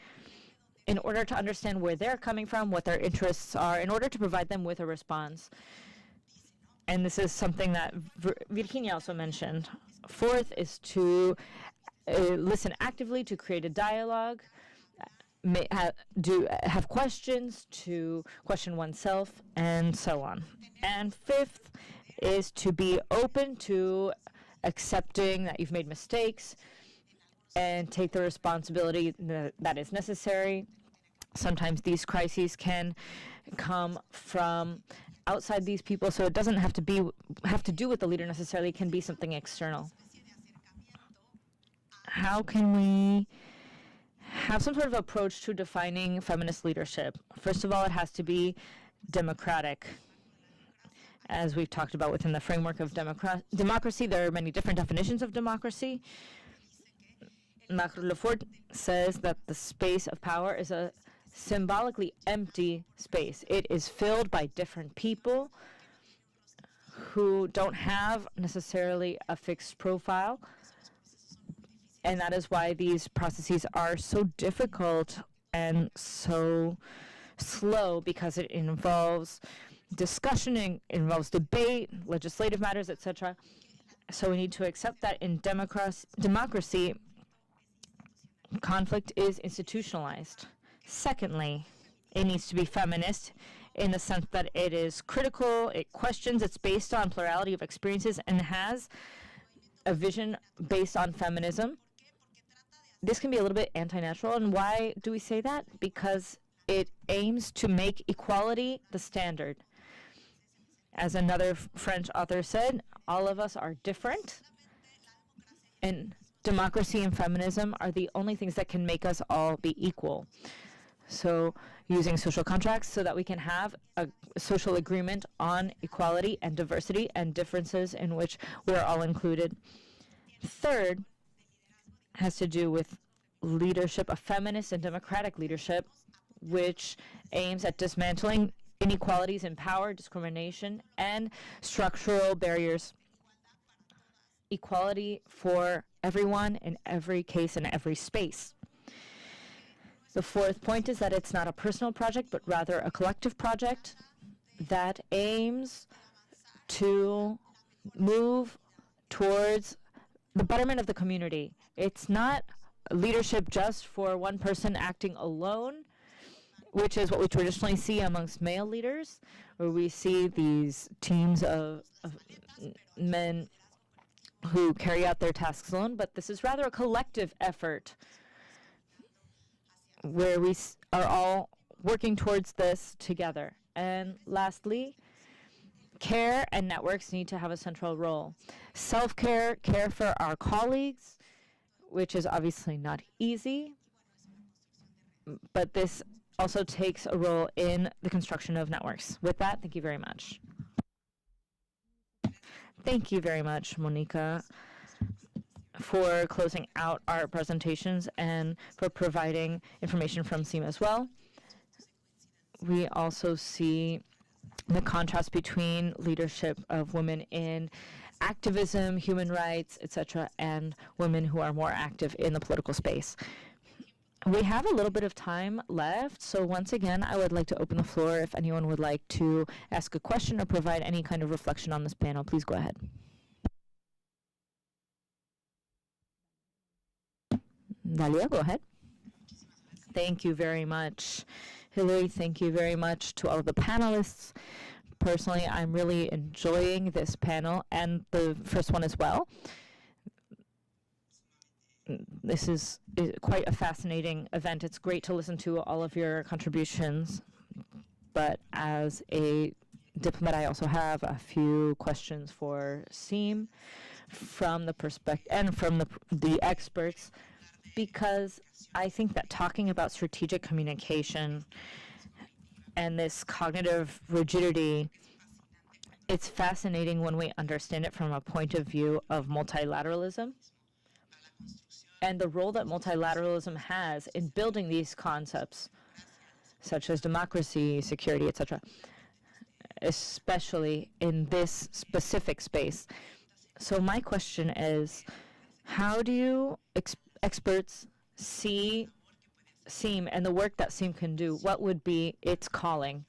in order to understand where they're coming from, what their interests are, in order to provide them with a response. And this is something that Virginia also mentioned. Fourth is to listen actively, to create a dialogue, have questions, to question oneself, and so on. And fifth is to be open to accepting that you've made mistakes and take the responsibility that is necessary. Sometimes these crises can come from outside these people, so it doesn't have to do with the leader necessarily. It can be something external. How can we have some sort of approach to defining feminist leadership? First of all, it has to be democratic. As we've talked about within the framework of democracy, there are many different definitions of democracy. Macro Lefort says that the space of power is a symbolically empty space. It is filled by different people who don't have necessarily a fixed profile. And that is why these processes are so difficult and so slow, because it involves discussion, it involves debate, legislative matters, etc. So we need to accept that in democracy, conflict is institutionalized. Secondly, it needs to be feminist in the sense that it is critical, it questions, it's based on plurality of experiences, and has a vision based on feminism. This can be a little bit anti-natural, and why do we say that? Because it aims to make equality the standard. As another French author said, all of us are different, and democracy and feminism are the only things that can make us all be equal. So using social contracts so that we can have a social agreement on equality and diversity and differences in which we're all included. Third has to do with leadership, a feminist and democratic leadership, which aims at dismantling inequalities in power, discrimination, and structural barriers. Equality for everyone in every case and every space. The fourth point is that it's not a personal project, but rather a collective project that aims to move towards the betterment of the community. It's not leadership just for one person acting alone, which is what we traditionally see amongst male leaders, where we see these teams of men who carry out their tasks alone, but this is rather a collective effort where we are all working towards this together. And lastly, care and networks need to have a central role. Self-care, care for our colleagues, which is obviously not easy, but this also takes a role in the construction of networks. With that, thank you very much. Thank you very much, Monica, for closing out our presentations and for providing information from SEAM as well. We also see the contrast between leadership of women in activism, human rights, etc., and women who are more active in the political space. We have a little bit of time left, so once again, I would like to open the floor if anyone would like to ask a question or provide any kind of reflection on this panel. Please go ahead. Dalia, go ahead. Thank you very much, Hillary. Thank you very much to all of the panelists. Personally, I'm really enjoying this panel and the first one as well. This is quite a fascinating event. It's great to listen to all of your contributions, but as a diplomat, I also have a few questions for SEAM from the perspective and from the experts, because I think that talking about strategic communication and this cognitive rigidity, it's fascinating when we understand it from a point of view of multilateralism and the role that multilateralism has in building these concepts, such as democracy, security, etc., especially in this specific space. So my question is, how do you experts see SEAM and the work that SEAM can do? What would be its calling,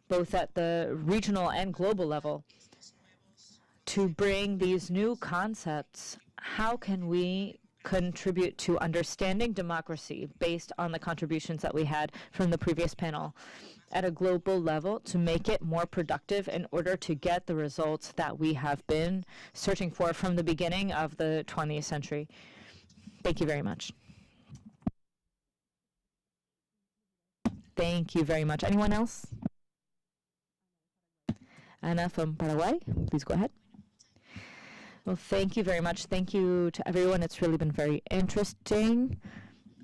both at the regional and global level, to bring these new concepts? How can we contribute to understanding democracy based on the contributions that we had from the previous panel at a global level to make it more productive in order to get the results that we have been searching for from the beginning of the 20th century? Thank you very much. Thank you very much. Anyone else? Ana from Paraguay, please go ahead. Well, thank you very much. Thank you to everyone. It's really been very interesting.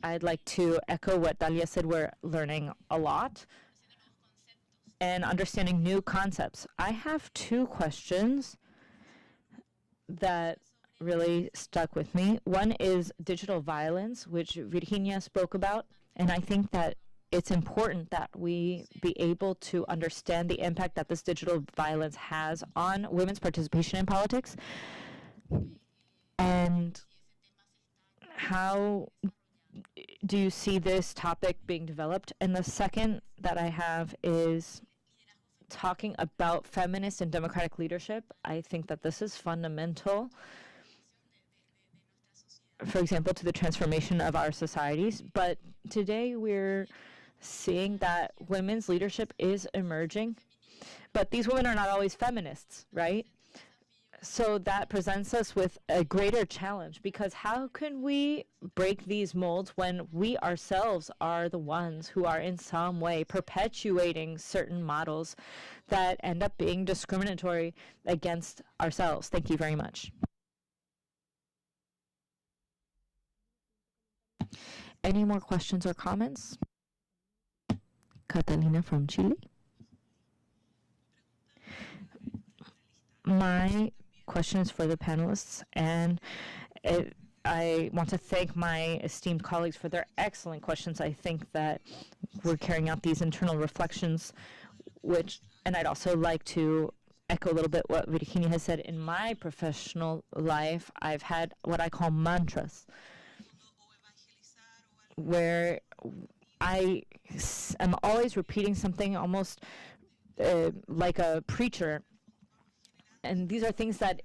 I'd like to echo what Dalia said. We're learning a lot and understanding new concepts. I have two questions that really stuck with me. One is digital violence, which Virginia spoke about, and I think that it's important that we be able to understand the impact that this digital violence has on women's participation in politics. And how do you see this topic being developed? And the second that I have is talking about feminist and democratic leadership. I think that this is fundamental, for example, to the transformation of our societies. But today we're seeing that women's leadership is emerging, but these women are not always feminists, right? So that presents us with a greater challenge, because how can we break these molds when we ourselves are the ones who are in some way perpetuating certain models that end up being discriminatory against ourselves? Thank you very much. Any more questions or comments? Catalina from Chile. My question is for the panelists, and I want to thank my esteemed colleagues for their excellent questions. I think that we're carrying out these internal reflections, and I'd also like to echo a little bit what Virginia has said. In my professional life, I've had what I call mantras, where am always repeating something almost like a preacher. And these are things that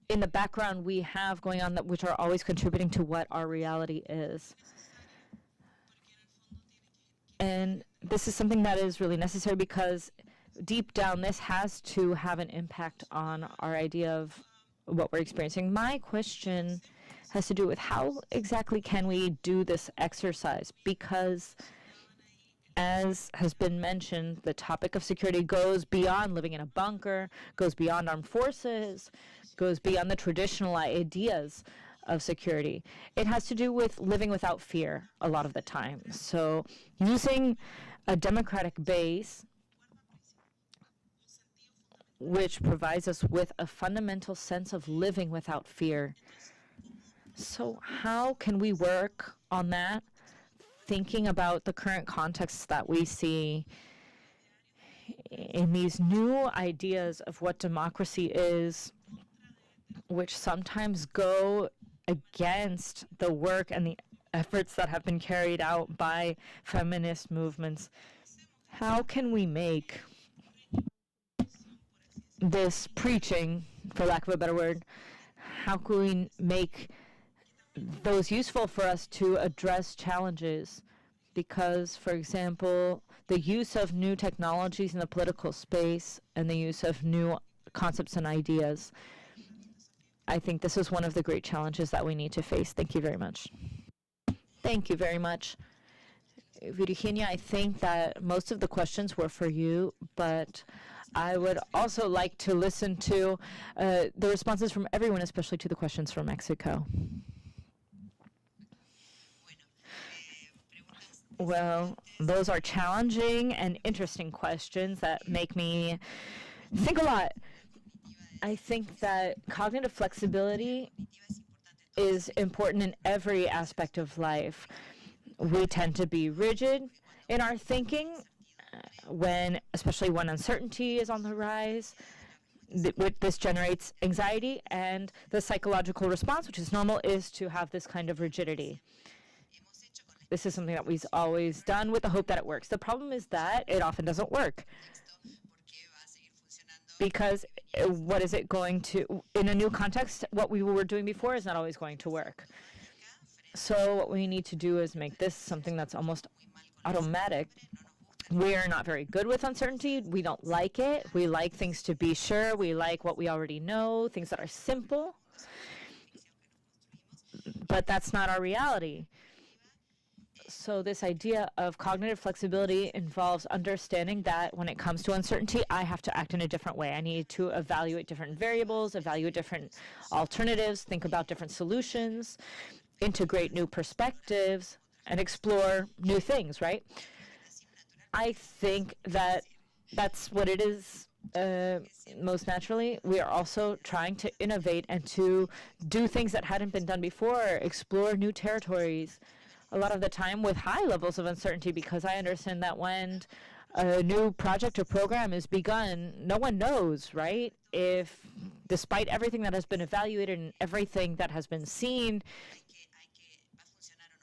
in the background we have going on that which are always contributing to what our reality is. And this is something that is really necessary because deep down this has to have an impact on our idea of what we're experiencing. My question has to do with how exactly can we do this exercise, because as has been mentioned, the topic of security goes beyond living in a bunker, goes beyond armed forces, goes beyond the traditional ideas of security. It has to do with living without fear a lot of the time. So using a democratic base which provides us with a fundamental sense of living without fear. So how can we work on that, thinking about the current contexts that we see in these new ideas of what democracy is, which sometimes go against the work and the efforts that have been carried out by feminist movements? How can we make this preaching, for lack of a better word, how can we make those useful for us to address challenges? Because, for example, the use of new technologies in the political space and the use of new concepts and ideas, I think this is one of the great challenges that we need to face. Thank you very much. Thank you very much. Virginia, I think that most of the questions were for you, but I would also like to listen to the responses from everyone, especially to the questions from Mexico. Well, those are challenging and interesting questions that make me think a lot. I think that cognitive flexibility is important in every aspect of life. We tend to be rigid in our thinking, especially when uncertainty is on the rise. This generates anxiety, and the psychological response, which is normal, is to have this kind of rigidity. This is something that we've always done with the hope that it works. The problem is that it often doesn't work. Because what is it going to, in a new context, what we were doing before is not always going to work. So what we need to do is make this something that's almost automatic. We're not very good with uncertainty. We don't like it. We like things to be sure. We like what we already know, things that are simple. But that's not our reality. So this idea of cognitive flexibility involves understanding that when it comes to uncertainty, I have to act in a different way. I need to evaluate different variables, evaluate different alternatives, think about different solutions, integrate new perspectives, and explore new things, right? I think that that's what it is most naturally. We are also trying to innovate and to do things that hadn't been done before, explore new territories, a lot of the time with high levels of uncertainty, because I understand that when a new project or program is begun, no one knows, right? If, despite everything that has been evaluated and everything that has been seen,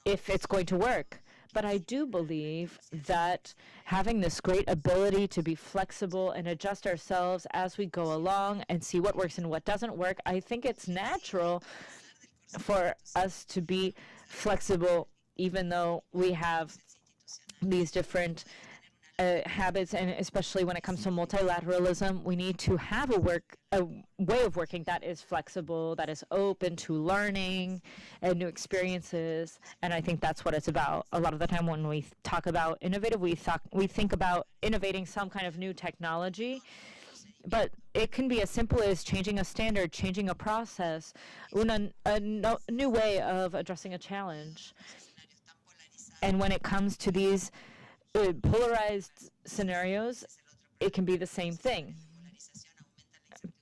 if it's going to work. But I do believe that having this great ability to be flexible and adjust ourselves as we go along and see what works and what doesn't work, I think it's natural for us to be flexible, even though we have these different habits, and especially when it comes to multilateralism, we need to have a way of working that is flexible, that is open to learning and new experiences, and I think that's what it's about. A lot of the time when we talk about innovative, we think about innovating some kind of new technology, but it can be as simple as changing a standard, changing a process, a new way of addressing a challenge. And when it comes to these polarized scenarios, it can be the same thing,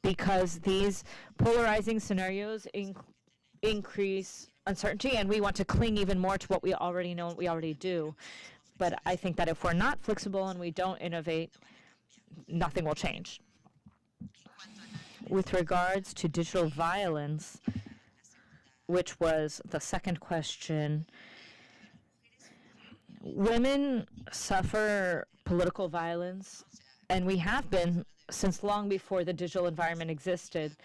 because these polarizing scenarios increase uncertainty, and we want to cling even more to what we already know and we already do. But I think that if we're not flexible and we don't innovate, nothing will change. With regards to digital violence, which was the second question, Women suffer political violence, and we have been since long before the digital environment existed.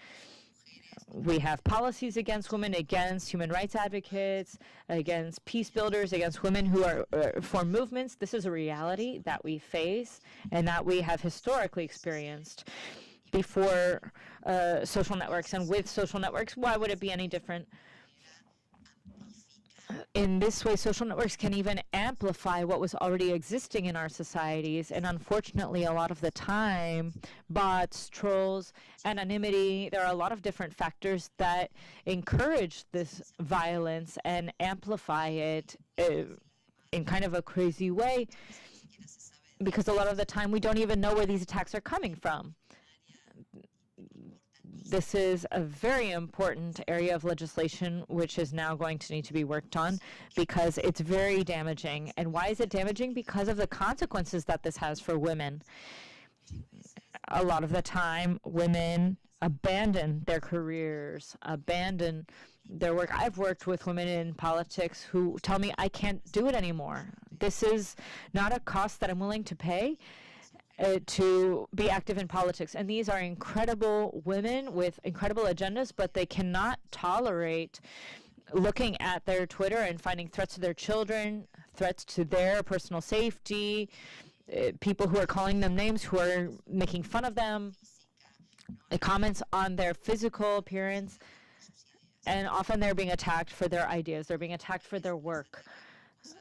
We have policies against women, against human rights advocates, against peace builders, against women who are form movements. This is a reality that we face and that we have historically experienced before social networks. And with social networks, why would it be any different? In this way, social networks can even amplify what was already existing in our societies. And unfortunately, a lot of the time, bots, trolls, anonymity, there are a lot of different factors that encourage this violence and amplify it in kind of a crazy way, because a lot of the time we don't even know where these attacks are coming from. This is a very important area of legislation which is now going to need to be worked on, because it's very damaging. And why is it damaging? Because of the consequences that this has for women. A lot of the time, women abandon their careers, abandon their work. I've worked with women in politics who tell me, I can't do it anymore. This is not a cost that I'm willing to pay to be active in politics. And these are incredible women with incredible agendas, but they cannot tolerate looking at their Twitter and finding threats to their children, threats to their personal safety, people who are calling them names, who are making fun of them, comments on their physical appearance, and often they're being attacked for their ideas. They're being attacked for their work.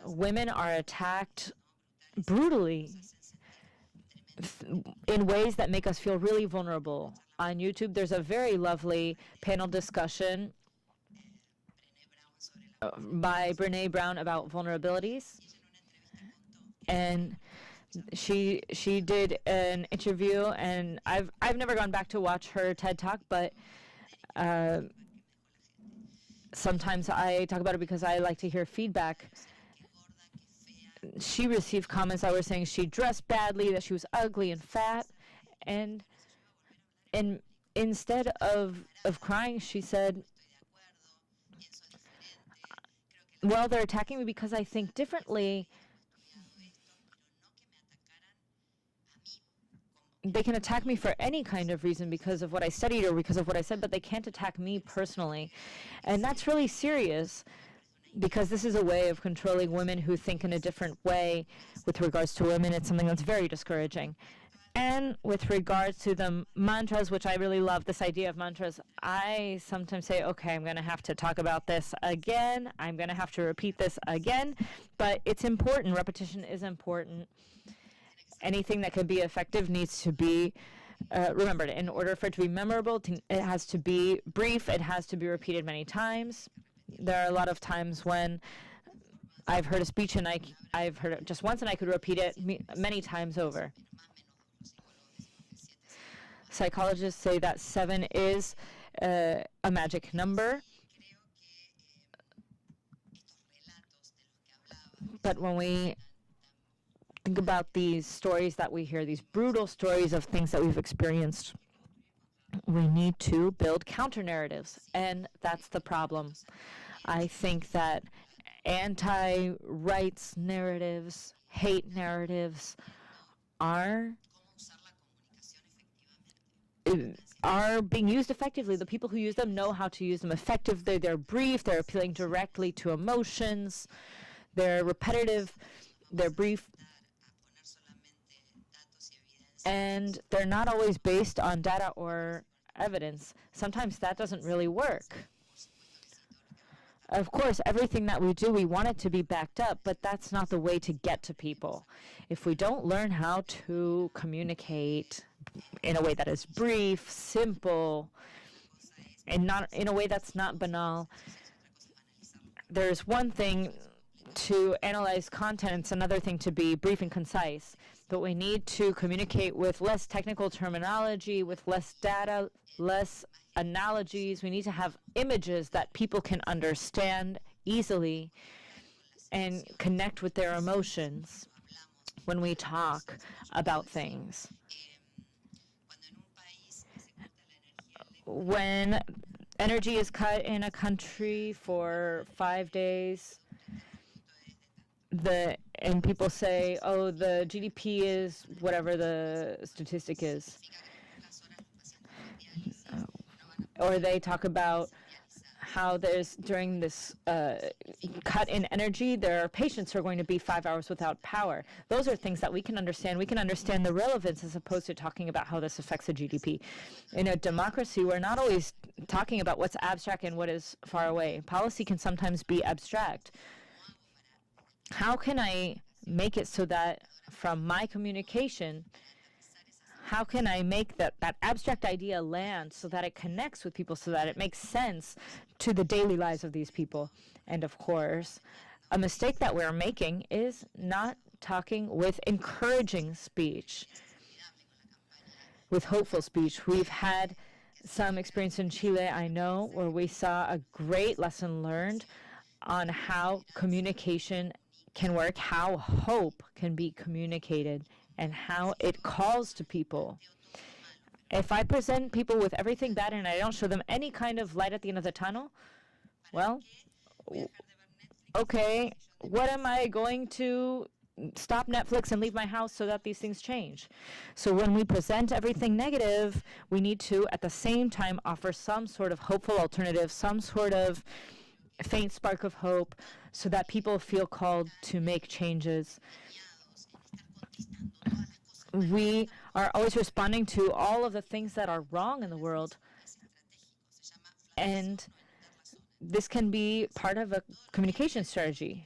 Women are attacked brutally in ways that make us feel really vulnerable. On YouTube, there's a very lovely panel discussion by Brene Brown about vulnerabilities. And she did an interview, and I've never gone back to watch her TED Talk, but sometimes I talk about it because I like to hear feedback. She received comments that were saying she dressed badly, that she was ugly and fat, and instead of crying, she said, well, they're attacking me because I think differently. They can attack me for any kind of reason, because of what I studied or because of what I said, but they can't attack me personally. And that's really serious, because this is a way of controlling women who think in a different way with regards to women. It's something that's very discouraging. And with regards to the mantras, which I really love, this idea of mantras, I sometimes say, okay, I'm going to have to talk about this again. I'm going to have to repeat this again. But it's important. Repetition is important. Anything that can be effective needs to be remembered. In order for it to be memorable, it has to be brief. It has to be repeated many times. There are a lot of times when I've heard a speech and I've heard it just once and I could repeat it many times over. Psychologists say that 7 is a magic number. But when we think about these stories that we hear, these brutal stories of things that we've experienced, we need to build counter-narratives, and that's the problem. I think that anti-rights narratives, hate narratives are being used effectively. The people who use them know how to use them effectively. They're brief, they're appealing directly to emotions, they're repetitive, they're brief, and they're not always based on data or evidence. Sometimes that doesn't really work. Of course, everything that we do, we want it to be backed up, but that's not the way to get to people. If we don't learn how to communicate in a way that is brief, simple, and not in a way that's not banal, there's one thing to analyze content, it's another thing to be brief and concise. But we need to communicate with less technical terminology, with less data, less analogies. We need to have images that people can understand easily and connect with their emotions when we talk about things. When energy is cut in a country for 5 days, and people say, oh, the GDP is whatever the statistic is. Or they talk about how there's, during this cut in energy, there are patients who are going to be 5 hours without power. Those are things that we can understand. We can understand the relevance as opposed to talking about how this affects the GDP. In a democracy, we're not always talking about what's abstract and what is far away. Policy can sometimes be abstract. How can I make it so that from my communication, how can I make that abstract idea land so that it connects with people, so that it makes sense to the daily lives of these people? And of course, a mistake that we're making is not talking with encouraging speech, with hopeful speech. We've had some experience in Chile, I know, where we saw a great lesson learned on how communication can work, how hope can be communicated, and how it calls to people. If I present people with everything bad and I don't show them any kind of light at the end of the tunnel, well, okay, what am I going to stop Netflix and leave my house so that these things change? So when we present everything negative, we need to, at the same time, offer some sort of hopeful alternative, some sort of faint spark of hope, so that people feel called to make changes. We are always responding to all of the things that are wrong in the world, and this can be part of a communication strategy.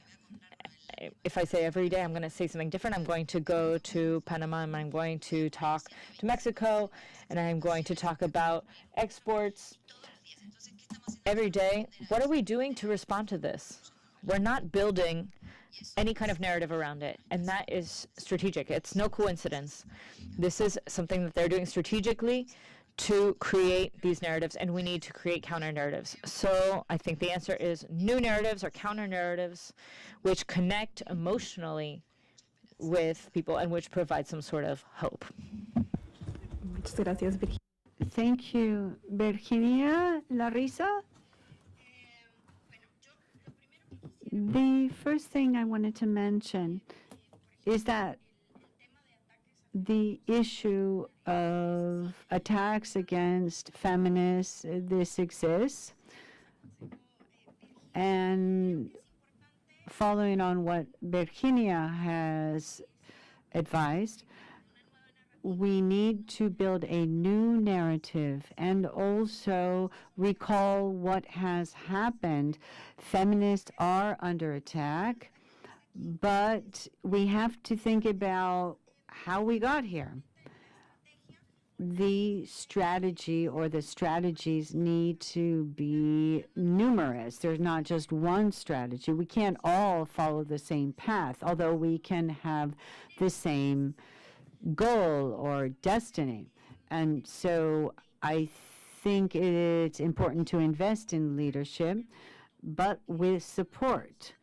If I say every day I'm going to say something different, I'm going to go to Panama and I'm going to talk to Mexico, and I'm going to talk about exports every day. What are we doing to respond to this? We're not building any kind of narrative around it, and that is strategic. It's no coincidence. This is something that they're doing strategically to create these narratives, and we need to create counter narratives. So I think the answer is new narratives or counter narratives which connect emotionally with people and which provide some sort of hope. Muchas gracias, Virginia. Thank you, Virginia Larisa. The first thing I wanted to mention is that the issue of attacks against feminists, this exists. And following on what Virginia has advised, we need to build a new narrative and also recall what has happened. Feminists are under attack, but we have to think about how we got here. The strategy or the strategies need to be numerous. There's not just one strategy. We can't all follow the same path, although we can have the same goal or destiny. And so I think it's important to invest in leadership, but with support.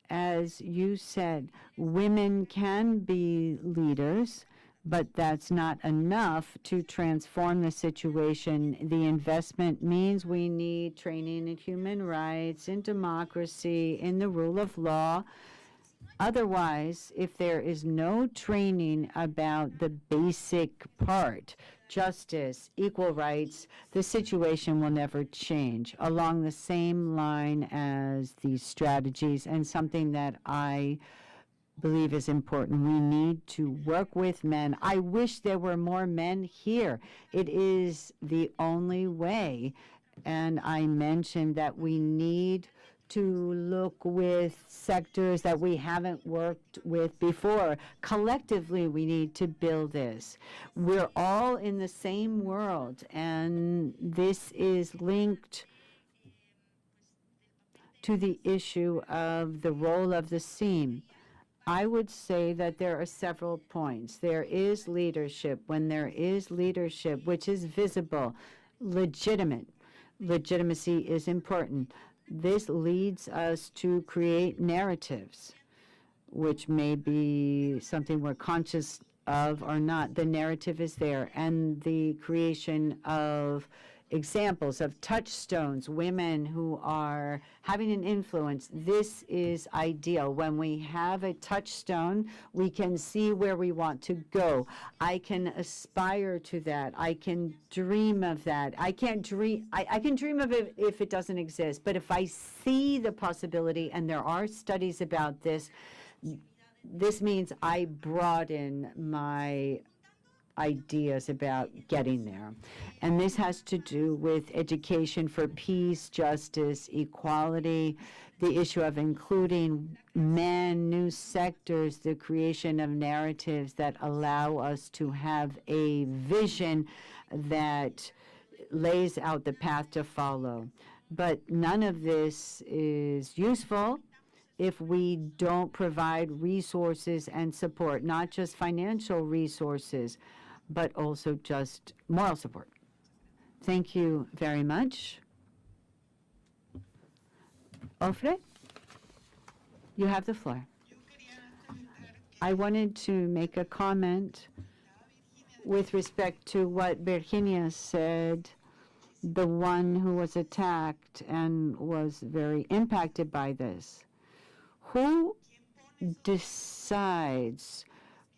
As you said, women can be leaders, but that's not enough to transform the situation. The investment means we need training in human rights, in democracy, in the rule of law. Otherwise, if there is no training about the basic part, justice, equal rights, the situation will never change. Along the same line as these strategies, and something that I believe is important, we need to work with men. I wish there were more men here. It is the only way. And I mentioned that we need to look with sectors that we haven't worked with before. Collectively, we need to build this. We're all in the same world, and this is linked to the issue of the role of the SEAM. I would say that there are several points. There is leadership. When there is leadership, which is visible, legitimate, legitimacy is important. This leads us to create narratives, which may be something we're conscious of or not. The narrative is there, and the creation of examples of touchstones, women who are having an influence. This is ideal. When we have a touchstone, we can see where we want to go. I can aspire to that. I can dream of that. I can dream of it if it doesn't exist. But if I see the possibility, and there are studies about this, this means I broaden my ideas about getting there. And this has to do with education for peace, justice, equality, the issue of including men, new sectors, the creation of narratives that allow us to have a vision that lays out the path to follow. But none of this is useful if we don't provide resources and support, not just financial resources, but also just moral support. Thank you very much. Ofre, you have the floor. I wanted to make a comment with respect to what Virginia said, the one who was attacked and was very impacted by this. Who decides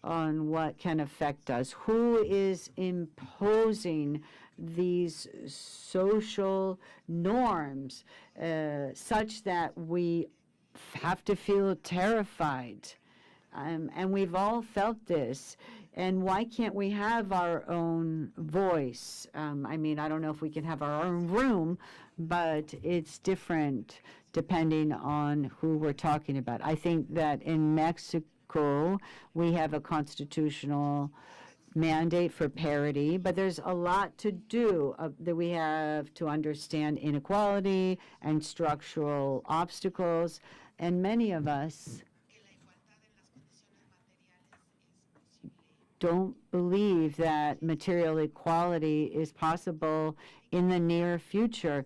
on what can affect us? Who is imposing these social norms such that we have to feel terrified? And we've all felt this. And why can't we have our own voice? I mean, I don't know if we can have our own room, but it's different depending on who we're talking about. I think that in Mexico, we have a constitutional mandate for parity, but there's a lot to do that we have to understand inequality and structural obstacles, and many of us don't believe that material equality is possible in the near future.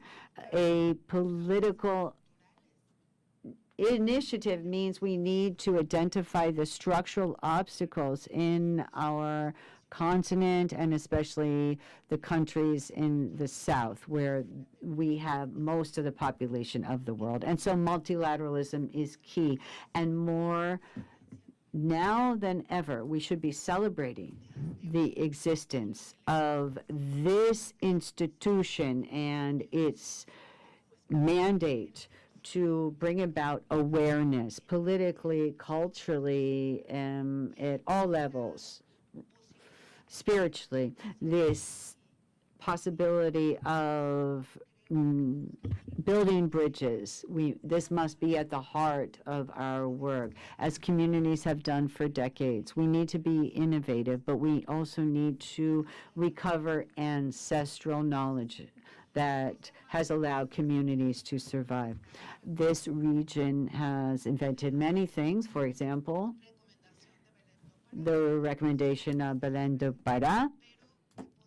A political initiative means we need to identify the structural obstacles in our continent, and especially the countries in the South, where we have most of the population of the world. And so multilateralism is key. And more now than ever, we should be celebrating the existence of this institution and its mandate to bring about awareness politically, culturally, at all levels, spiritually. This possibility of building bridges, this must be at the heart of our work, as communities have done for decades. We need to be innovative, but we also need to recover ancestral knowledge that has allowed communities to survive. This region has invented many things. For example, the recommendation of Belén do Pará.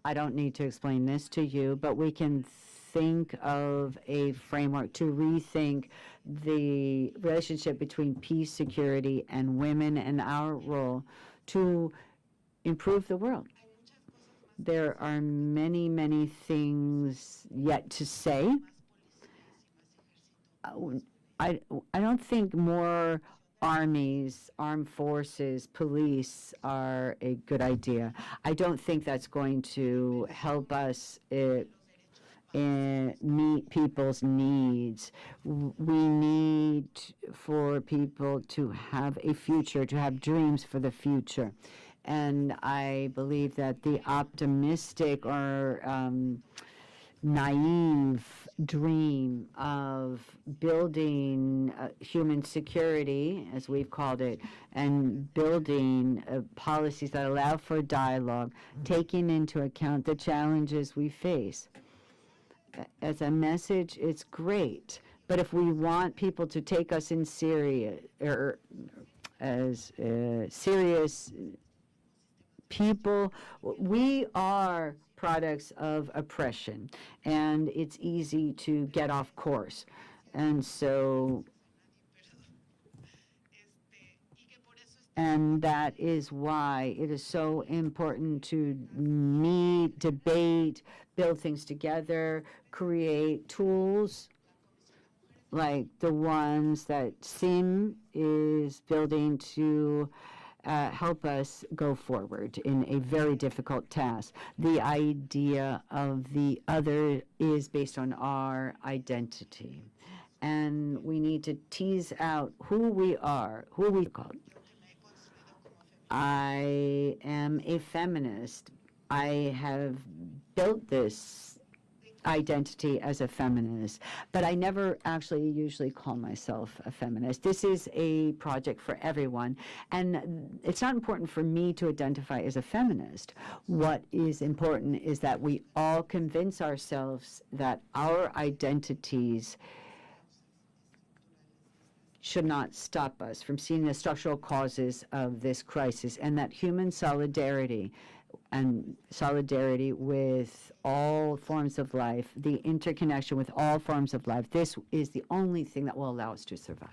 I don't need to explain this to you, but we can think of a framework to rethink the relationship between peace, security, and women, and our role to improve the world. There are many, many things yet to say. I don't think more armies, armed forces, police are a good idea. I don't think that's going to help us meet people's needs. We need for people to have a future, to have dreams for the future. And I believe that the optimistic or naive dream of building human security, as we've called it, and building policies that allow for dialogue, taking into account the challenges we face. As a message, it's great. But if we want people to take us in serious, or as serious people, we are products of oppression, and it's easy to get off course. And so And that is why it is so important to meet, debate, build things together, create tools like the ones that SIM is building to help us go forward in a very difficult task. The idea of the other is based on our identity. And we need to tease out who we are, who we call. I am a feminist. I have built this identity as a feminist, but I never actually usually call myself a feminist. This is a project for everyone, and it's not important for me to identify as a feminist. What is important is that we all convince ourselves that our identities should not stop us from seeing the structural causes of this crisis, and that human solidarity and solidarity with all forms of life, the interconnection with all forms of life, this is the only thing that will allow us to survive.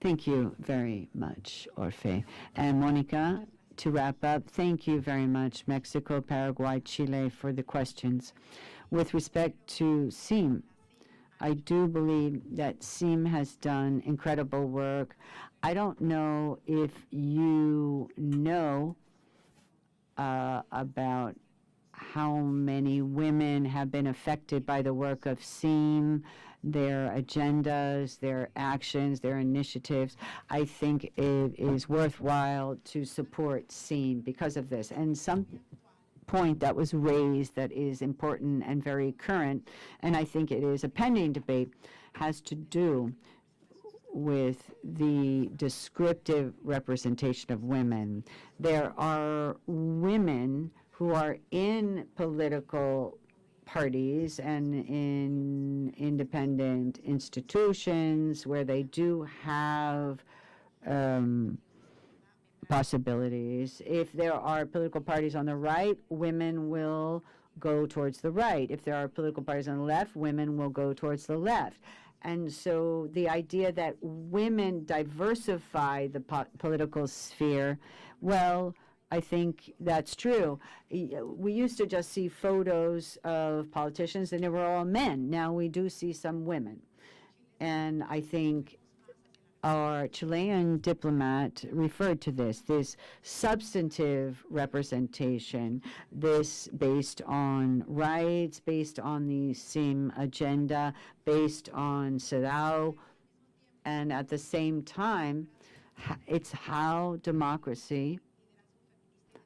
Thank you very much, Orfe. And Monica, to wrap up, thank you very much, Mexico, Paraguay, Chile, for the questions. With respect to SIM, I do believe that SIM has done incredible work. I don't know if you know about how many women have been affected by the work of SIM, their agendas, their actions, their initiatives. I think it is worthwhile to support SIM because of this. And some point that was raised that is important and very current, and I think it is a pending debate, has to do with the descriptive representation of women. There are women who are in political parties and in independent institutions where they do have possibilities. If there are political parties on the right, women will go towards the right. If there are political parties on the left, women will go towards the left. And so the idea that women diversify the political sphere, well, I think that's true. We used to just see photos of politicians and they were all men. Now we do see some women. And I think our Chilean diplomat referred to this substantive representation, this based on rights, based on the SIM agenda, based on CEDAW, and at the same time, it's how democracy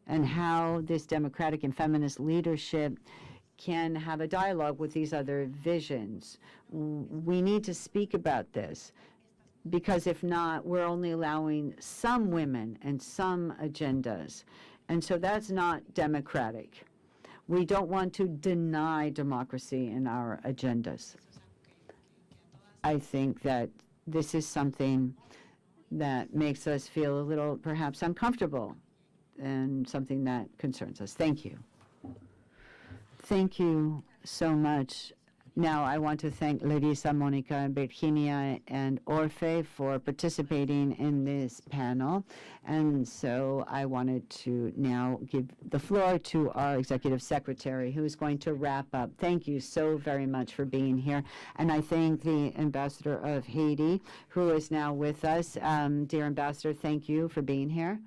and how this democratic and feminist leadership can have a dialogue with these other visions. We need to speak about this, because if not, we're only allowing some women and some agendas. And so that's not democratic. We don't want to deny democracy in our agendas. I think that this is something that makes us feel a little, perhaps, uncomfortable and something that concerns us. Thank you. Thank you so much. Now, I want to thank Larissa, Monica, Virginia, and Orfe for participating in this panel. And so I wanted to now give the floor to our Executive Secretary, who is going to wrap up. Thank you so very much for being here. And I thank the Ambassador of Haiti, who is now with us. Dear Ambassador, thank you for being here,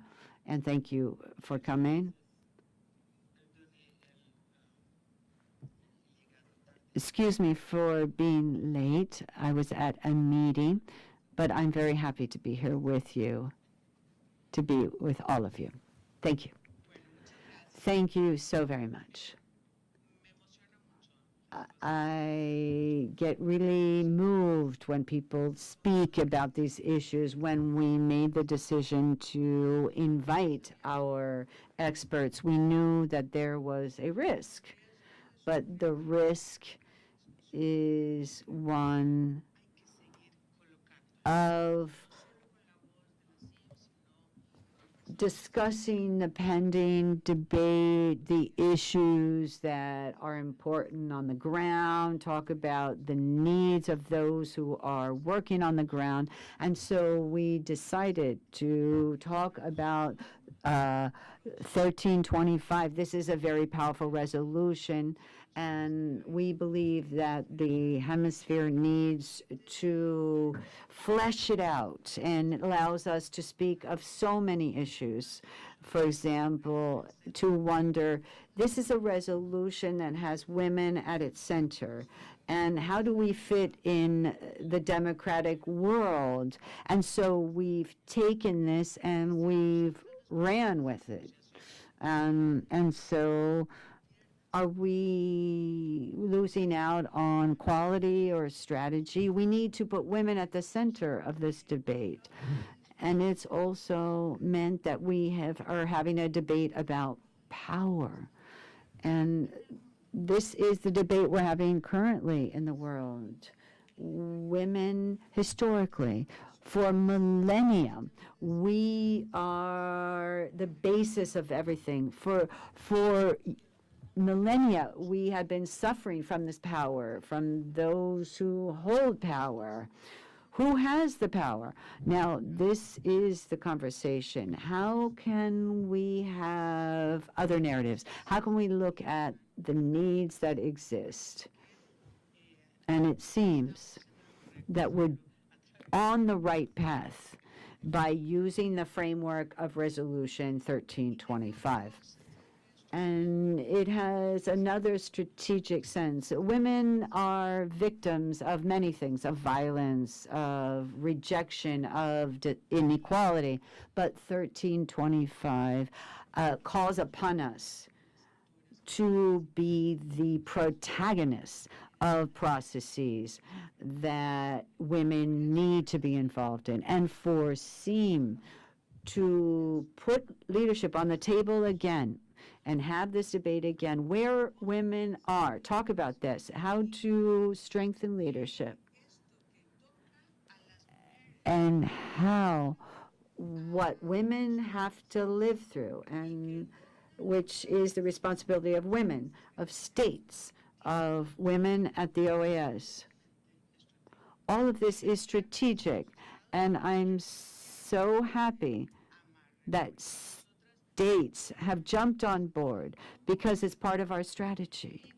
and thank you for coming. Excuse me for being late. I was at a meeting, but I'm very happy to be here with you, to be with all of you. Thank you. Thank you so very much. I get really moved when people speak about these issues. When we made the decision to invite our experts, we knew that there was a risk, but the risk is one of discussing the pending debate, the issues that are important on the ground, talk about the needs of those who are working on the ground. And so we decided to talk about 1325. This is a very powerful resolution, and we believe that the hemisphere needs to flesh it out, and it allows us to speak of so many issues. For example, to wonder, this is a resolution that has women at its center, and how do we fit in the democratic world? And so we've taken this and we've ran with it. And so are we losing out on quality or strategy? We need to put women at the center of this debate. And it's also meant that we are having a debate about power. And this is the debate we're having currently in the world. Women, historically, for millennia, we are the basis of everything. For millennia, we have been suffering from this power, from those who hold power. Who has the power? Now, this is the conversation. How can we have other narratives? How can we look at the needs that exist? And it seems that we're on the right path by using the framework of Resolution 1325. And it has another strategic sense. Women are victims of many things, of violence, of rejection, of inequality. But 1325 calls upon us to be the protagonists of processes that women need to be involved in, and for SEAM to put leadership on the table again and have this debate again, where women are. Talk about this, how to strengthen leadership, and what women have to live through, and which is the responsibility of women, of states, of women at the OAS. All of this is strategic, and I'm so happy that states have jumped on board because it's part of our strategy.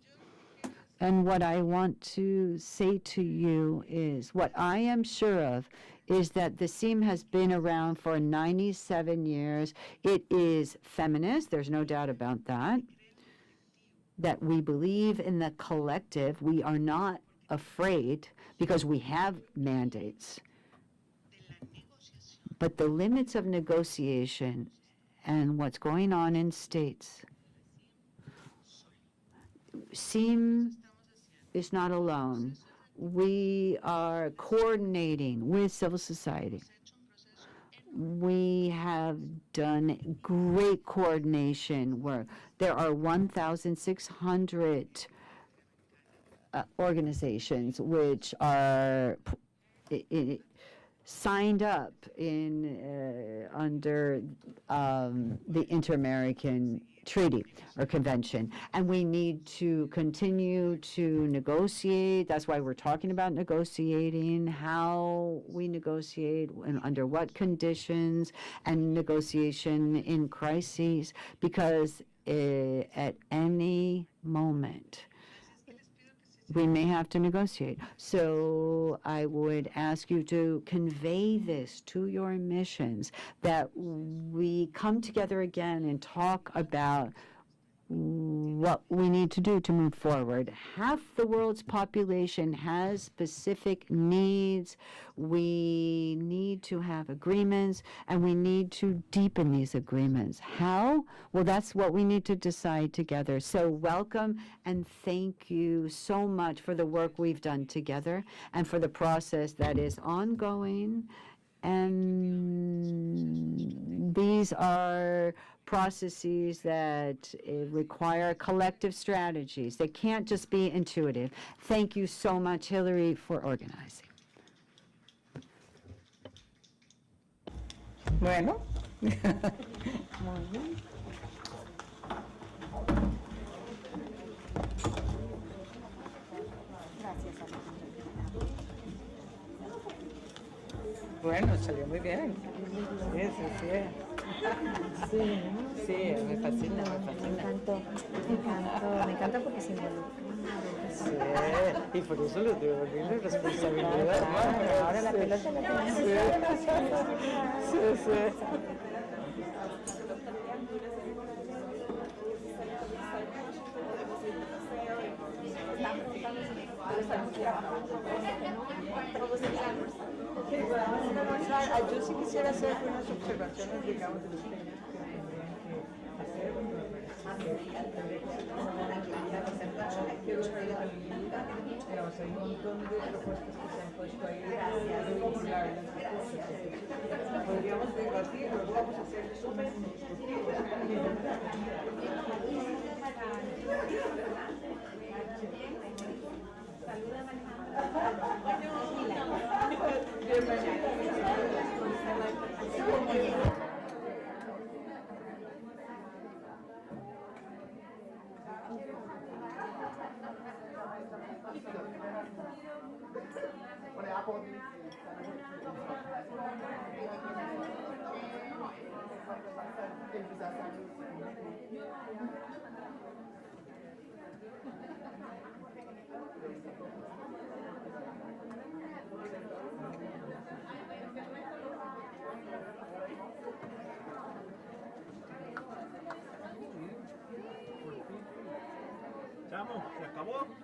And what I want to say to you is, what I am sure of is that the SEAM has been around for 97 years. It is feminist, there's no doubt about that. That we believe in the collective. We are not afraid because we have mandates. But the limits of negotiation and what's going on in states, SEAM is not alone. We are coordinating with civil society. We have done great coordination work. There are 1,600 organizations which are signed up under the Inter-American Treaty or Convention, and we need to continue to negotiate. That's why we're talking about negotiating, how we negotiate and under what conditions, and negotiation in crises, because at any moment we may have to negotiate. So I would ask you to convey this to your missions, that we come together again and talk about what we need to do to move forward. Half the world's population has specific needs. We need to have agreements, and we need to deepen these agreements. How? Well, that's what we need to decide together. So welcome, and thank you so much for the work we've done together and for the process that is ongoing. And these are processes that require collective strategies. They can't just be intuitive. Thank you so much, Hillary, for organizing. Bueno, Muy bien. Bueno, salió muy bien. Sí, sí, sí. Sí, sí, me fascina, me fascina. Me encanta porque se involucra. Sí, y por eso les devolví la responsabilidad. Claro, ahora la pelota la tenemos. Sí, sí, sí. Yo sí quisiera hacer unas observaciones, digamos, de los temas que hacer. Digamos, hay un montón de propuestas que se han puesto ahí. Podríamos debatir, luego vamos a hacer súper constructivos. Chamo, ¿se acabó?